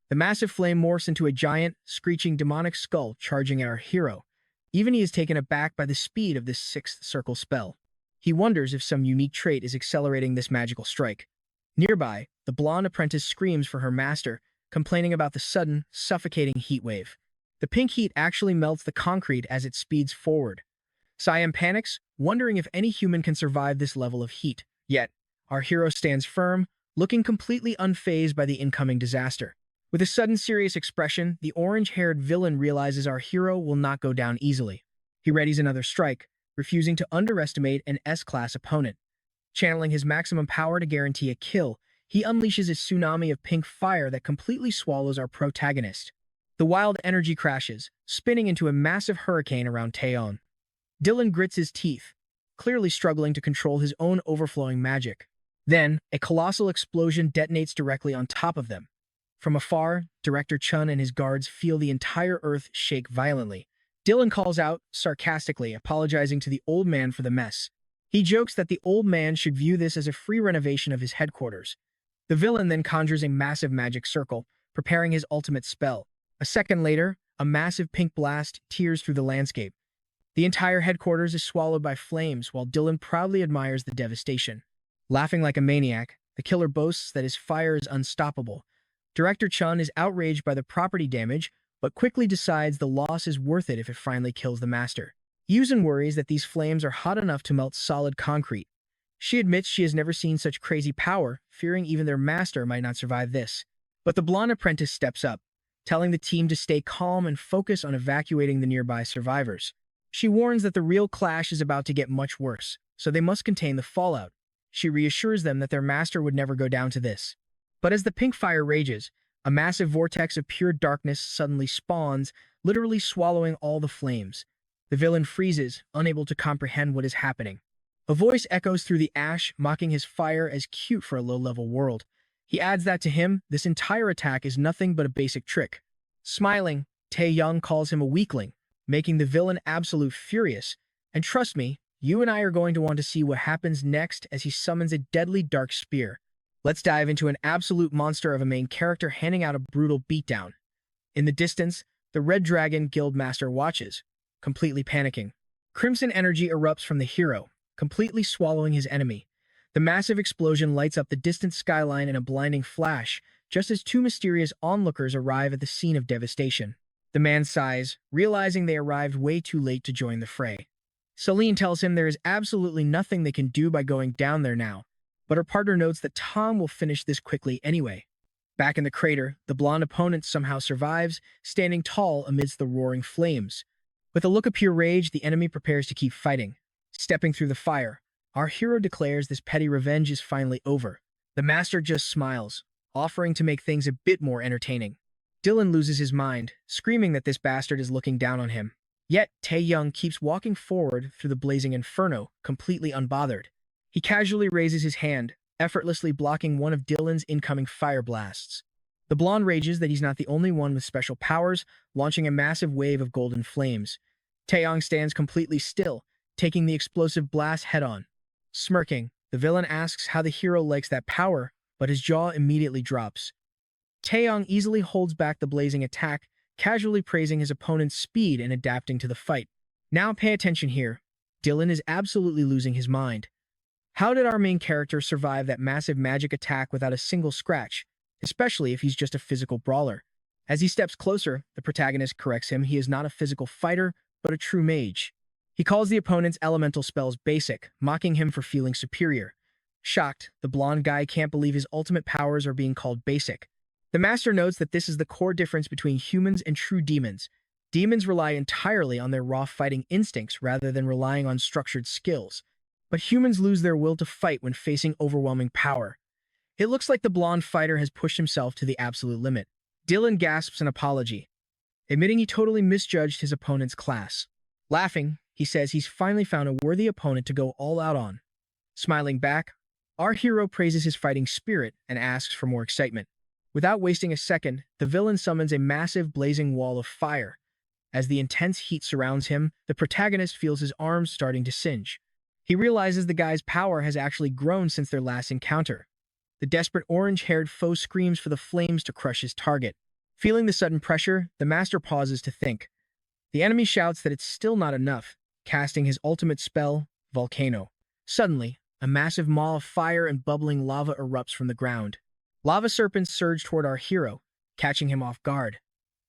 The massive flame morphs into a giant, screeching demonic skull charging at our hero. Even he is taken aback by the speed of this sixth circle spell. He wonders if some unique trait is accelerating this magical strike. Nearby, the blonde apprentice screams for her master, complaining about the sudden, suffocating heat wave. The pink heat actually melts the concrete as it speeds forward. Siam panics, wondering if any human can survive this level of heat. Yet, our hero stands firm, looking completely unfazed by the incoming disaster. With a sudden serious expression, the orange-haired villain realizes our hero will not go down easily. He readies another strike, refusing to underestimate an S-class opponent. Channeling his maximum power to guarantee a kill, he unleashes a tsunami of pink fire that completely swallows our protagonist. The wild energy crashes, spinning into a massive hurricane around Taeyeon. Dylan grits his teeth, clearly struggling to control his own overflowing magic. Then, a colossal explosion detonates directly on top of them. From afar, Director Chun and his guards feel the entire earth shake violently. Dylan calls out, sarcastically, apologizing to the old man for the mess. He jokes that the old man should view this as a free renovation of his headquarters. The villain then conjures a massive magic circle, preparing his ultimate spell. A second later, a massive pink blast tears through the landscape. The entire headquarters is swallowed by flames, while Dylan proudly admires the devastation. Laughing like a maniac, the killer boasts that his fire is unstoppable. Director Chun is outraged by the property damage, but quickly decides the loss is worth it if it finally kills the master. Yuzin worries that these flames are hot enough to melt solid concrete. She admits she has never seen such crazy power, fearing even their master might not survive this. But the blonde apprentice steps up, telling the team to stay calm and focus on evacuating the nearby survivors. She warns that the real clash is about to get much worse, so they must contain the fallout. She reassures them that their master would never go down to this. But as the pink fire rages, a massive vortex of pure darkness suddenly spawns, literally swallowing all the flames. The villain freezes, unable to comprehend what is happening. A voice echoes through the ash, mocking his fire as cute for a low-level world. He adds that to him, this entire attack is nothing but a basic trick. Smiling, Tae-young calls him a weakling, making the villain absolute furious. And trust me, you and I are going to want to see what happens next as he summons a deadly dark spear. Let's dive into an absolute monster of a main character handing out a brutal beatdown. In the distance, the Red Dragon Guildmaster watches, completely panicking. Crimson energy erupts from the hero, completely swallowing his enemy. The massive explosion lights up the distant skyline in a blinding flash, just as two mysterious onlookers arrive at the scene of devastation. The man sighs, realizing they arrived way too late to join the fray. Celine tells him there is absolutely nothing they can do by going down there now, but her partner notes that Tom will finish this quickly anyway. Back in the crater, the blonde opponent somehow survives, standing tall amidst the roaring flames. With a look of pure rage, the enemy prepares to keep fighting. Stepping through the fire, our hero declares this petty revenge is finally over. The master just smiles, offering to make things a bit more entertaining. Dylan loses his mind, screaming that this bastard is looking down on him. Yet, Tae-young keeps walking forward through the blazing inferno, completely unbothered. He casually raises his hand, effortlessly blocking one of Dylan's incoming fire blasts. The blonde rages that he's not the only one with special powers, launching a massive wave of golden flames. Taeyong stands completely still, taking the explosive blast head-on. Smirking, the villain asks how the hero likes that power, but his jaw immediately drops. Taeyong easily holds back the blazing attack, casually praising his opponent's speed and adapting to the fight. Now pay attention here. Dylan is absolutely losing his mind. How did our main character survive that massive magic attack without a single scratch, especially if he's just a physical brawler? As he steps closer, the protagonist corrects him he is not a physical fighter, but a true mage. He calls the opponent's elemental spells basic, mocking him for feeling superior. Shocked, the blonde guy can't believe his ultimate powers are being called basic. The master notes that this is the core difference between humans and true demons. Demons rely entirely on their raw fighting instincts rather than relying on structured skills. But humans lose their will to fight when facing overwhelming power. It looks like the blonde fighter has pushed himself to the absolute limit. Dylan gasps an apology, admitting he totally misjudged his opponent's class. Laughing, he says he's finally found a worthy opponent to go all out on. Smiling back, our hero praises his fighting spirit and asks for more excitement. Without wasting a second, the villain summons a massive blazing wall of fire. As the intense heat surrounds him, the protagonist feels his arms starting to singe. He realizes the guy's power has actually grown since their last encounter. The desperate orange-haired foe screams for the flames to crush his target. Feeling the sudden pressure, the master pauses to think. The enemy shouts that it's still not enough, casting his ultimate spell, Volcano. Suddenly, a massive maw of fire and bubbling lava erupts from the ground. Lava serpents surge toward our hero, catching him off guard.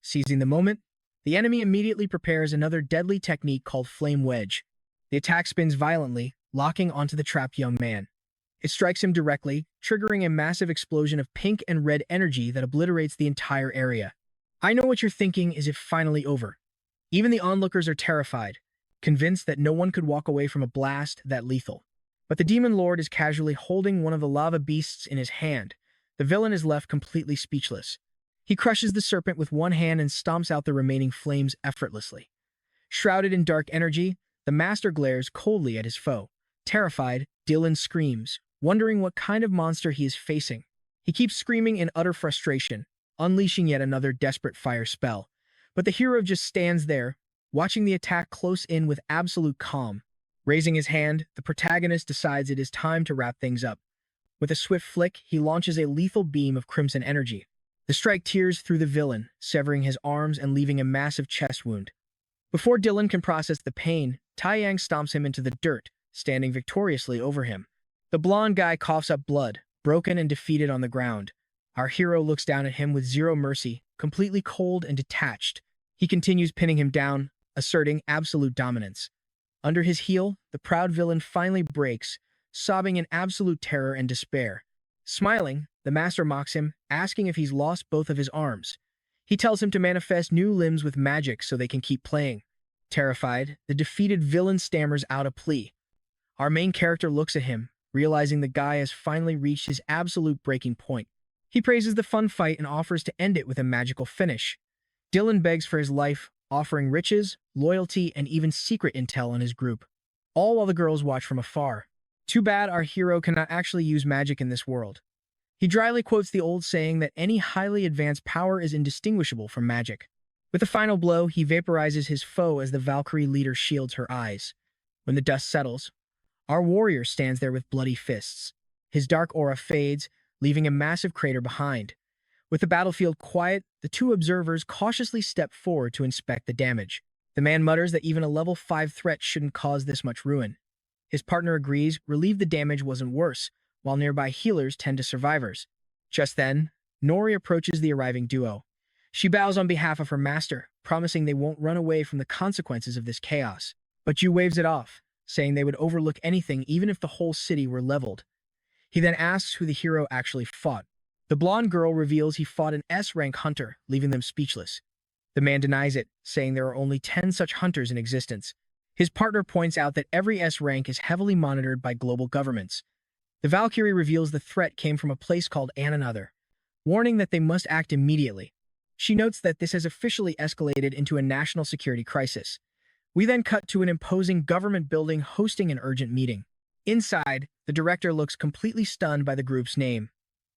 Seizing the moment, The enemy immediately prepares another deadly technique called Flame Wedge. The attack spins violently, locking onto the trapped young man. It strikes him directly, triggering a massive explosion of pink and red energy that obliterates the entire area. I know what you're thinking, is it finally over? Even the onlookers are terrified, convinced that no one could walk away from a blast that lethal. But the Demon Lord is casually holding one of the lava beasts in his hand. The villain is left completely speechless. He crushes the serpent with one hand and stomps out the remaining flames effortlessly. Shrouded in dark energy, the master glares coldly at his foe. Terrified, Dylan screams, wondering what kind of monster he is facing. He keeps screaming in utter frustration, unleashing yet another desperate fire spell. But the hero just stands there, watching the attack close in with absolute calm. Raising his hand, the protagonist decides it is time to wrap things up. With a swift flick, he launches a lethal beam of crimson energy. The strike tears through the villain, severing his arms and leaving a massive chest wound. Before Dylan can process the pain, Taiyang stomps him into the dirt, standing victoriously over him. The blonde guy coughs up blood, broken and defeated on the ground. Our hero looks down at him with zero mercy, completely cold and detached. He continues pinning him down, asserting absolute dominance. Under his heel, the proud villain finally breaks, sobbing in absolute terror and despair. Smiling, the master mocks him, asking if he's lost both of his arms. He tells him to manifest new limbs with magic so they can keep playing. Terrified, the defeated villain stammers out a plea. Our main character looks at him, realizing the guy has finally reached his absolute breaking point. He praises the fun fight and offers to end it with a magical finish. Dylan begs for his life, offering riches, loyalty, and even secret intel on his group. All while the girls watch from afar. Too bad our hero cannot actually use magic in this world. He dryly quotes the old saying that any highly advanced power is indistinguishable from magic. With a final blow, he vaporizes his foe as the Valkyrie leader shields her eyes. When the dust settles, our warrior stands there with bloody fists. His dark aura fades, leaving a massive crater behind. With the battlefield quiet, the two observers cautiously step forward to inspect the damage. The man mutters that even a level 5 threat shouldn't cause this much ruin. His partner agrees, relieved the damage wasn't worse, while nearby healers tend to survivors. Just then, Nori approaches the arriving duo. She bows on behalf of her master, promising they won't run away from the consequences of this chaos. But Yu waves it off, saying they would overlook anything even if the whole city were leveled. He then asks who the hero actually fought. The blonde girl reveals he fought an S-rank hunter, leaving them speechless. The man denies it, saying there are only 10 such hunters in existence. His partner points out that every S-rank is heavily monitored by global governments. The Valkyrie reveals the threat came from a place called Another, warning that they must act immediately. She notes that this has officially escalated into a national security crisis. We then cut to an imposing government building hosting an urgent meeting. Inside, the director looks completely stunned by the group's name.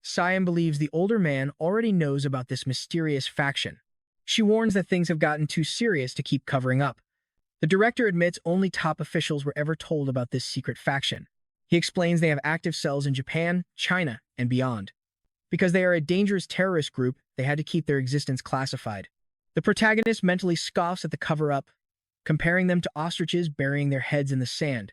Siam believes the older man already knows about this mysterious faction. She warns that things have gotten too serious to keep covering up. The director admits only top officials were ever told about this secret faction. He explains they have active cells in Japan, China, and beyond. Because they are a dangerous terrorist group, they had to keep their existence classified. The protagonist mentally scoffs at the cover-up, comparing them to ostriches burying their heads in the sand.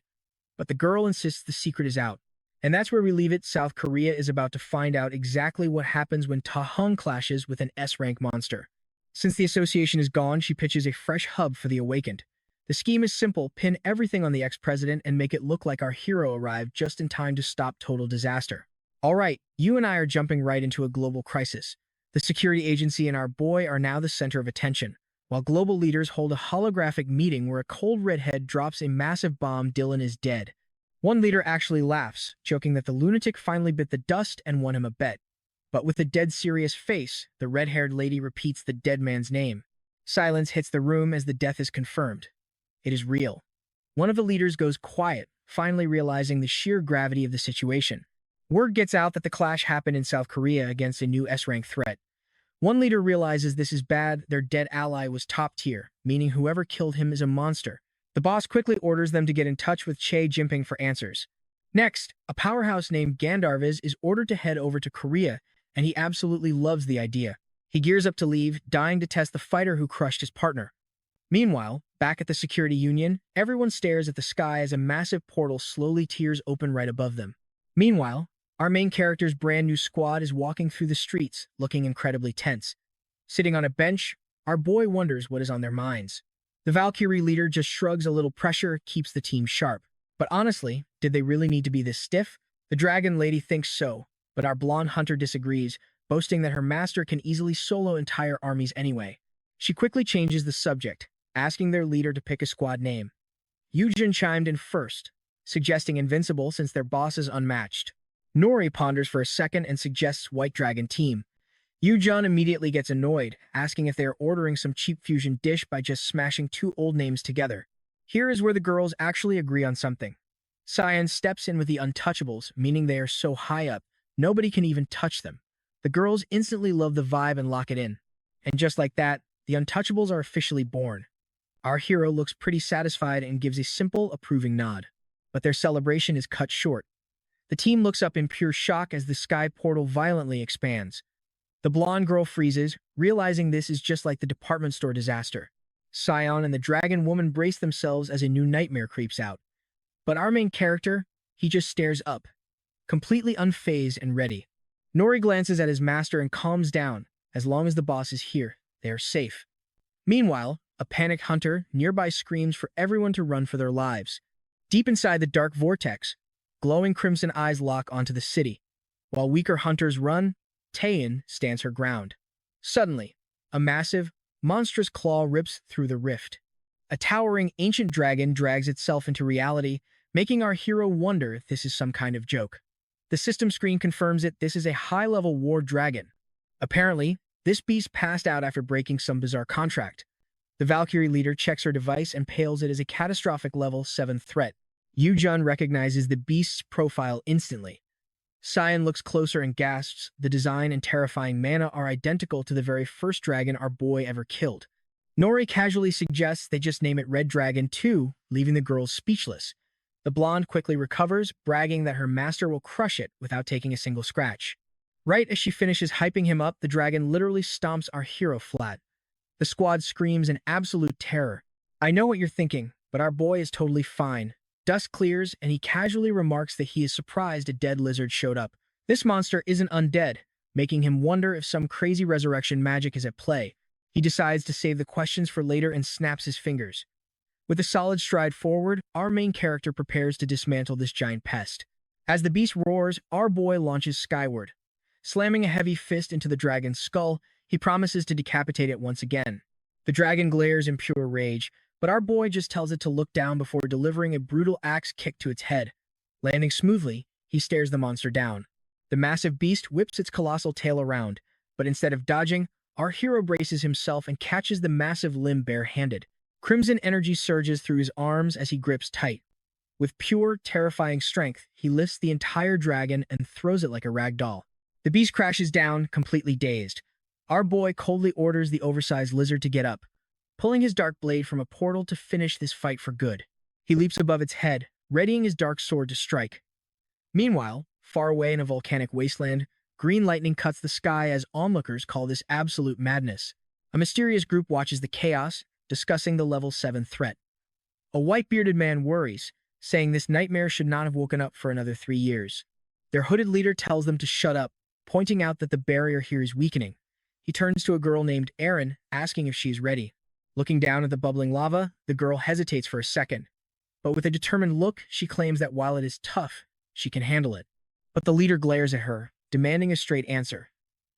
But the girl insists the secret is out. And that's where we leave it. South Korea is about to find out exactly what happens when Ta-hung clashes with an S-rank monster. Since the association is gone, she pitches a fresh hub for the awakened. The scheme is simple: pin everything on the ex-president and make it look like our hero arrived just in time to stop total disaster. Alright, you and I are jumping right into a global crisis. The security agency and our boy are now the center of attention, while global leaders hold a holographic meeting where a cold redhead drops a massive bomb. Dylan is dead. One leader actually laughs, joking that the lunatic finally bit the dust and won him a bet. But with a dead serious face, the red-haired lady repeats the dead man's name. Silence hits the room as the death is confirmed. It is real. One of the leaders goes quiet, finally realizing the sheer gravity of the situation. Word gets out that the clash happened in South Korea against a new S-rank threat. One leader realizes this is bad. Their dead ally was top tier, meaning whoever killed him is a monster. The boss quickly orders them to get in touch with Che Jinping for answers. Next, a powerhouse named Gandharvis is ordered to head over to Korea, and he absolutely loves the idea. He gears up to leave, dying to test the fighter who crushed his partner. Meanwhile, back at the security union, everyone stares at the sky as a massive portal slowly tears open right above them. Meanwhile, our main character's brand new squad is walking through the streets, looking incredibly tense. Sitting on a bench, our boy wonders what is on their minds. The Valkyrie leader just shrugs a little pressure, keeps the team sharp. But honestly, did they really need to be this stiff? The dragon lady thinks so, but our blonde hunter disagrees, boasting that her master can easily solo entire armies anyway. She quickly changes the subject, asking their leader to pick a squad name. Yujin chimed in first, suggesting Invincible since their boss is unmatched. Nori ponders for a second and suggests White Dragon Team. Yujin immediately gets annoyed, asking if they are ordering some cheap fusion dish by just smashing two old names together. Here is where the girls actually agree on something. Cyan steps in with the Untouchables, meaning they are so high up, nobody can even touch them. The girls instantly love the vibe and lock it in. And just like that, the Untouchables are officially born. Our hero looks pretty satisfied and gives a simple, approving nod. But their celebration is cut short. The team looks up in pure shock as the sky portal violently expands. The blonde girl freezes, realizing this is just like the department store disaster. Cyan and the dragon woman brace themselves as a new nightmare creeps out. But our main character, he just stares up, completely unfazed and ready. Nori glances at his master and calms down. As long as the boss is here, they are safe. Meanwhile, a panicked hunter nearby screams for everyone to run for their lives. Deep inside the dark vortex, glowing crimson eyes lock onto the city. While weaker hunters run, Taein stands her ground. Suddenly, a massive, monstrous claw rips through the rift. A towering ancient dragon drags itself into reality, making our hero wonder if this is some kind of joke. The system screen confirms it. This is a high-level war dragon. Apparently, this beast passed out after breaking some bizarre contract. The Valkyrie leader checks her device and hails it as a catastrophic level 7 threat. Yujin recognizes the beast's profile instantly. Cyan looks closer and gasps. The design and terrifying mana are identical to the very first dragon our boy ever killed. Nori casually suggests they just name it Red Dragon 2, leaving the girls speechless. The blonde quickly recovers, bragging that her master will crush it without taking a single scratch. Right as she finishes hyping him up, the dragon literally stomps our hero flat. The squad screams in absolute terror. I know what you're thinking, but our boy is totally fine. Dust clears, and he casually remarks that he is surprised a dead lizard showed up. This monster isn't undead, making him wonder if some crazy resurrection magic is at play. He decides to save the questions for later and snaps his fingers. With a solid stride forward, our main character prepares to dismantle this giant pest. As the beast roars, our boy launches skyward. Slamming a heavy fist into the dragon's skull, he promises to decapitate it once again. The dragon glares in pure rage, but our boy just tells it to look down before delivering a brutal axe kick to its head. Landing smoothly, he stares the monster down. The massive beast whips its colossal tail around, but instead of dodging, our hero braces himself and catches the massive limb bare-handed. Crimson energy surges through his arms as he grips tight. With pure, terrifying strength, he lifts the entire dragon and throws it like a rag doll. The beast crashes down, completely dazed. Our boy coldly orders the oversized lizard to get up, pulling his dark blade from a portal to finish this fight for good. He leaps above its head, readying his dark sword to strike. Meanwhile, far away in a volcanic wasteland, green lightning cuts the sky as onlookers call this absolute madness. A mysterious group watches the chaos, discussing the level 7 threat. A white-bearded man worries, saying this nightmare should not have woken up for another 3 years. Their hooded leader tells them to shut up, pointing out that the barrier here is weakening. He turns to a girl named Erin, asking if she's ready. Looking down at the bubbling lava, the girl hesitates for a second. But with a determined look, she claims that while it is tough, she can handle it. But the leader glares at her, demanding a straight answer,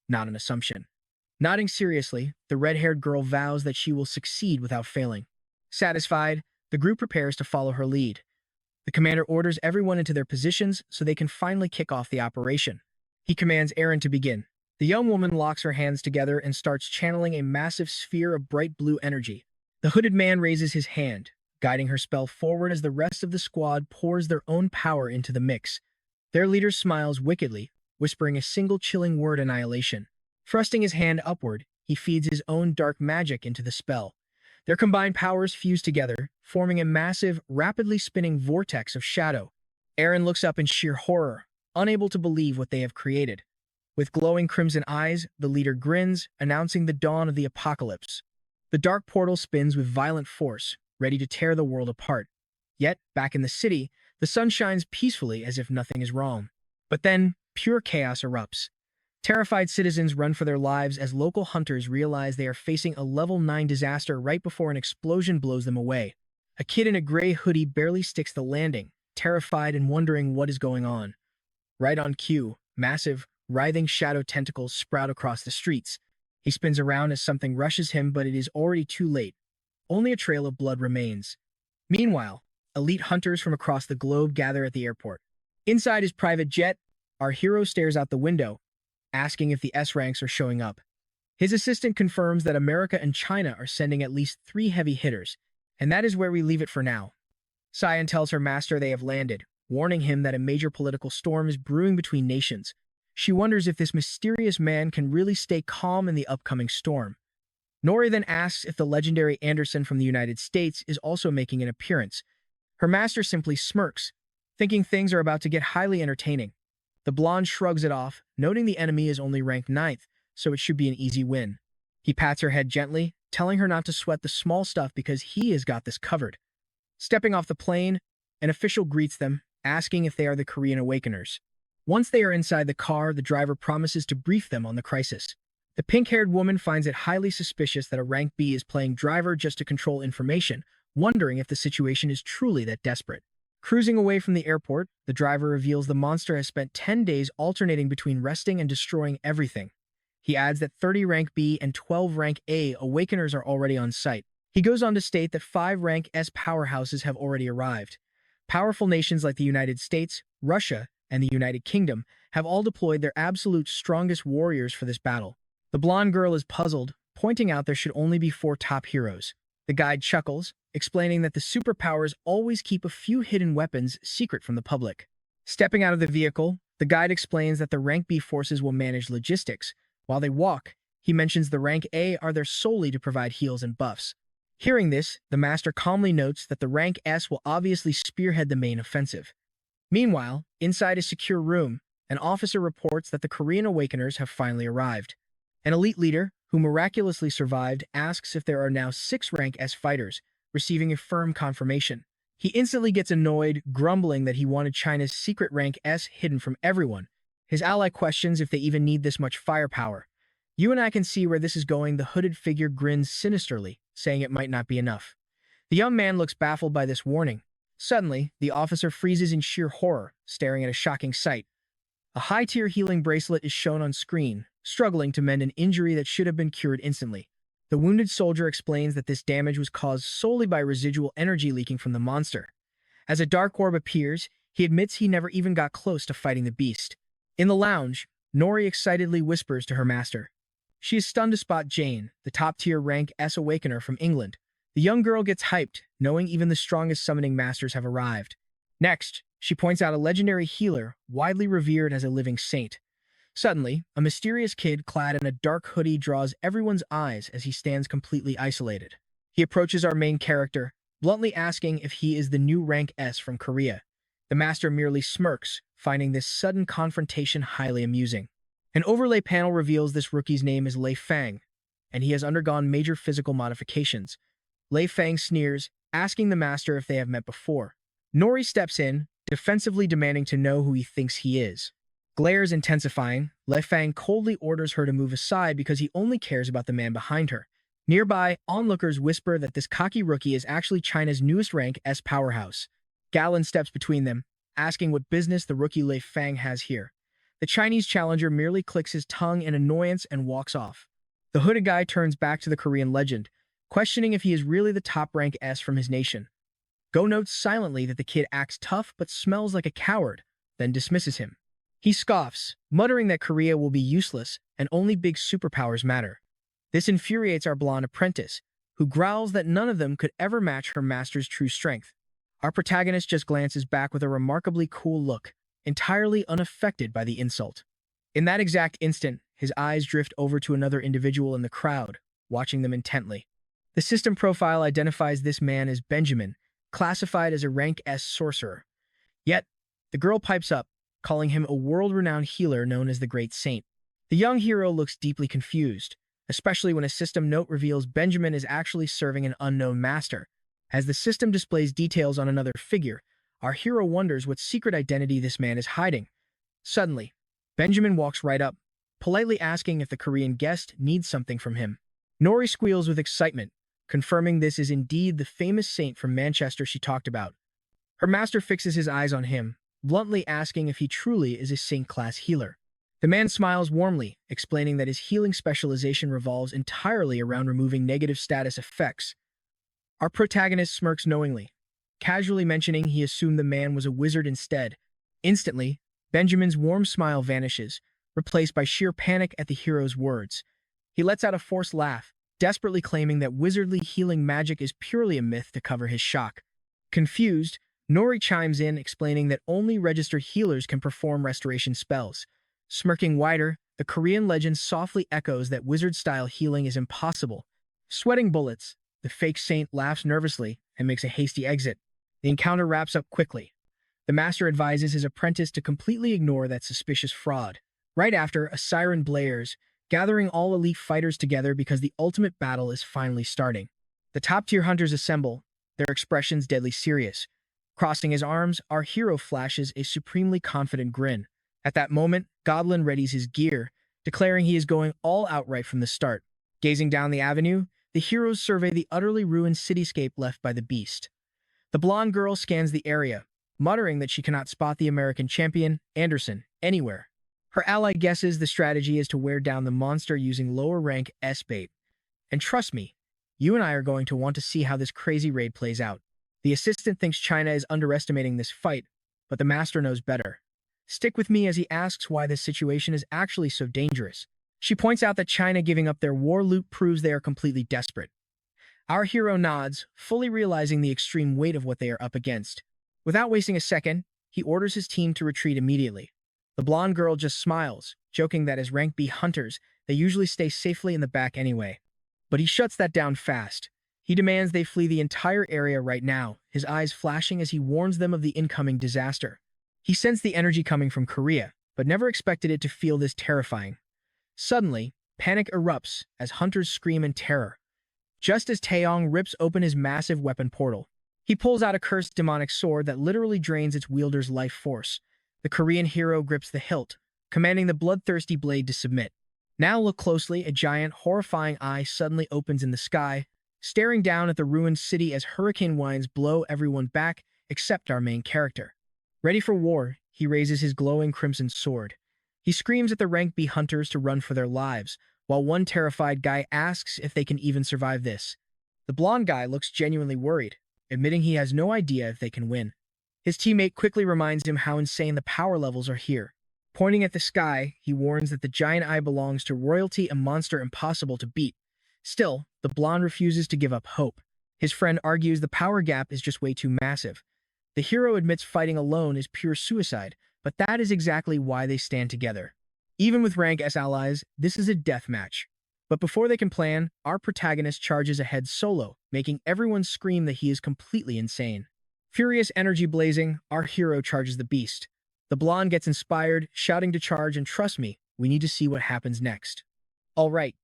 not an assumption. Nodding seriously, the red-haired girl vows that she will succeed without failing. Satisfied, the group prepares to follow her lead. The commander orders everyone into their positions so they can finally kick off the operation. He commands Erin to begin. The young woman locks her hands together and starts channeling a massive sphere of bright blue energy. The hooded man raises his hand, guiding her spell forward as the rest of the squad pours their own power into the mix. Their leader smiles wickedly, whispering a single chilling word: annihilation. Thrusting his hand upward, he feeds his own dark magic into the spell. Their combined powers fuse together, forming a massive, rapidly spinning vortex of shadow. Erin looks up in sheer horror, unable to believe what they have created. With glowing crimson eyes, the leader grins, announcing the dawn of the apocalypse. The dark portal spins with violent force, ready to tear the world apart. Yet, back in the city, the sun shines peacefully as if nothing is wrong. But then, pure chaos erupts. Terrified citizens run for their lives as local hunters realize they are facing a level 9 disaster right before an explosion blows them away. A kid in a gray hoodie barely sticks the landing, terrified and wondering what is going on. Right on cue, massive, writhing shadow tentacles sprout across the streets. He spins around as something rushes him, but it is already too late. Only a trail of blood remains. Meanwhile, elite hunters from across the globe gather at the airport. Inside his private jet, our hero stares out the window, asking if the S ranks are showing up. His assistant confirms that America and China are sending at least 3 heavy hitters, and that is where we leave it for now. Cyan tells her master they have landed, warning him that a major political storm is brewing between nations. She wonders if this mysterious man can really stay calm in the upcoming storm. Nori then asks if the legendary Anderson from the United States is also making an appearance. Her master simply smirks, thinking things are about to get highly entertaining. The blonde shrugs it off, noting the enemy is only ranked 9th, so it should be an easy win. He pats her head gently, telling her not to sweat the small stuff because he has got this covered. Stepping off the plane, an official greets them, asking if they are the Korean Awakeners. Once they are inside the car, the driver promises to brief them on the crisis. The pink-haired woman finds it highly suspicious that a rank B is playing driver just to control information, wondering if the situation is truly that desperate. Cruising away from the airport, the driver reveals the monster has spent 10 days alternating between resting and destroying everything. He adds that 30 rank B and 12 rank A Awakeners are already on site. He goes on to state that 5 rank S powerhouses have already arrived. Powerful nations like the United States, Russia, and the United Kingdom have all deployed their absolute strongest warriors for this battle. The blonde girl is puzzled, pointing out there should only be 4 top heroes. The guide chuckles, explaining that the superpowers always keep a few hidden weapons secret from the public. Stepping out of the vehicle, the guide explains that the rank B forces will manage logistics. While they walk, he mentions the rank A are there solely to provide heals and buffs. Hearing this, the master calmly notes that the rank S will obviously spearhead the main offensive. Meanwhile, inside a secure room, an officer reports that the Korean Awakeners have finally arrived. An elite leader, who miraculously survived, asks if there are now 6 rank S fighters, receiving a firm confirmation. He instantly gets annoyed, grumbling that he wanted China's secret rank S hidden from everyone. His ally questions if they even need this much firepower. You and I can see where this is going. The hooded figure grins sinisterly, saying it might not be enough. The young man looks baffled by this warning. Suddenly, the officer freezes in sheer horror, staring at a shocking sight. A high-tier healing bracelet is shown on screen, struggling to mend an injury that should have been cured instantly. The wounded soldier explains that this damage was caused solely by residual energy leaking from the monster. As a dark orb appears, he admits he never even got close to fighting the beast. In the lounge, Nori excitedly whispers to her master. She is stunned to spot Jane, the top-tier rank S Awakener from England. The young girl gets hyped, knowing even the strongest summoning masters have arrived. Next, she points out a legendary healer, widely revered as a living saint. Suddenly, a mysterious kid clad in a dark hoodie draws everyone's eyes as he stands completely isolated. He approaches our main character, bluntly asking if he is the new rank S from Korea. The master merely smirks, finding this sudden confrontation highly amusing. An overlay panel reveals this rookie's name is Lei Fang, and he has undergone major physical modifications. Lei Fang sneers, asking the master if they have met before. Nori steps in, defensively demanding to know who he thinks he is. Glares intensifying, Lei Fang coldly orders her to move aside because he only cares about the man behind her. Nearby, onlookers whisper that this cocky rookie is actually China's newest rank S powerhouse. Galen steps between them, asking what business the rookie Lei Fang has here. The Chinese challenger merely clicks his tongue in annoyance and walks off. The hooded guy turns back to the Korean legend, questioning if he is really the top rank S from his nation. Go notes silently that the kid acts tough but smells like a coward, then dismisses him. He scoffs, muttering that Korea will be useless and only big superpowers matter. This infuriates our blonde apprentice, who growls that none of them could ever match her master's true strength. Our protagonist just glances back with a remarkably cool look, entirely unaffected by the insult. In that exact instant, his eyes drift over to another individual in the crowd, watching them intently. The system profile identifies this man as Benjamin, classified as a rank S sorcerer. Yet, the girl pipes up, calling him a world-renowned healer known as the Great Saint. The young hero looks deeply confused, especially when a system note reveals Benjamin is actually serving an unknown master. As the system displays details on another figure, our hero wonders what secret identity this man is hiding. Suddenly, Benjamin walks right up, politely asking if the Korean guest needs something from him. Nori squeals with excitement, confirming this is indeed the famous saint from Manchester she talked about. Her master fixes his eyes on him, bluntly asking if he truly is a saint-class healer. The man smiles warmly, explaining that his healing specialization revolves entirely around removing negative status effects. Our protagonist smirks knowingly, casually mentioning he assumed the man was a wizard instead. Instantly, Benjamin's warm smile vanishes, replaced by sheer panic at the hero's words. He lets out a forced laugh, desperately claiming that wizardly healing magic is purely a myth to cover his shock. Confused, Nori chimes in, explaining that only registered healers can perform restoration spells. Smirking wider, the Korean legend softly echoes that wizard-style healing is impossible. Sweating bullets, the fake saint laughs nervously and makes a hasty exit. The encounter wraps up quickly. The master advises his apprentice to completely ignore that suspicious fraud. Right after, a siren blares, gathering all elite fighters together because the ultimate battle is finally starting. The top-tier hunters assemble, their expressions deadly serious. Crossing his arms, our hero flashes a supremely confident grin. At that moment, Godlin readies his gear, declaring he is going all out right from the start. Gazing down the avenue, the heroes survey the utterly ruined cityscape left by the beast. The blonde girl scans the area, muttering that she cannot spot the American champion, Anderson, anywhere. Her ally guesses the strategy is to wear down the monster using lower-rank S-bait. And trust me, you and I are going to want to see how this crazy raid plays out. The assistant thinks China is underestimating this fight, but the master knows better. Stick with me as he asks why this situation is actually so dangerous. She points out that China giving up their war loot proves they are completely desperate. Our hero nods, fully realizing the extreme weight of what they are up against. Without wasting a second, he orders his team to retreat immediately. The blonde girl just smiles, joking that as rank B hunters, they usually stay safely in the back anyway. But he shuts that down fast. He demands they flee the entire area right now, his eyes flashing as he warns them of the incoming disaster. He sensed the energy coming from Korea, but never expected it to feel this terrifying. Suddenly, panic erupts as hunters scream in terror. Just as Taeyong rips open his massive weapon portal, he pulls out a cursed demonic sword that literally drains its wielder's life force. The Korean hero grips the hilt, commanding the bloodthirsty blade to submit. Now look closely, a giant, horrifying eye suddenly opens in the sky, staring down at the ruined city as hurricane winds blow everyone back except our main character. Ready for war, he raises his glowing crimson sword. He screams at the rank B hunters to run for their lives, while one terrified guy asks if they can even survive this. The blonde guy looks genuinely worried, admitting he has no idea if they can win. His teammate quickly reminds him how insane the power levels are here. Pointing at the sky, he warns that the giant eye belongs to royalty, a monster impossible to beat. Still, the blonde refuses to give up hope. His friend argues the power gap is just way too massive. The hero admits fighting alone is pure suicide, but that is exactly why they stand together. Even with rank S allies, this is a death match. But before they can plan, our protagonist charges ahead solo, making everyone scream that he is completely insane. Furious energy blazing, our hero charges the beast. The blonde gets inspired, shouting to charge, and trust me, we need to see what happens next. Alright,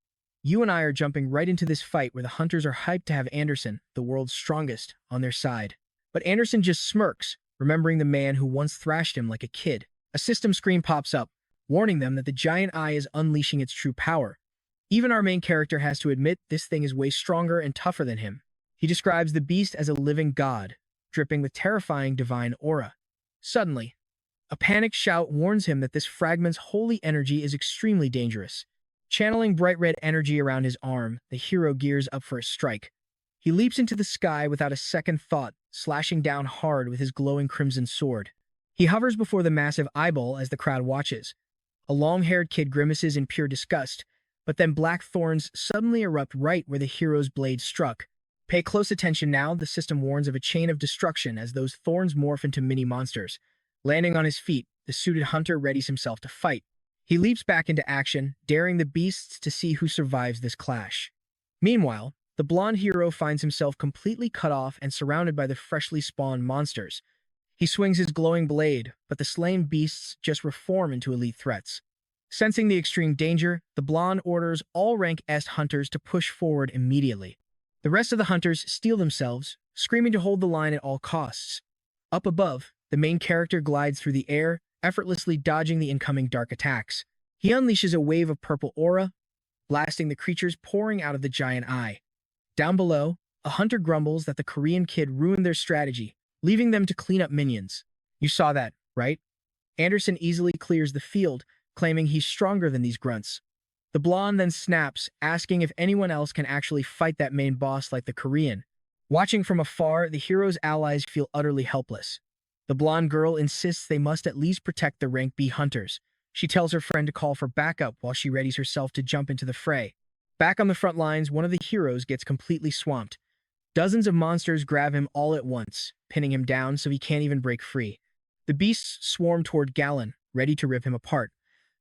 you and I are jumping right into this fight where the hunters are hyped to have Anderson, the world's strongest, on their side. But Anderson just smirks, remembering the man who once thrashed him like a kid. A system screen pops up, warning them that the giant eye is unleashing its true power. Even our main character has to admit this thing is way stronger and tougher than him. He describes the beast as a living god, dripping with terrifying divine aura. Suddenly, a panicked shout warns him that this fragment's holy energy is extremely dangerous. Channeling bright red energy around his arm, the hero gears up for a strike. He leaps into the sky without a second thought, slashing down hard with his glowing crimson sword. He hovers before the massive eyeball as the crowd watches. A long-haired kid grimaces in pure disgust, but then black thorns suddenly erupt right where the hero's blade struck. Pay close attention now, the system warns of a chain of destruction as those thorns morph into mini-monsters. Landing on his feet, the suited hunter readies himself to fight. He leaps back into action, daring the beasts to see who survives this clash. Meanwhile, the blonde hero finds himself completely cut off and surrounded by the freshly spawned monsters. He swings his glowing blade, but the slain beasts just reform into elite threats. Sensing the extreme danger, the blonde orders all rank S hunters to push forward immediately. The rest of the hunters steel themselves, screaming to hold the line at all costs. Up above, the main character glides through the air, effortlessly dodging the incoming dark attacks. He unleashes a wave of purple aura, blasting the creatures pouring out of the giant eye. Down below, a hunter grumbles that the Korean kid ruined their strategy, leaving them to clean up minions. You saw that, right? Anderson easily clears the field, claiming he's stronger than these grunts. The blonde then snaps, asking if anyone else can actually fight that main boss like the Korean. Watching from afar, the hero's allies feel utterly helpless. The blonde girl insists they must at least protect the rank B hunters. She tells her friend to call for backup while she readies herself to jump into the fray. Back on the front lines, one of the heroes gets completely swamped. Dozens of monsters grab him all at once, pinning him down so he can't even break free. The beasts swarm toward Galen, ready to rip him apart.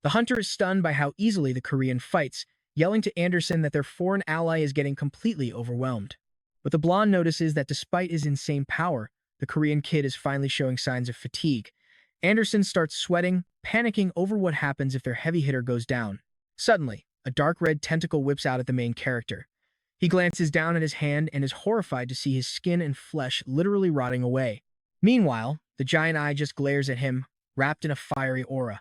The hunter is stunned by how easily the Korean fights, yelling to Anderson that their foreign ally is getting completely overwhelmed. But the blonde notices that despite his insane power, the Korean kid is finally showing signs of fatigue. Anderson starts sweating, panicking over what happens if their heavy hitter goes down. Suddenly, a dark red tentacle whips out at the main character. He glances down at his hand and is horrified to see his skin and flesh literally rotting away. Meanwhile, the giant eye just glares at him, wrapped in a fiery aura.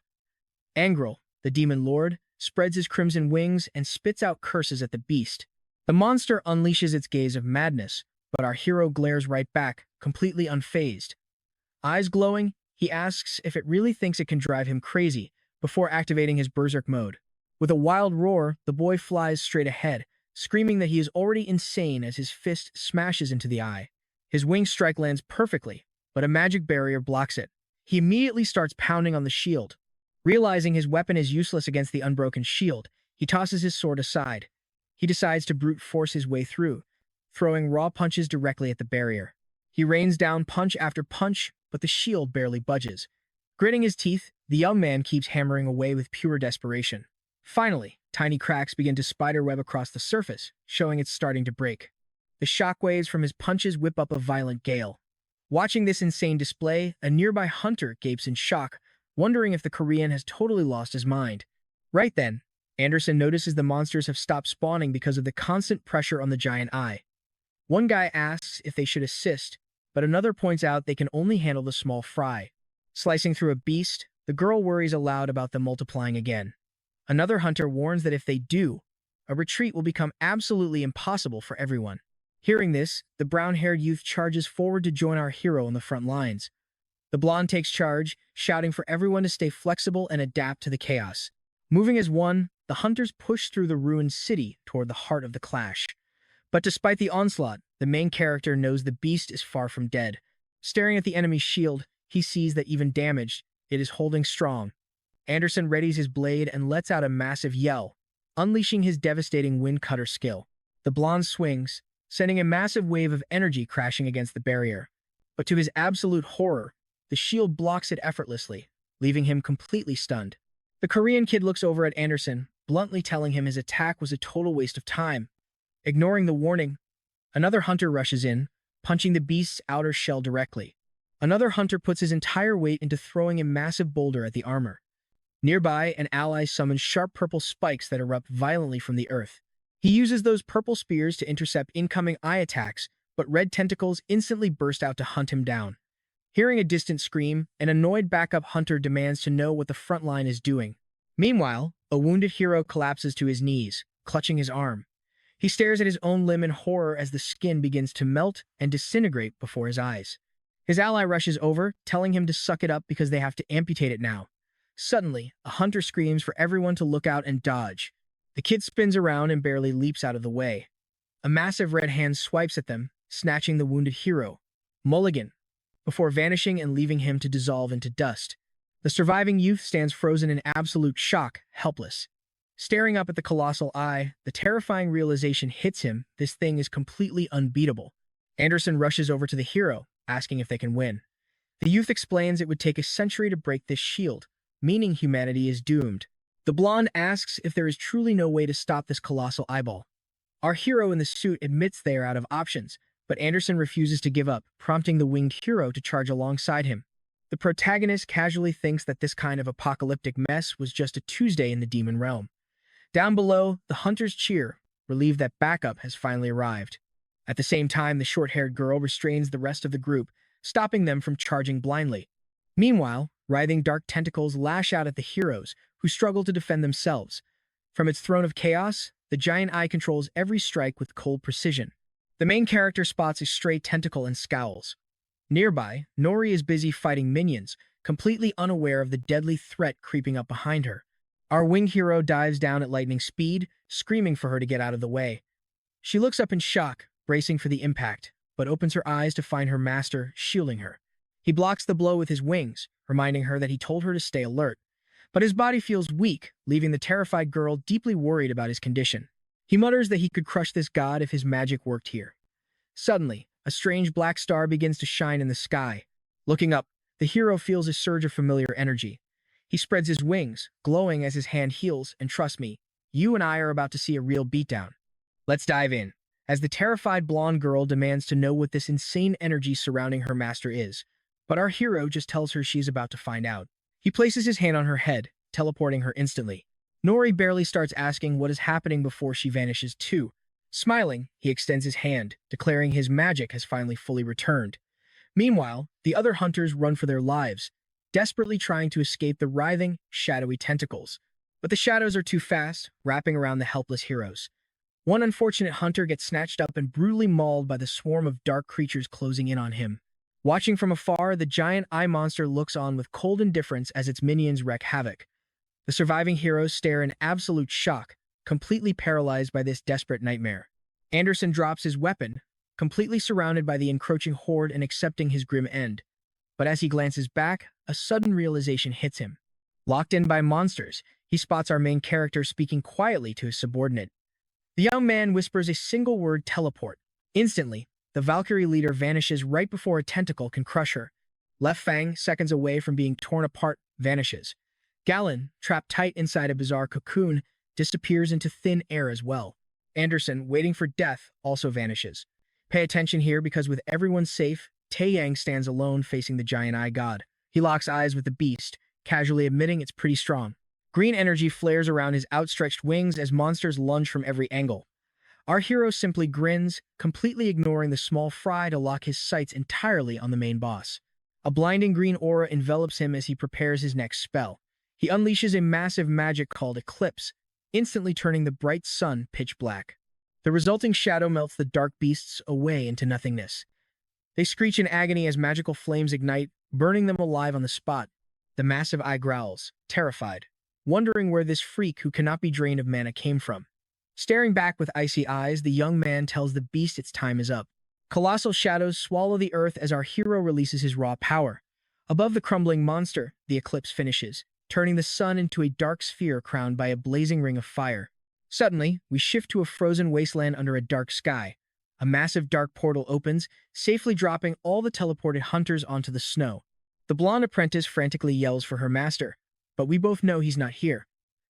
Enro, the demon lord, spreads his crimson wings and spits out curses at the beast. The monster unleashes its gaze of madness, but our hero glares right back, completely unfazed. Eyes glowing, he asks if it really thinks it can drive him crazy, before activating his berserk mode. With a wild roar, the boy flies straight ahead, screaming that he is already insane as his fist smashes into the eye. His wing strike lands perfectly, but a magic barrier blocks it. He immediately starts pounding on the shield. Realizing his weapon is useless against the unbroken shield, he tosses his sword aside. He decides to brute force his way through, throwing raw punches directly at the barrier. He rains down punch after punch, but the shield barely budges. Gritting his teeth, the young man keeps hammering away with pure desperation. Finally, tiny cracks begin to spiderweb across the surface, showing it's starting to break. The shockwaves from his punches whip up a violent gale. Watching this insane display, a nearby hunter gapes in shock, wondering if the Korean has totally lost his mind. Right then, Anderson notices the monsters have stopped spawning because of the constant pressure on the giant eye. One guy asks if they should assist, but another points out they can only handle the small fry. Slicing through a beast, the girl worries aloud about them multiplying again. Another hunter warns that if they do, a retreat will become absolutely impossible for everyone. Hearing this, the brown-haired youth charges forward to join our hero on the front lines. The blonde takes charge, shouting for everyone to stay flexible and adapt to the chaos. Moving as one, the hunters push through the ruined city toward the heart of the clash. But despite the onslaught, the main character knows the beast is far from dead. Staring at the enemy's shield, he sees that even damaged, it is holding strong. Anderson readies his blade and lets out a massive yell, unleashing his devastating wind cutter skill. The blonde swings, sending a massive wave of energy crashing against the barrier. But to his absolute horror, the shield blocks it effortlessly, leaving him completely stunned. The Korean kid looks over at Anderson, bluntly telling him his attack was a total waste of time. Ignoring the warning, another hunter rushes in, punching the beast's outer shell directly. Another hunter puts his entire weight into throwing a massive boulder at the armor. Nearby, an ally summons sharp purple spikes that erupt violently from the earth. He uses those purple spears to intercept incoming eye attacks, but red tentacles instantly burst out to hunt him down. Hearing a distant scream, an annoyed backup hunter demands to know what the front line is doing. Meanwhile, a wounded hero collapses to his knees, clutching his arm. He stares at his own limb in horror as the skin begins to melt and disintegrate before his eyes. His ally rushes over, telling him to suck it up because they have to amputate it now. Suddenly, a hunter screams for everyone to look out and dodge. The kid spins around and barely leaps out of the way. A massive red hand swipes at them, snatching the wounded hero, Mulligan, before vanishing and leaving him to dissolve into dust. The surviving youth stands frozen in absolute shock, helpless. Staring up at the colossal eye, the terrifying realization hits him this thing is completely unbeatable. Anderson rushes over to the hero, asking if they can win. The youth explains it would take a century to break this shield, meaning humanity is doomed. The blonde asks if there is truly no way to stop this colossal eyeball. Our hero in the suit admits they are out of options, but Anderson refuses to give up, prompting the winged hero to charge alongside him. The protagonist casually thinks that this kind of apocalyptic mess was just a Tuesday in the demon realm. Down below, the hunters cheer, relieved that backup has finally arrived. At the same time, the short-haired girl restrains the rest of the group, stopping them from charging blindly. Meanwhile, writhing dark tentacles lash out at the heroes, who struggle to defend themselves. From its throne of chaos, the giant eye controls every strike with cold precision. The main character spots a stray tentacle and scowls. Nearby, Nori is busy fighting minions, completely unaware of the deadly threat creeping up behind her. Our winged hero dives down at lightning speed, screaming for her to get out of the way. She looks up in shock, bracing for the impact, but opens her eyes to find her master shielding her. He blocks the blow with his wings, reminding her that he told her to stay alert. But his body feels weak, leaving the terrified girl deeply worried about his condition. He mutters that he could crush this god if his magic worked here. Suddenly, a strange black star begins to shine in the sky. Looking up, the hero feels a surge of familiar energy. He spreads his wings, glowing as his hand heals, and trust me, you and I are about to see a real beatdown. Let's dive in, as the terrified blonde girl demands to know what this insane energy surrounding her master is. But our hero just tells her she's about to find out. He places his hand on her head, teleporting her instantly. Nori barely starts asking what is happening before she vanishes too. Smiling, he extends his hand, declaring his magic has finally fully returned. Meanwhile, the other hunters run for their lives, desperately trying to escape the writhing, shadowy tentacles. But the shadows are too fast, wrapping around the helpless heroes. One unfortunate hunter gets snatched up and brutally mauled by the swarm of dark creatures closing in on him. Watching from afar, the giant eye monster looks on with cold indifference as its minions wreak havoc. The surviving heroes stare in absolute shock, completely paralyzed by this desperate nightmare. Anderson drops his weapon, completely surrounded by the encroaching horde and accepting his grim end. But as he glances back, a sudden realization hits him. Locked in by monsters, he spots our main character speaking quietly to his subordinate. The young man whispers a single word, teleport. Instantly, the Valkyrie leader vanishes right before a tentacle can crush her. Left Fang, seconds away from being torn apart, vanishes. Galen, trapped tight inside a bizarre cocoon, disappears into thin air as well. Anderson, waiting for death, also vanishes. Pay attention here because with everyone safe, Taeyang stands alone facing the giant eye god. He locks eyes with the beast, casually admitting it's pretty strong. Green energy flares around his outstretched wings as monsters lunge from every angle. Our hero simply grins, completely ignoring the small fry to lock his sights entirely on the main boss. A blinding green aura envelops him as he prepares his next spell. He unleashes a massive magic called Eclipse, instantly turning the bright sun pitch black. The resulting shadow melts the dark beasts away into nothingness. They screech in agony as magical flames ignite, burning them alive on the spot. The massive eye growls, terrified, wondering where this freak who cannot be drained of mana came from. Staring back with icy eyes, the young man tells the beast its time is up. Colossal shadows swallow the earth as our hero releases his raw power. Above the crumbling monster, the eclipse finishes, turning the sun into a dark sphere crowned by a blazing ring of fire. Suddenly, we shift to a frozen wasteland under a dark sky. A massive dark portal opens, safely dropping all the teleported hunters onto the snow. The blonde apprentice frantically yells for her master, but we both know he's not here.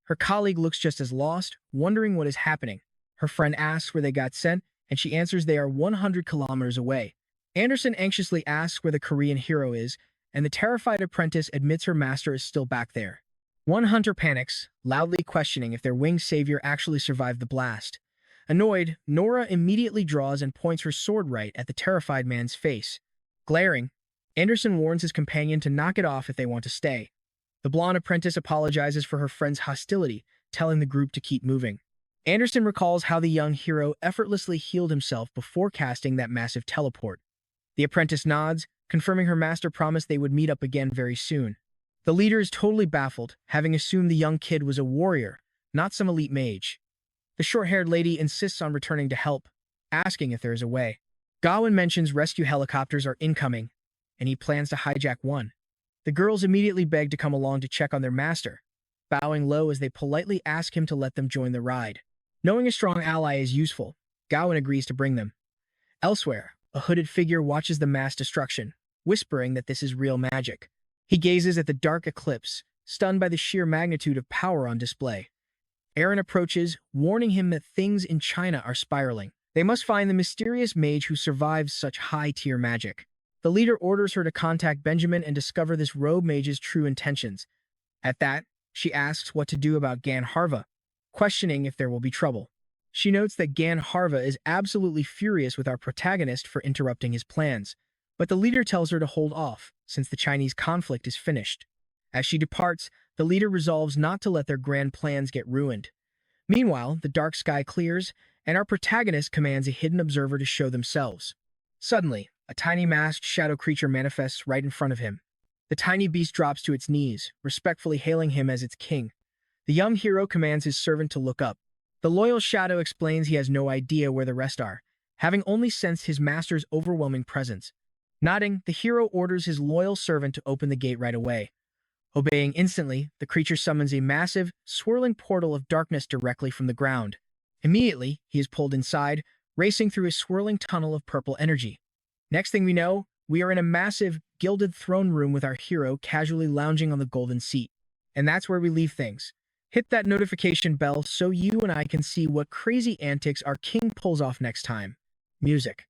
Her colleague looks just as lost, wondering what is happening. Her friend asks where they got sent, and she answers they are 100 kilometers away. Anderson anxiously asks where the Korean hero is, and the terrified apprentice admits her master is still back there. One hunter panics, loudly questioning if their winged savior actually survived the blast. Annoyed, Nora immediately draws and points her sword right at the terrified man's face. Glaring, Anderson warns his companion to knock it off if they want to stay. The blonde apprentice apologizes for her friend's hostility, telling the group to keep moving. Anderson recalls how the young hero effortlessly healed himself before casting that massive teleport. The apprentice nods, confirming her master promised they would meet up again very soon. The leader is totally baffled, having assumed the young kid was a warrior, not some elite mage. The short-haired lady insists on returning to help, asking if there is a way. Gawain mentions rescue helicopters are incoming, and he plans to hijack one. The girls immediately beg to come along to check on their master, bowing low as they politely ask him to let them join the ride. Knowing a strong ally is useful, Gawain agrees to bring them. Elsewhere, a hooded figure watches the mass destruction, whispering that this is real magic. He gazes at the dark eclipse, stunned by the sheer magnitude of power on display. Aaron approaches, warning him that things in China are spiraling. They must find the mysterious mage who survives such high-tier magic. The leader orders her to contact Benjamin and discover this rogue mage's true intentions. At that, she asks what to do about Gan Harva, questioning if there will be trouble. She notes that Gan Harva is absolutely furious with our protagonist for interrupting his plans, but the leader tells her to hold off, since the Chinese conflict is finished. As she departs, the leader resolves not to let their grand plans get ruined. Meanwhile, the dark sky clears, and our protagonist commands a hidden observer to show themselves. Suddenly, a tiny masked shadow creature manifests right in front of him. The tiny beast drops to its knees, respectfully hailing him as its king. The young hero commands his servant to look up. The loyal shadow explains he has no idea where the rest are, having only sensed his master's overwhelming presence. Nodding, the hero orders his loyal servant to open the gate right away. Obeying instantly, the creature summons a massive, swirling portal of darkness directly from the ground. Immediately, he is pulled inside, racing through a swirling tunnel of purple energy. Next thing we know, we are in a massive, gilded throne room with our hero casually lounging on the golden seat. And that's where we leave things. Hit that notification bell so you and I can see what crazy antics our king pulls off next time. Music.